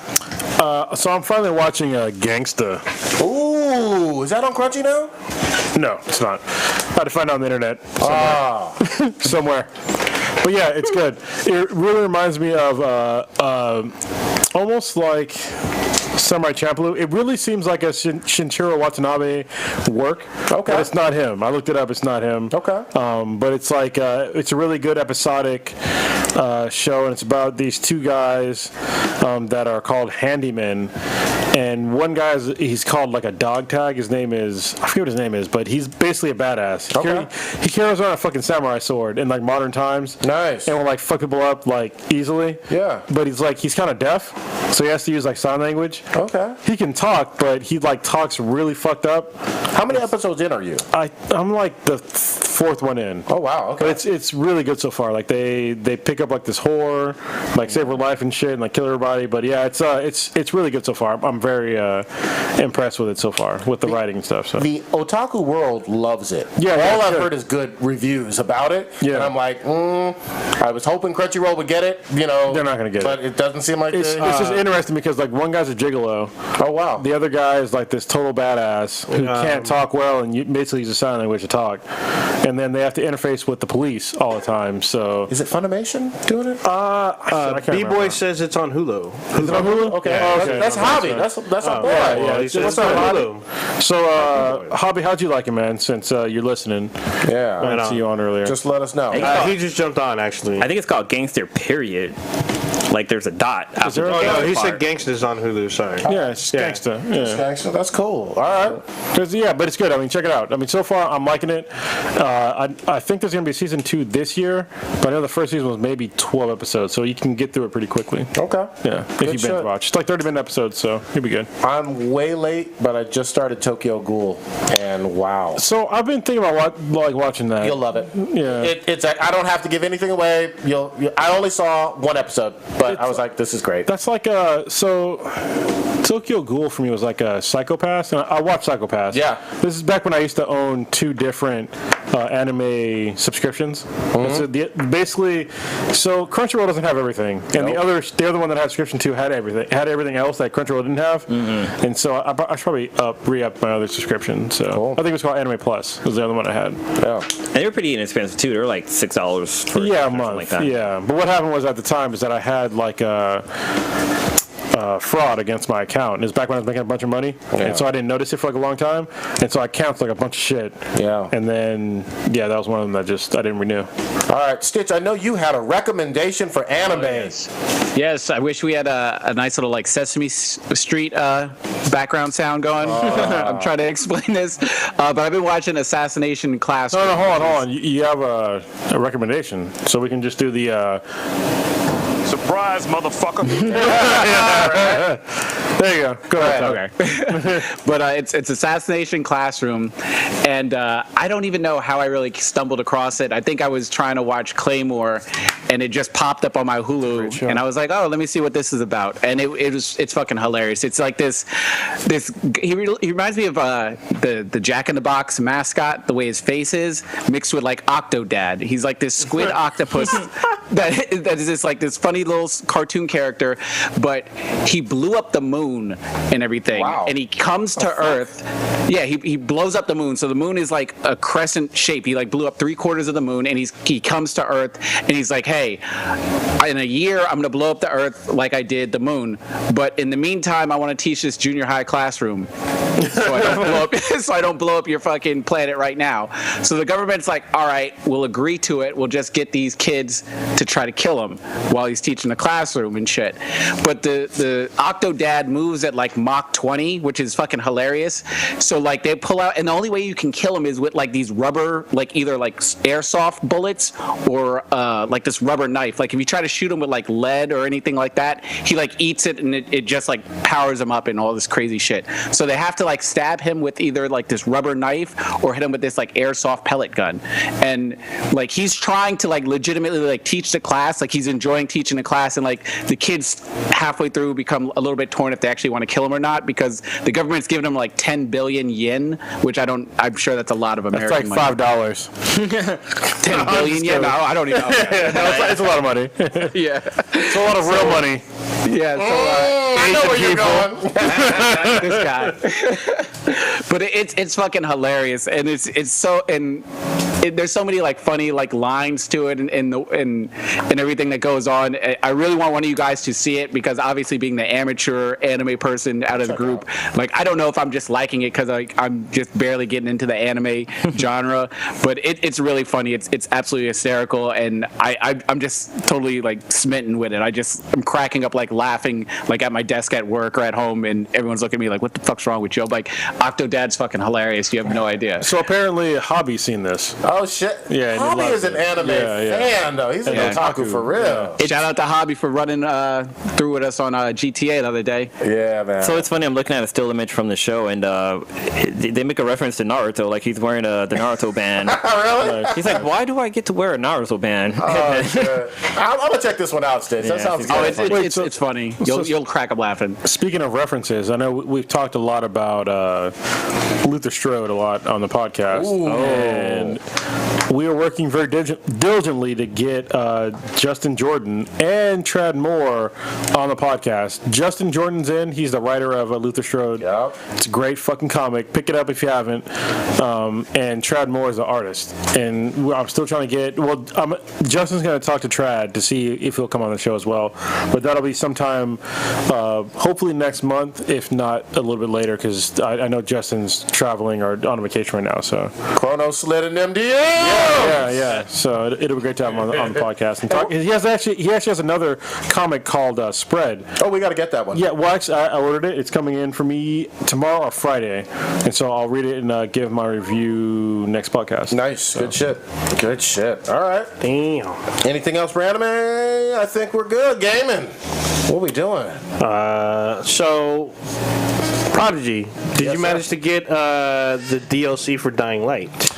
C: So I'm finally watching Gangsta.
B: Ooh, is that on Crunchy now?
C: No, it's not. I had to find it on the internet somewhere. But yeah, it's good. It really reminds me of almost like Samurai Champloo. It really seems like a Shinichiro Watanabe work. Okay. But it's not him. I looked it up. It's not him. Okay. But it's like it's a really good episodic show, and it's about these two guys that are called handymen. And one guy he's called like a dog tag. His name is, I forget what his name is, but he's basically a badass. He carries around a fucking samurai sword in like modern times.
B: Nice.
C: And will like fuck people up like easily. Yeah. But he's kind of deaf, so he has to use like sign language. Okay. He can talk, but he like talks really fucked up.
B: How many episodes in are you?
C: I'm like the fourth one in.
B: Oh wow. Okay.
C: But it's really good so far. Like they pick up like this whore, like save her life and shit, and like kill everybody. But yeah, it's really good so far. I'm very impressed with it so far, with the writing and stuff. So
B: the otaku world loves it.
C: Yeah.
B: All I've heard is good reviews about it. Yeah. And I'm like, I was hoping Crunchyroll would get it. They're
C: not gonna get it.
B: But it doesn't seem like
C: it's just interesting because like one guy's a gigolo.
B: Oh wow.
C: The other guy is like this total badass who can't talk well and basically uses sign language to talk. and then they have to interface with the police all the time. So
B: Is it Funimation doing it?
C: I can't
E: B-Boy
C: remember.
E: says it's on Hulu.
C: Is it on Hulu?
B: Okay,
E: Yeah,
C: okay.
B: that's Hobby. That's our boy.
E: Yeah, he says
B: What's
E: it's on
B: up, Hobby?
E: Hulu.
C: So, Hobby, how'd you like it, man? Since you're listening,
B: Yeah,
C: I didn't see you on earlier.
B: just let us know.
E: He just jumped on, actually.
D: I think it's called Gangster, period. Like there's a dot. After
C: there a
D: the
E: Oh, no,
D: gangster
E: he
D: part.
E: said Gangsta's on Hulu, sorry.
C: Yeah, it's
E: Yeah.
C: Gangsta. Yeah.
B: Gangsta, that's cool. All right.
C: Yeah, but it's good. I mean, check it out. I mean, so far I'm liking it. I think there's gonna be season 2 this year, but I know the first season was maybe 12 episodes, so you can get through it pretty quickly.
B: Okay.
C: Yeah, if
B: Good
C: you binge
B: shit.
C: watch. It's like 30-minute episodes, so you'll be good.
B: I'm way late, but I just started Tokyo Ghoul, and wow.
C: So I've been thinking about watching that.
B: You'll love it.
C: Yeah.
B: It's. I don't have to give anything away. I only saw one episode, but I was like, this is great.
C: That's like so Tokyo Ghoul for me was like a Psychopath, and I watched Psychopath.
B: Yeah.
C: This is back when I used to own 2 different anime subscriptions.
B: Mm-hmm.
C: So basically, so Crunchyroll doesn't have everything, and the other one that had subscription 2 had everything else that Crunchyroll didn't have, and so I should probably re-up my other subscription. So
B: Cool.
C: I think it was called Anime Plus. Was the other one I had.
B: Yeah.
D: And they were pretty inexpensive too. They were like $6 for
C: Yeah, a
D: something
C: month.
D: like that.
C: Yeah, but what happened was at the time is that I had like a fraud against my account. It was back when I was making a bunch of money, and so I didn't notice it for like a long time, and so I canceled like a bunch of shit.
B: Yeah.
C: And then that was one of them that I didn't renew.
B: All right, Stitch. I know you had a recommendation for anime.
F: Yes, I wish we had a nice little like Sesame Street background sound going. I'm trying to explain this, but I've been watching Assassination Classroom.
C: No, hold on. You have a recommendation, so we can just do the.
G: Surprise, motherfucker.
C: There you go. Go ahead.
F: Okay. But it's Assassination Classroom, and I don't even know how I really stumbled across it. I think I was trying to watch Claymore, and it just popped up on my Hulu, and I was like, oh, let me see what this is about. And it's fucking hilarious. It's like this. He reminds me of the Jack in the Box mascot, the way his face is, mixed with like Octodad. He's like this squid octopus that is just like this funny little cartoon character, but he blew up the moon and everything.
B: Wow.
F: And he comes to Earth. Yeah, he blows up the moon. So the moon is like a crescent shape. He like blew up 3/4 of the moon, and he comes to Earth, and he's like, hey, in a year I'm gonna blow up the Earth like I did the moon, but in the meantime I want to teach this junior high classroom so I don't blow up your fucking planet right now. So the government's like, all right, we'll agree to it. We'll just get these kids to try to kill him while he's teaching the classroom and shit. But the Octodad moves at like Mach 20, which is fucking hilarious. So like they pull out, and the only way you can kill him is with like these rubber, like either like airsoft bullets or like this rubber knife. Like if you try to shoot him with like lead or anything like that, he like eats it and it just like powers him up and all this crazy shit. So they have to like stab him with either like this rubber knife or hit him with this like airsoft pellet gun. And like he's trying to like legitimately like teach the class, like he's enjoying teaching the class, and like the kids halfway through become a little bit torn if they actually want to kill him or not, because the government's giving him like 10 billion yen, which I'm sure that's a lot of American
C: It's like
F: money.
C: $5.
F: 10 billion yen? No, I don't even know.
C: It's a lot of money.
F: Yeah.
C: It's a lot of real money.
F: Yeah, so
B: I know where you're going.
F: this guy. But it's fucking hilarious, and it's so, and there's so many like funny like lines to it, and everything that goes on. I really want one of you guys to see it, because obviously being the amateur anime person out of the group, like I don't know if I'm just liking it because I'm just barely getting into the anime genre, but it's really funny. It's absolutely hysterical, and I'm just totally like smitten with it. I'm cracking up, like laughing, like at my desk at work or at home, and everyone's looking at me like, what the fuck's wrong with you? I'm like, Octodad's fucking hilarious. You have no idea.
C: So apparently Hobby's seen this.
B: Oh shit!
C: Yeah, and he
B: Hobby
C: loves
B: is an
C: it.
B: anime fan though. He's an otaku for real.
F: Shout out to Hobby for running through with us on GTA the other day.
B: Yeah, man.
D: So it's funny, I'm looking at a still image from the show, and they make a reference to Naruto, like he's wearing the Naruto band.
B: Really?
D: He's like, why do I get to wear a Naruto band?
B: Oh, shit. I'm gonna check this one out, Stitch. That
D: Yeah,
B: sounds
D: it's-
B: good.
F: It's funny. You'll crack up laughing.
C: Speaking of references, I know we've talked a lot about Luther Strode a lot on the podcast.
B: Ooh.
C: And we are working very diligently to get Justin Jordan and Trad Moore on the podcast. Justin Jordan's in. He's the writer of Luther Strode.
B: Yep.
C: It's a great fucking comic. Pick it up if you haven't. And Trad Moore is the artist. And I'm still trying to get... Well, Justin's going to talk to Trad to see if he'll come on the show as well. But that'll be sometime, hopefully next month, if not a little bit later, because I know Justin's traveling or on vacation right now. So
B: Chrono slid in them DMs.
C: Yeah. So it'll be great to have him on the podcast. And talk. He actually has another comic called Spread.
B: Oh, we got to get that one.
C: Yeah, well, actually, I ordered it. It's coming in for me tomorrow or Friday, and so I'll read it and give my review next podcast.
B: Nice. So. Good shit. All right.
E: Damn.
B: Anything else, Randleman? I think we're good. Gaming. What are we doing?
E: So, Prodigy, did you manage to get the DLC for Dying Light?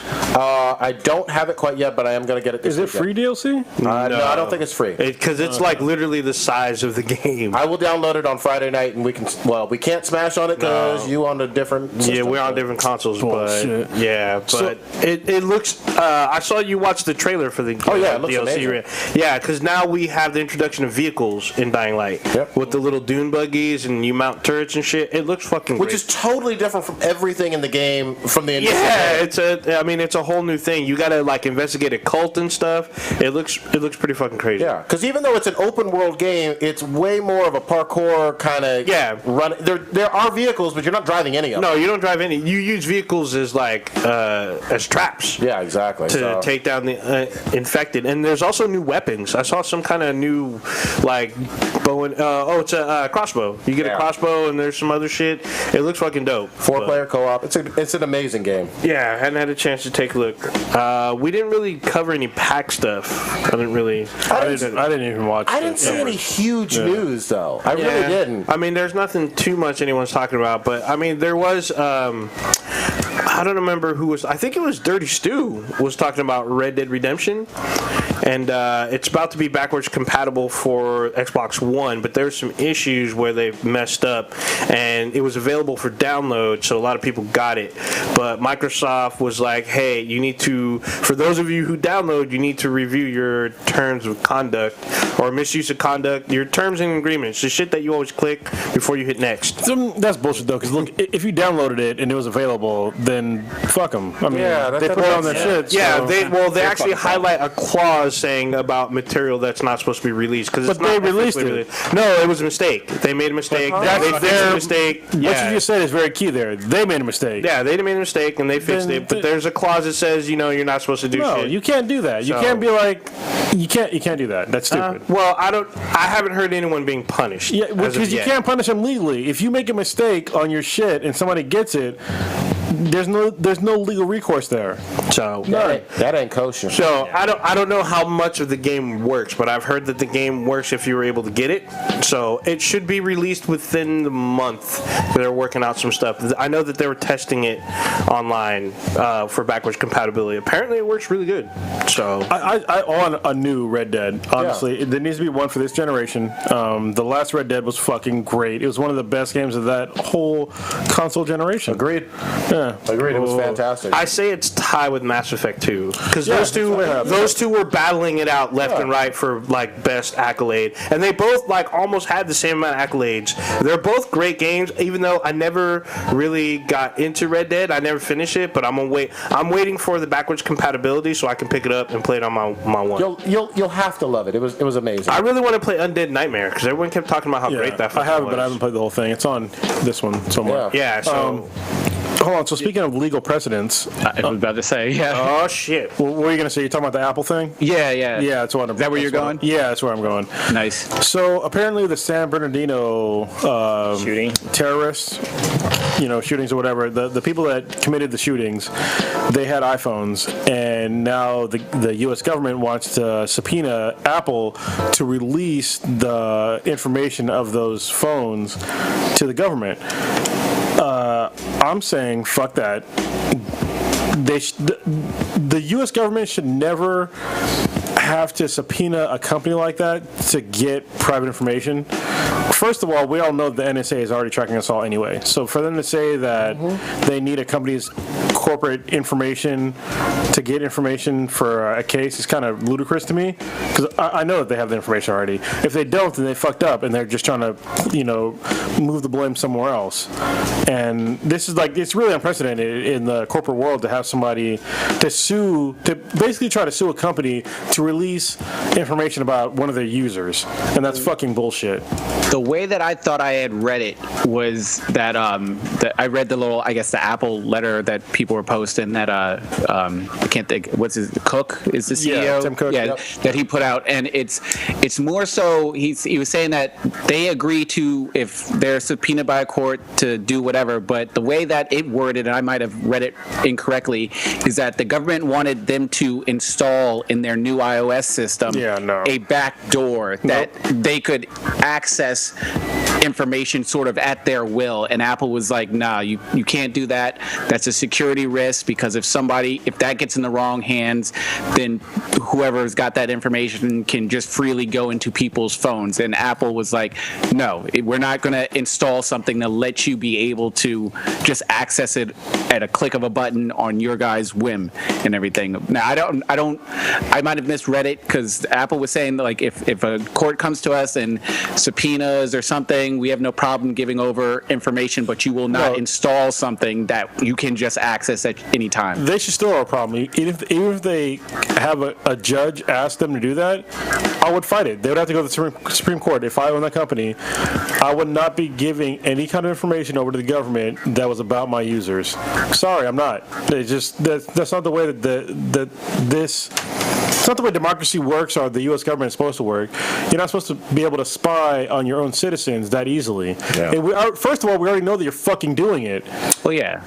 B: I don't have it quite yet, but I am going to get it this
C: Is it free DLC?
B: No, I don't think it's free.
E: Because it's like literally the size of the game.
B: I will download it on Friday night, and we can't smash on it because you on a different system.
E: Yeah, we're on different consoles,
C: Bullshit.
E: but yeah, but it looks. I saw you watch the trailer for the
B: it looks
E: DLC.
B: amazing.
E: Yeah, because now we have the introduction of vehicles in Dying Light with the little dune buggies, and you mount turrets and shit. It looks fucking
B: Which
E: great.
B: is totally different from everything in the game from the initial game.
E: it's a whole new thing. You gotta like investigate a cult and stuff. It looks pretty fucking crazy.
B: Yeah, because even though it's an open world game, it's way more of a parkour kind of run. There are vehicles, but you're not driving any of them.
E: No, you don't drive any. You use vehicles as like as traps.
B: Yeah, exactly.
E: To take down the infected, and there's also new weapons. I saw some kind of new like bow and it's a crossbow. You get a crossbow, and there's some other shit. It looks fucking dope.
B: 4-player co-op. It's an amazing game.
E: Yeah, I hadn't had a chance to take a look. We didn't really cover any pack stuff. I didn't even watch.
B: I didn't see any huge news though. I really didn't.
E: I mean, there's nothing too much anyone's talking about, but I mean, there was. I don't remember who was. I think it was Dirty Stu was talking about Red Dead Redemption, and it's about to be backwards compatible for Xbox One, but there's some issues where they messed up, and it was available for download, so a lot of people got it. But Microsoft was like, "Hey, you need to. For those of you who download, you need to review your terms of conduct or misuse of conduct, your terms and agreements, the shit that you always click before you hit next."
C: That's bullshit though, because look, if you downloaded it and it was available, then fuck them. I mean, they put it on their shit.
E: Yeah,
C: so.
E: they actually highlight a clause saying about material that's not supposed to be released because it's not
C: released it.
E: No, it was a mistake. They made a mistake. They fixed a mistake.
C: What you just said is very key there. They made a mistake.
E: Yeah, they made a mistake and they fixed it. But there's a clause that says you're not supposed to do shit.
C: No, you can't do that. You can't be like you can't do that. That's stupid.
E: I haven't heard anyone being punished.
C: Yeah, because you can't punish them legally. If you make a mistake on your shit and somebody gets it, there's no legal recourse there.
E: So
B: that ain't kosher.
E: So I don't know how much of the game works, but I've heard that the game works if you were able to get it. So it should be released within the month. They're working out some stuff. I know that they were testing it online for backwards compatibility. Apparently it works really good. So
C: I want a new Red Dead. Honestly, there needs to be one for this generation. The last Red Dead was fucking great. It was one of the best games of that whole console generation.
B: Agreed.
C: Yeah,
B: agreed. It was fantastic.
E: I say it's tied with Mass Effect 2 because those two were battling it out left and right for like best accolade, and they both like almost had the same amount of accolades. They're both great games, even though I never really got into Red Dead. I never finished it, but I'm waiting for the backwards compatibility so I can pick it up and play it on my one.
B: You'll have to love it. It was amazing.
E: I really want to play Undead Nightmare because everyone kept talking about how great that.
C: I haven't, but I haven't played the whole thing. It's on this one somewhere.
E: Yeah. So.
C: Hold on. So speaking of legal precedents,
F: I was about to say,
E: Oh shit!
C: What were you gonna say? You talking about the Apple thing?
F: Yeah.
C: That's what.
F: Is that where you're going?
C: Yeah, that's where I'm going.
F: Nice.
C: So apparently the San Bernardino
D: Shooting
C: terrorists, shootings or whatever. The people that committed the shootings, they had iPhones, and now the U.S. government wants to subpoena Apple to release the information of those phones to the government. I'm saying fuck that. The U.S. government should never have to subpoena a company like that to get private information. First of all, we all know the NSA is already tracking us all anyway. So for them to say that they need a company's corporate information to get information for a case is kind of ludicrous to me, because I know that they have the information already. If they don't, then they fucked up and they're just trying to, move the blame somewhere else. And this is it's really unprecedented in the corporate world to have somebody to basically try to sue a company to release information about one of their users, and that's fucking bullshit.
F: The way that I thought I had read it was that I read the little, I guess, the Apple letter that people were posting that I can't think, Cook is the CEO?
C: Yeah, Tim Cook.
F: Yeah, that he put out, and it's more so he was saying that they agree to, if they're subpoenaed by a court, to do whatever, but the way that it worded, and I might have read it incorrectly, is that the government wanted them to install in their new iOS system a back door that they could access information sort of at their will, and Apple was like, nah, you can't do that. That's a security risk, because if that gets in the wrong hands, then whoever's got that information can just freely go into people's phones. And Apple was like, no, we're not going to install something to let you be able to just access it at a click of a button on your guy's whim and everything. Now, I might have misread it, because Apple was saying, like, if a court comes to us and subpoenas or something, we have no problem giving over information, but you will not install something that you can just access at any time.
C: They should still have a problem. Even if they have a judge ask them to do that, I would fight it. They would have to go to the Supreme Court. If I own that company, I would not be giving any kind of information over to the government that was about my users. Sorry, I'm not. That's not the way it's not the way democracy works, or the U.S. government is supposed to work. You're not supposed to be able to spy on your own citizens that easily. Yeah. And first of all, we already know that you're fucking doing it.
F: Well, yeah.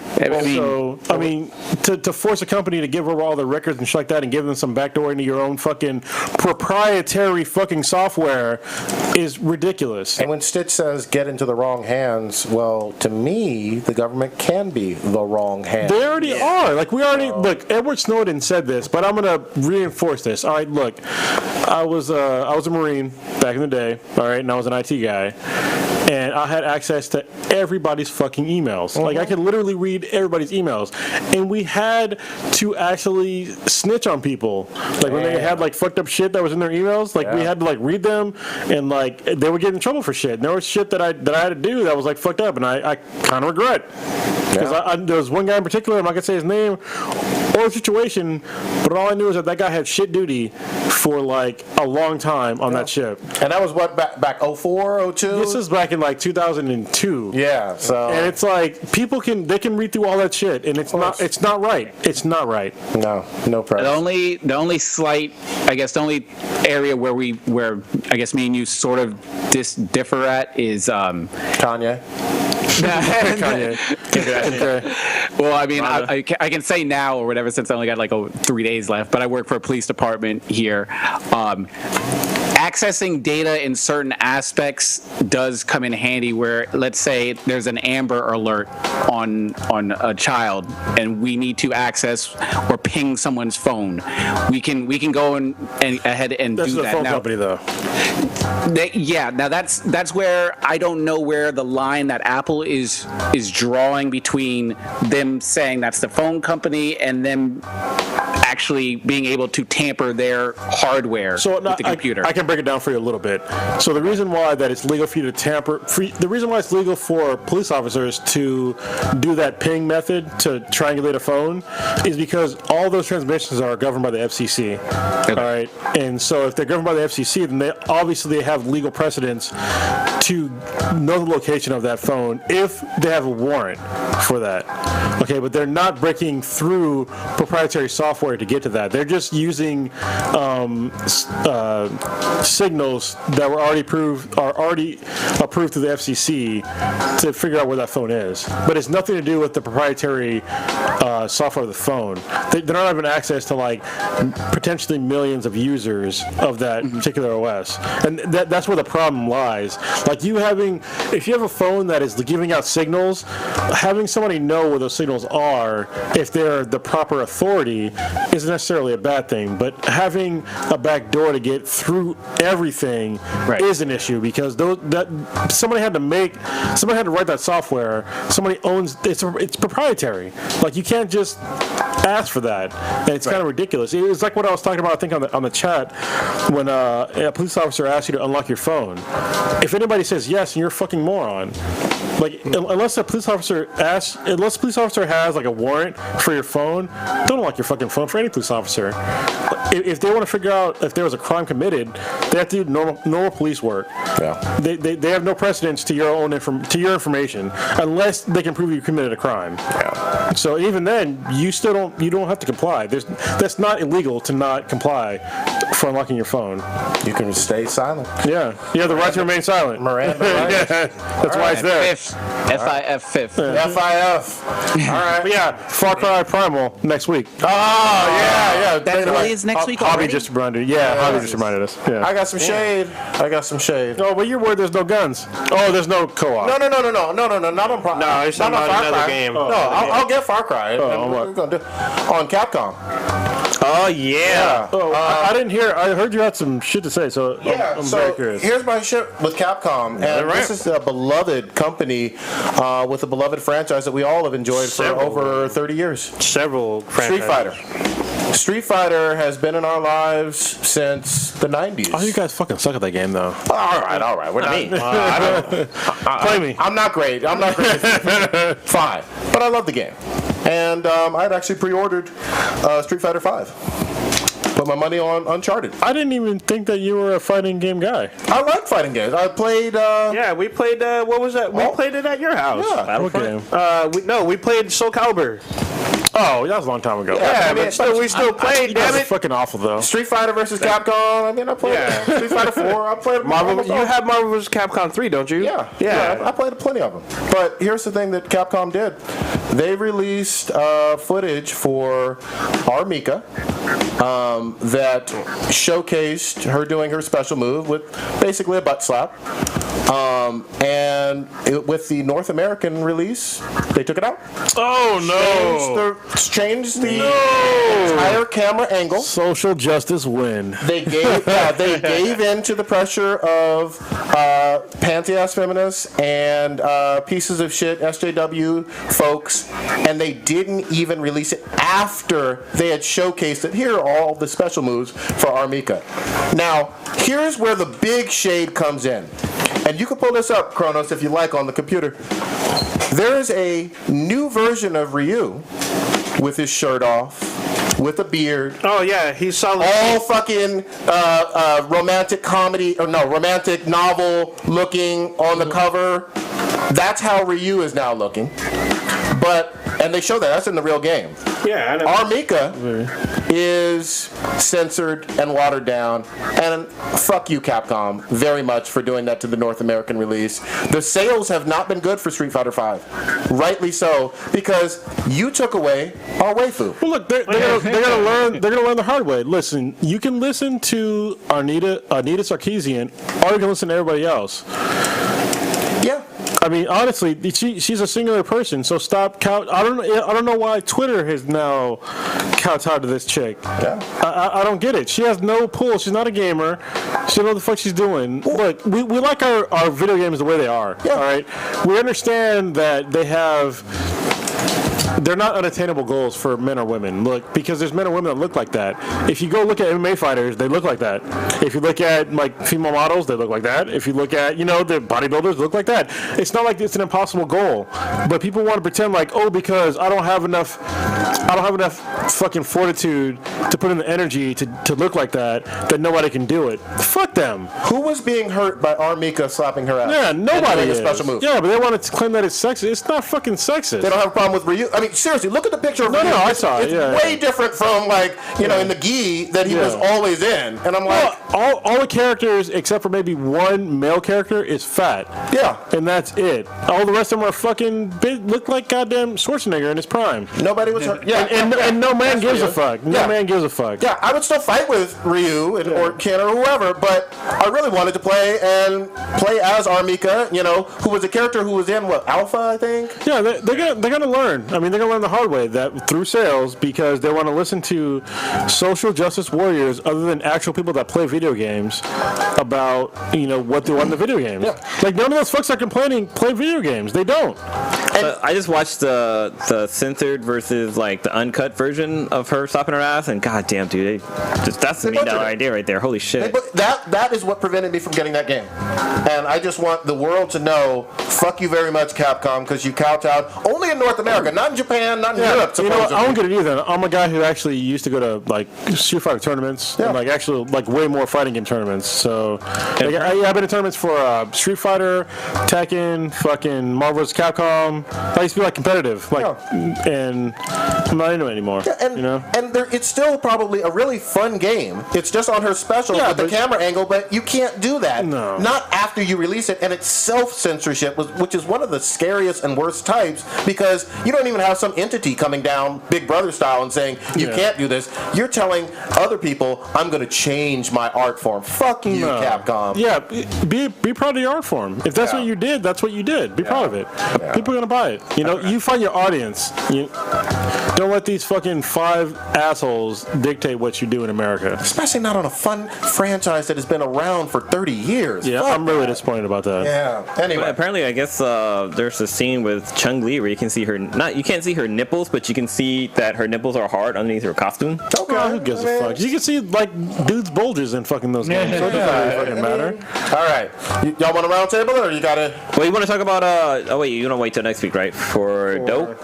C: I mean, to force a company to give over all their records and shit like that, and give them some backdoor into your own fucking proprietary fucking software is ridiculous.
B: And when Stitch says get into the wrong hands, well, to me, the government can be the wrong hands.
C: They already are. Look, Edward Snowden said this, but I'm going to reinforce this. All right, look, I was a Marine back in the day, all right, and I was an IT guy, and I had access to everybody's fucking emails. Mm-hmm. Like, I could literally read everybody's emails, and we had to actually snitch on people. Like, when they had, like, fucked up shit that was in their emails, like, we had to, like, read them, and, like, they would get in trouble for shit. And there was shit that I had to do that was, like, fucked up, and I kind of regret. Because there was one guy in particular, I'm not going to say his name or the situation, but all I knew is that guy had shit duty for, like, a long time on that ship.
B: And that was what, back 04, 02?
C: This is back in, like, 2002.
B: Yeah, so...
C: And it's like, people can read through all that shit, and it's not right. It's not right.
B: No problem.
F: The only slight, I guess, the only area where I guess me and you sort of differ at is...
B: Kanye.
C: Kanye.
F: Well, I mean, I can say now or whatever, since I only got like 3 days left, but I work for a police department here. Accessing data in certain aspects does come in handy, where, let's say there's an Amber Alert on a child and we need to access or ping someone's phone. We can go and ahead and do that.
C: That's the phone company, though.
F: Now that's where I don't know where the line that Apple is drawing between them saying that's the phone company and them actually being able to tamper their hardware with the computer.
C: I can break it down for you a little bit. So the reason why that it's legal for you to tamper, the reason why it's legal for police officers to do that ping method to triangulate a phone is because all those transmissions are governed by the FCC. Okay. All right, and so if they're governed by the FCC, then they obviously have legal precedence to know the location of that phone if they have a warrant for that. Okay, but they're not breaking through proprietary software to get to that. They're just using signals that were already approved through the FCC to figure out where that phone is. But it's nothing to do with the proprietary software of the phone. They're not having access to like potentially millions of users of that particular OS, and that's where the problem lies. Like if you have a phone that is giving out signals, having somebody know where those signals are, if they're the proper authority, isn't necessarily a bad thing. But having a back door to get through everything is an issue, because somebody had to write that software. Somebody owns it's proprietary. Like you can't just ask for that. And it's kind of ridiculous. It was like what I was talking about, I think, on the chat, when a police officer asks you to unlock your phone. If anybody says yes, you're a fucking moron. Like, unless a police officer has like a warrant for your phone, don't unlock your fucking phone for any police officer. If they want to figure out if there was a crime committed, they have to do normal police work.
B: Yeah.
C: They have no precedence to your own information unless they can prove you committed a crime.
B: Yeah.
C: So even then, you don't have to comply. That's not illegal to not comply for unlocking your phone.
B: You can stay silent.
C: Yeah, you have the right to remain silent.
B: Miranda rights.
C: Yeah, that's why it's there.
F: FIF fifth.
B: FIF. All right.
C: But yeah, Far Cry Primal next week.
B: Oh, yeah.
F: That really is next week
C: Hobby
F: already?
C: just reminded. Yeah, Hobby just reminded us. Yeah.
B: I got some shade.
C: No, but you're worried there's no guns. Oh, there's no co-op.
B: No, not on Far Cry.
E: No, it's not another game.
B: No, I'll get Far Cry.
C: on what?
B: We're gonna do on Capcom.
E: Oh, yeah.
C: Oh, I didn't hear. I heard you had some shit to say, so I'm very curious.
B: Here's my shit with Capcom, and this is a beloved company with a beloved franchise that we all have enjoyed for over 30 years.
E: Several franchises.
B: Street Fighter has been in our lives since the 90s.
C: Oh, you guys fucking suck at that game, though.
B: All right. We're not.
C: Play me.
B: I'm not great. Fine, but I love the game, and I'd actually pre-ordered Street Fighter 5. Put my money on Uncharted.
C: I didn't even think that you were a fighting game guy.
B: I like fighting games. I played.
E: Yeah, we played. What was that? We played it at your house.
B: Yeah.
C: What game?
E: We played Soul Calibur.
C: Oh, that was a long time ago.
B: Yeah,
E: but we still played.
C: That
E: Damn
C: was
E: it.
C: fucking awful, though.
B: Street Fighter versus Capcom. I mean, I played Street Fighter 4. I played
E: Marvel. You have Marvel vs. Capcom 3, don't you?
B: Yeah. I played plenty of them. But here's the thing that Capcom did. They released footage for our Mika that showcased her doing her special move with basically a butt slap. With the North American release, they took it out.
C: Oh, no.
B: Changed the entire camera angle.
C: Social justice win.
B: They gave in to the pressure of panty-ass feminists and pieces of shit SJW folks, and they didn't even release it after they had showcased it. Here are all the special moves for Armika. Now, here's where the big shade comes in. And you can pull this up, Kronos, if you like, on the computer. There is a new version of Ryu with his shirt off, with a beard.
E: Oh, yeah, he's solid.
B: All fucking romantic comedy, or no, romantic novel looking on the cover. That's how Ryu is now looking. And they show that's in the real game.
E: Yeah, I know.
B: Armika is censored and watered down, and fuck you, Capcom, very much for doing that to the North American release. The sales have not been good for Street Fighter V, rightly so, because you took away our waifu.
C: Well, look, they're gonna learn. They're gonna learn the hard way. Listen, you can listen to Anita Sarkeesian, or you can listen to everybody else.
B: Yeah.
C: I mean, honestly, she's a singular person. So stop. I don't know why Twitter has now kowtowed to this chick.
B: Yeah.
C: I don't get it. She has no pull. She's not a gamer. She don't know what the fuck she's doing. Look, we like our video games the way they are.
B: Yeah.
C: All right. We understand that they're not unattainable goals for men or women. Look, because there's men or women that look like that. If you go look at MMA fighters, they look like that. If you look at like female models, they look like that. If you look at the bodybuilders, they look like that. It's not like it's an impossible goal, but people want to pretend like, oh, because I don't have enough fucking fortitude to put in the energy to look like that nobody can do it. Fuck them.
B: Who was being hurt by Armika slapping her ass?
C: Yeah, nobody is.
B: A special move.
C: Yeah, but they want to claim that it's sexist. It's not fucking sexist.
B: They don't have a problem with Ryu. I mean, seriously, look at the picture of Ryu.
C: No, I saw it.
B: It's way different from in the gi that he was always in. And I'm like,
C: all the characters except for maybe one male character is fat.
B: Yeah.
C: And that's it. All the rest of them are fucking look like goddamn Schwarzenegger in his prime.
B: Nobody was hurt.
C: Yeah, and no man gives a fuck. No man gives a fuck.
B: Yeah, I would still fight with Ryu or Ken or whoever, but I really wanted to play as Armika, who was a character who was in Alpha, I think.
C: Yeah, they're gonna learn. I mean, they're gonna learn the hard way that through sales, because they want to listen to social justice warriors other than actual people that play video games about what they want in the video games.
B: Yeah.
C: Like none of those fucks are complaining play video games. They don't.
D: I just watched the censored versus like the uncut version of her stopping her ass, and goddamn, dude, that's the $1 million idea right there. Holy shit!
B: That is what prevented me from getting that game, and I just want the world to know, fuck you very much, Capcom, because you kowtowed only in North America, not in Japan, not in Europe.
C: You know what? I don't get it either. I'm a guy who actually used to go to like Street Fighter tournaments and like actually like way more fighting game tournaments. So like, I've been in tournaments for Street Fighter, Tekken, fucking Marvel vs. Capcom. I used to be like competitive, like, and I'm not into it anymore.
B: Yeah, and
C: you know,
B: and it's still probably a really fun game. It's just on her special with the camera angle, but you can't do that.
C: No.
B: Not after you release it, and it's self-censorship, which is one of the scariest and worst types, because you don't even have some entity coming down Big Brother style and saying you can't do this. You're telling other people, I'm going to change my art form. Fuck you, Capcom.
C: Yeah, be proud of your art form. If that's what you did, that's what you did. Be proud of it.
B: Yeah.
C: People are gonna buy it. You know, you find your audience. Don't let these fucking 5 assholes dictate what you do in America.
B: Especially not on a fun franchise that has been around for 30 years.
C: Yeah,
B: Fuck
C: I'm really disappointed about that.
B: Yeah. Anyway.
D: But apparently, I guess there's a scene with Chung Li where you can see her. You can't see her nipples, but you can see that her nipples are hard underneath her costume.
B: Okay.
C: Oh, who gives a fuck? You can see like dudes' bulges in fucking those games. So it doesn't really fucking matter.
B: All right. Y'all want a round table, or you gotta?
D: Well, you want to talk about? Oh wait, you don't wait till next week, right? For Dope.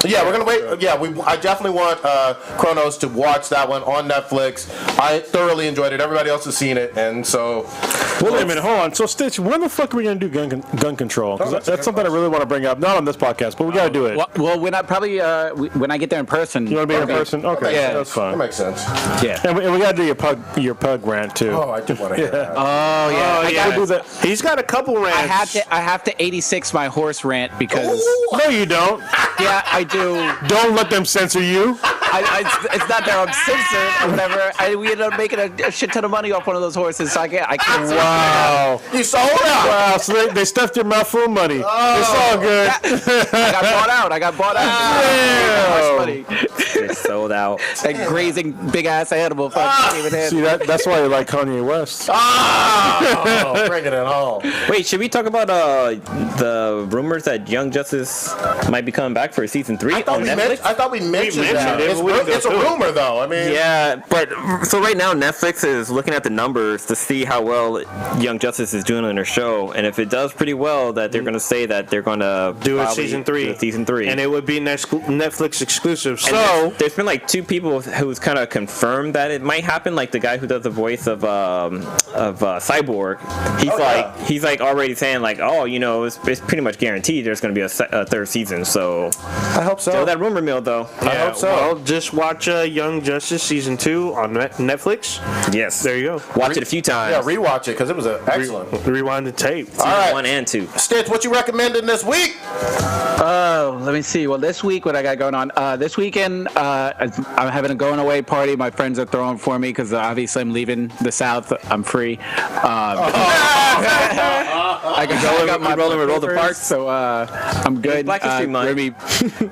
B: Yeah, we're gonna wait. Yeah, I definitely want Chronos to watch that one on Netflix. I thoroughly enjoyed it. Everybody else has seen it, and so.
C: Well, wait a minute, hold on. So, Stitch, when the fuck are we gonna do gun control? Because that's something I really want to bring up. Not on this podcast, but we gotta do it.
F: Well, when I probably when I get there in person.
C: You want to be in person? Okay,
F: Yeah.
C: that's fine.
B: That makes sense.
F: Yeah.
C: And we gotta do your pug rant too.
B: Oh, I do want to hear that.
F: Oh yeah.
C: I gotta do that.
E: He's got a couple rants.
F: I have to 86 my horse rant because
C: No, you don't.
F: yeah, I do.
C: Don't let them censor you.
F: It's not that I'm censored or whatever. We ended up making a shit ton of money off one of those horses, so I can't.
C: Wow.
B: You sold out.
C: Wow. So they stuffed your mouth full of money. It's all good.
F: I got bought out.
C: Damn.
F: Money.
D: It's sold out.
F: That grazing big ass animal.
C: See that's why you like Kanye West.
B: Oh, bring it in home.
D: Wait, should we talk about the rumors that Young Justice might be coming back for season 3
B: I thought
D: on Netflix?
B: I thought we mentioned that.
E: it.
B: It's a rumor, though. I mean,
D: Yeah, but so right now Netflix is looking at the numbers to see how well Young Justice is doing on their show, and if it does pretty well, that they're going to say that they're going to
E: Do it season 3. And it would be Netflix exclusive. So
D: there's been like 2 people who's kind of confirmed that it might happen. Like the guy who does the voice of Cyborg, he's like already saying like, oh, you know, it's pretty much guaranteed there's going to be a 3rd season. So
B: I hope so.
D: still that rumor mill though.
B: I hope so.
E: Well, just watch Young Justice season 2 on Netflix.
D: Yes,
E: There you go.
D: watch it a few times.
B: Yeah, rewatch it because it was excellent.
E: Rewind the tape.
B: All right.
D: 1 and 2.
B: Stitch, what you recommending this week?
F: Oh, let me see. Well, this week, what I got going on? This weekend, I'm having a going away party. My friends are throwing for me because obviously I'm leaving the South. I'm free. I got my
D: rolling with Roll the
F: papers,
D: Parks.
F: so I'm good.
D: Black History Month.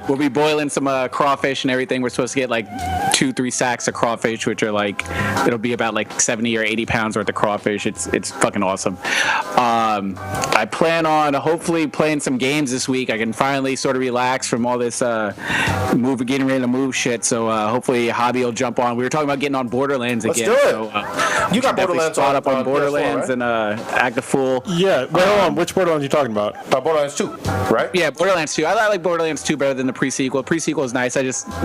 F: We'll be boiling some crawfish and everything. We're supposed to get like 2-3 sacks of crawfish, which are like it'll be about like 70 or 80 pounds worth of crawfish. It's fucking awesome. I plan on hopefully playing some games this week. I can finally sort of relax from all this getting ready to move shit. So hopefully Hobby will jump on. We were talking about getting on Borderlands
B: Let's
F: again.
B: do it.
F: So,
B: You got Borderlands
F: spot up on
B: PS4,
F: Borderlands
B: right?
F: and act a fool.
C: Yeah. Wait, hold on. Which Borderlands are you talking about?
B: Borderlands 2, right?
F: Yeah, Borderlands 2. I like Borderlands 2 better than the pre-sequel. Pre-sequel is nice.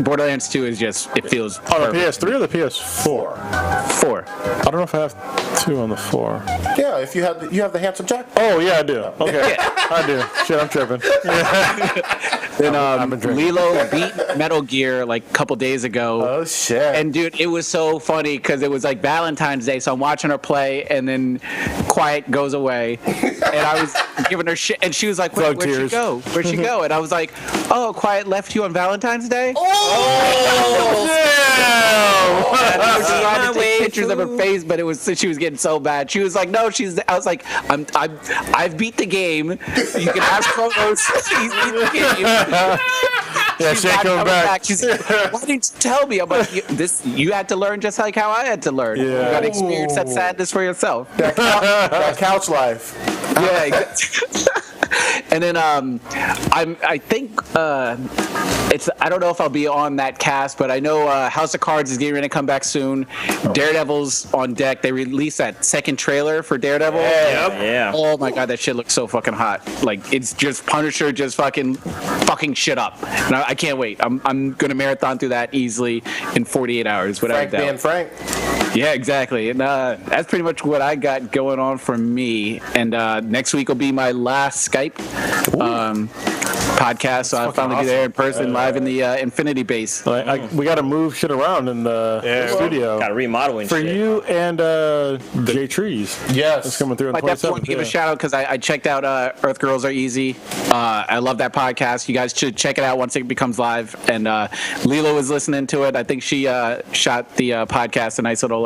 F: Borderlands 2 is just, it feels
C: On the
F: perfect.
C: PS3 or the PS4?
F: 4.
C: I don't know if I have 2 on the 4.
B: Yeah, if you have the handsome Jack.
C: Oh yeah, I do. Okay, I do. Shit, I'm tripping.
F: Then
C: been drinking.
F: Lilo beat Metal Gear like a couple days ago.
B: Oh shit!
F: And dude, it was so funny because it was like Valentine's Day, so I'm watching her play, and then Quiet goes away, and I was giving her shit, and she was like, "Where'd she go? Where'd she go?" And I was like, "Oh, Quiet left you on Valentine's Day." And I was trying to take pictures of her face, but she was getting so bad. She was like, "No, she's." I was like, "I've beat the game. You can ask Kronos. He's beat the game."
C: Yeah,
F: She's
C: she ain't
F: not
C: coming back.
F: She's like, "Why didn't you tell me?" I'm like, "You had to learn just like how I had to learn. You got to experience that sadness for yourself."
B: That couch life.
F: Yeah. Exactly. And then I think I don't know if I'll be on that cast, but I know House of Cards is getting ready to come back soon. Daredevil's on deck. They released that second trailer for Daredevil.
D: Yeah.
F: Oh my god, that shit looks so fucking hot. Like it's just Punisher just fucking shit up. And I can't wait. I'm gonna marathon through that easily in 48 hours. Without
B: Frank being Frank.
F: Yeah, exactly. And that's pretty much what I got going on for me. And next week will be my last Skype podcast. So I'll finally be there in person, live in the Infinity Base.
C: We got to move shit around in the studio.
D: Got to remodel and
C: for
D: shit.
C: you and Jay Trees.
B: Yes.
C: It's coming through on
F: I definitely want to give a shout out because I checked out Earth Girls Are Easy. I love that podcast. You guys should check it out once it becomes live. And Lila was listening to it. I think she shot the podcast a nice little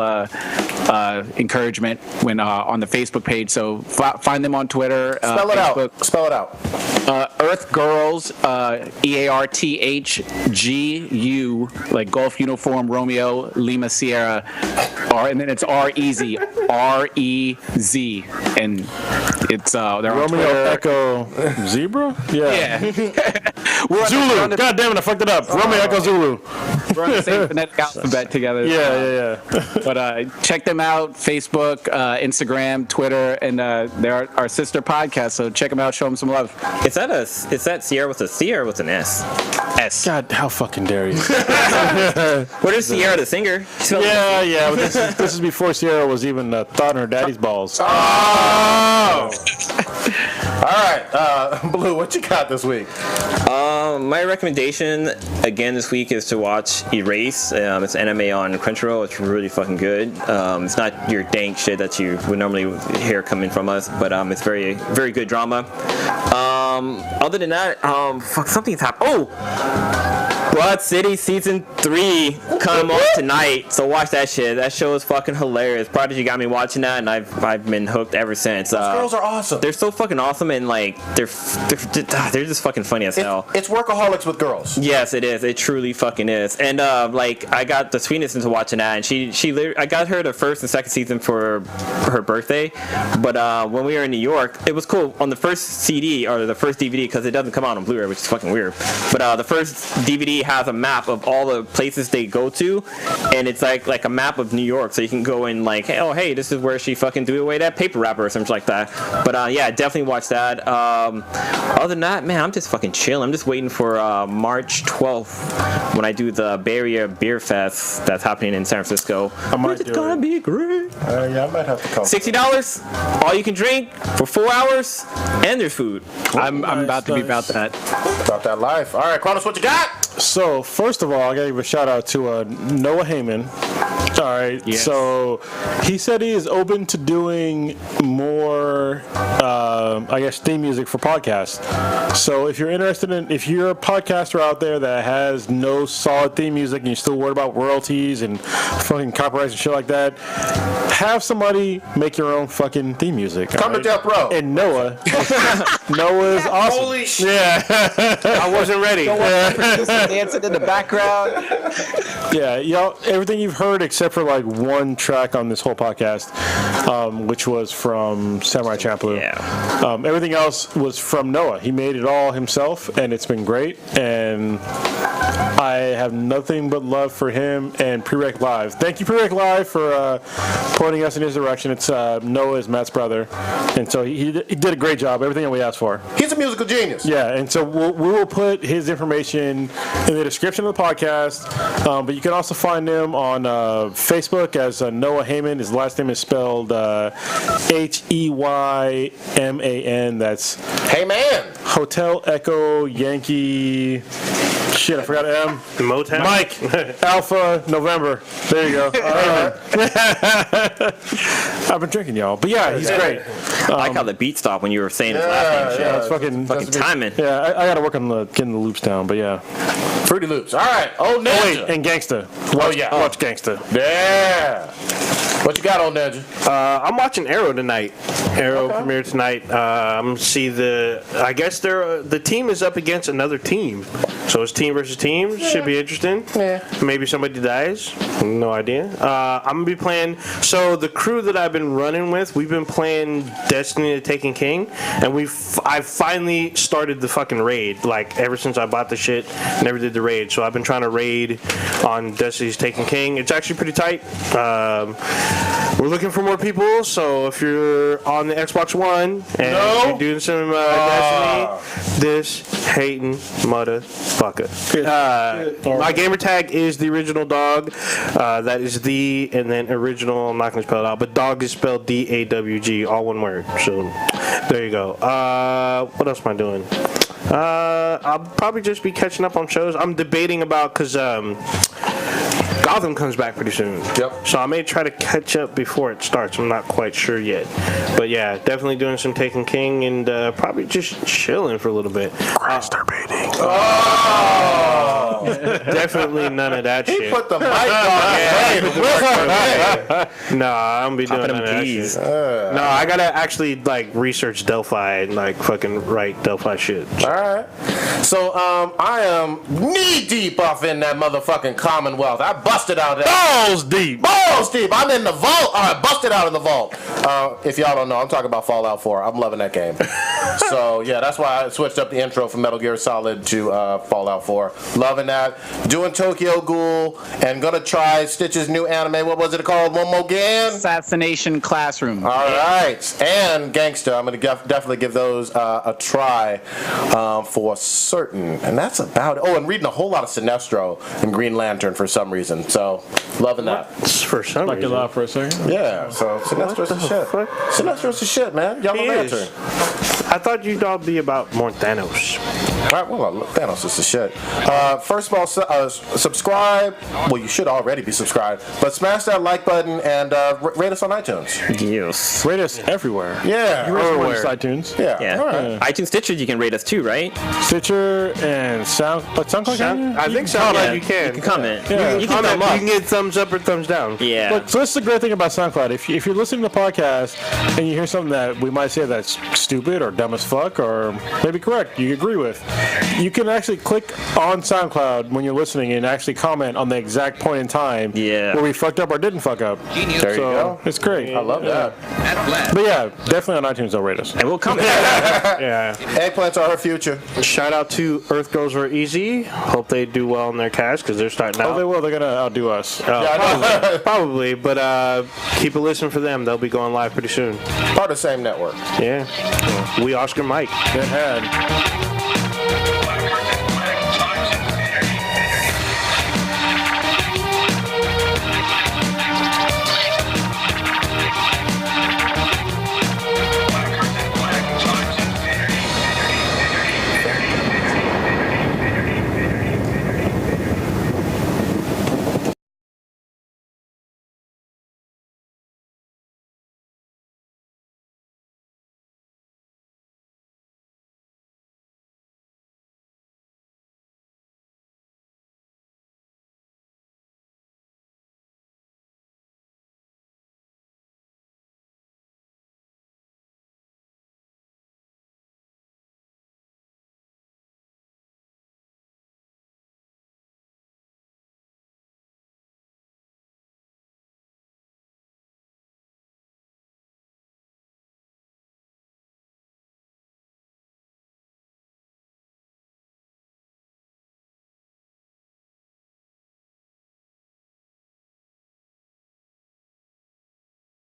F: encouragement when on the Facebook page. So find them on Twitter.
B: Spell it
F: Facebook.
B: out. Spell it out.
F: Earth Girls, EARTHGU, like Golf Uniform Romeo Lima Sierra, and then it's R-E-Z, R-E-Z, and it's they're on
C: Romeo
F: Twitter.
C: Echo Zebra? Yeah. Zulu. God damn it, I fucked it up. Romeo Echo Zulu.
F: We're on the same phonetic alphabet together.
C: Yeah.
F: But check them out, Facebook, Instagram, Twitter, and they're our sister podcast, so check them out, show them some love.
D: Is that Sierra with a C or with an S?
F: S.
C: God, how fucking dare you?
D: What is Sierra the singer?
C: Yeah. But this is before Sierra was even thought in her daddy's balls.
B: Oh! All right, Blue, what you got this week?
D: My recommendation again this week is to watch Erase. It's anime on Crunchyroll. It's really fucking good. It's not your dank shit that you would normally hear coming from us, but it's very, very good drama. Other than that, something's happened. Oh! Broad City Season 3 come on tonight, so watch that shit. That show is fucking hilarious. Prodigy got me watching that, and I've been hooked ever since.
B: Those girls are awesome.
D: They're so fucking awesome, and like they're just fucking funny as hell.
B: It's workaholics with girls.
D: Yes, it is. It truly fucking is. And like I got the sweetness into watching that, and she I got her the first and second season for her birthday. But when we were in New York, it was cool on the first CD or the first DVD because it doesn't come out on Blu-ray, which is fucking weird. But the first DVD has a map of all the places they go to, and it's like a map of New York, so you can go in like, hey, this is where she fucking threw away that paper wrapper or something like that. But yeah, definitely watch that. Other than that, man, I'm just fucking chilling. I'm just waiting for March 12th when I do the Bay Area Beer Fest that's happening in San Francisco. It's gonna be great.
B: Yeah, I might have to come.
D: $60, all you can drink for 4 hours, and there's food.
F: I'm about to be about that.
B: About that life. All right, Kronos, what you got?
C: So, first of all, I gotta give a shout out to Noah Heyman. All right,
F: yes.
C: So he said he is open to doing more, I guess, theme music for podcasts. So if you're interested if you're a podcaster out there that has no solid theme music and you're still worried about royalties and fucking copyrights and shit like that, have somebody make your own fucking theme music.
B: Come to Death Row.
C: And Noah's awesome.
B: Holy shit.
C: Yeah.
E: I wasn't ready.
F: Dancing in the background.
C: Yeah, y'all, everything you've heard except for like one track on this whole podcast, which was from Samurai Champloo.
D: Yeah.
C: Everything else was from Noah. He made it all himself, and it's been great. And I have nothing but love for him and PreRecLive. Thank you, PreRecLive, for pointing us in his direction. It's Noah is Matt's brother, and so he did a great job. Everything that we asked for.
B: He's a musical genius.
C: Yeah, and so we will put his information in the description of the podcast, but you can also find him on Facebook as Noah Heyman. His last name is spelled Heyman. That's
B: Hey, man.
C: Hotel Echo Yankee. Shit, I forgot M.
E: Motown.
C: Mike Alpha November. There you go. I've been drinking, y'all, but yeah, he's great.
D: I like how the beat stopped when you were saying his last name.
C: Yeah, it's
D: Fucking timing.
C: Yeah, I gotta work on getting the loops down, but yeah.
B: Fruity Loops. All right. Oh, Ninja.
C: Oh wait, and Gangsta. Watch Gangsta.
B: Yeah. What you got on Ninja?
E: I'm watching Arrow tonight. Arrow premiere tonight. See I guess the team is up against another team. So it's team versus team. Should be interesting.
B: Yeah.
E: Maybe somebody dies. No idea. I'm gonna be playing. So the crew that I've been running with, we've been playing Destiny: The Taken King, and I finally started the fucking raid. Like ever since I bought the shit, never did the raid. So I've been trying to raid on Destiny's Taken King. It's actually pretty tight. We're looking for more people. So if you're on the Xbox One and you're doing some Destiny, this hating motherfucker. My gamer tag is the original dog. That is the and then original. I'm not gonna spell it out, but dog is spelled DAWG, all one word. So there you go. What else am I doing? I'll probably just be catching up on shows. I'm debating about because Gotham comes back pretty soon.
B: Yep.
E: So I may try to catch up before it starts. I'm not quite sure yet. But yeah, definitely doing some Taken King and probably just chilling for a little bit.
C: Masturbating.
E: Definitely none of that shit.
B: Put the mic on.
E: No, I'm gonna be doing
D: Popping
E: none of
D: them
E: that
D: D's.
E: shit. No, I gotta actually like research Delphi and like fucking write Delphi shit.
B: All right. So I am knee deep off in that motherfucking Commonwealth. I busted out that.
C: Balls deep.
B: Balls deep. I'm in the vault. I busted out of the vault. If y'all don't know, I'm talking about Fallout 4. I'm loving that game. So yeah, that's why I switched up the intro from Metal Gear Solid to Fallout 4. Loving that. Doing Tokyo Ghoul and gonna try Stitch's new anime. What was it called? One more again.
F: Assassination Classroom.
B: All right, and Gangsta. I'm gonna definitely give those a try for certain, and that's about it. Oh, and reading a whole lot of Sinestro and Green Lantern for some reason. So loving that.
E: For some
C: Like it
E: reason.
C: loud for a second.
B: Yeah. So Sinestro's the shit.
E: fuck?
B: Sinestro's the shit, man. Yellow
E: He is.
B: Lantern.
E: I thought you'd all be about more Thanos.
B: All right, well, Thanos is the shit. First of all, subscribe. Well, you should already be subscribed, but smash that like button and rate us on iTunes.
D: Yes.
C: Rate us everywhere.
B: Yeah.
C: You rate us more
E: Everywhere.
C: than iTunes.
B: Yeah.
D: Yeah.
B: All right.
D: iTunes Stitcher, you can rate us too, right?
C: Stitcher and SoundCloud.
E: I think so.
D: Yeah,
E: You can.
D: You can comment.
C: Yeah.
D: You can thumb
E: You
D: up.
E: can get thumbs up or thumbs down.
D: Yeah.
C: Look, so this is the great thing about SoundCloud. If you're listening to the podcast and you hear something that we might say that's stupid or dumb as fuck or maybe correct, you agree with, you can actually click on SoundCloud when you're listening and actually comment on the exact point in time where we fucked up or didn't fuck up.
B: There you go.
C: It's great.
B: I love that.
C: But yeah, definitely on iTunes, they'll rate us.
D: And we'll comment.
E: Yeah.
B: Eggplants are our future.
E: Shout out to Earth Girls Were Easy. Hope they do well in their cast because they're starting out.
C: Oh, they will. They're going to outdo us.
E: Probably, but keep a listen for them. They'll be going live pretty soon.
B: Part of the same network.
E: Yeah. We Oscar Mike.
C: Good head.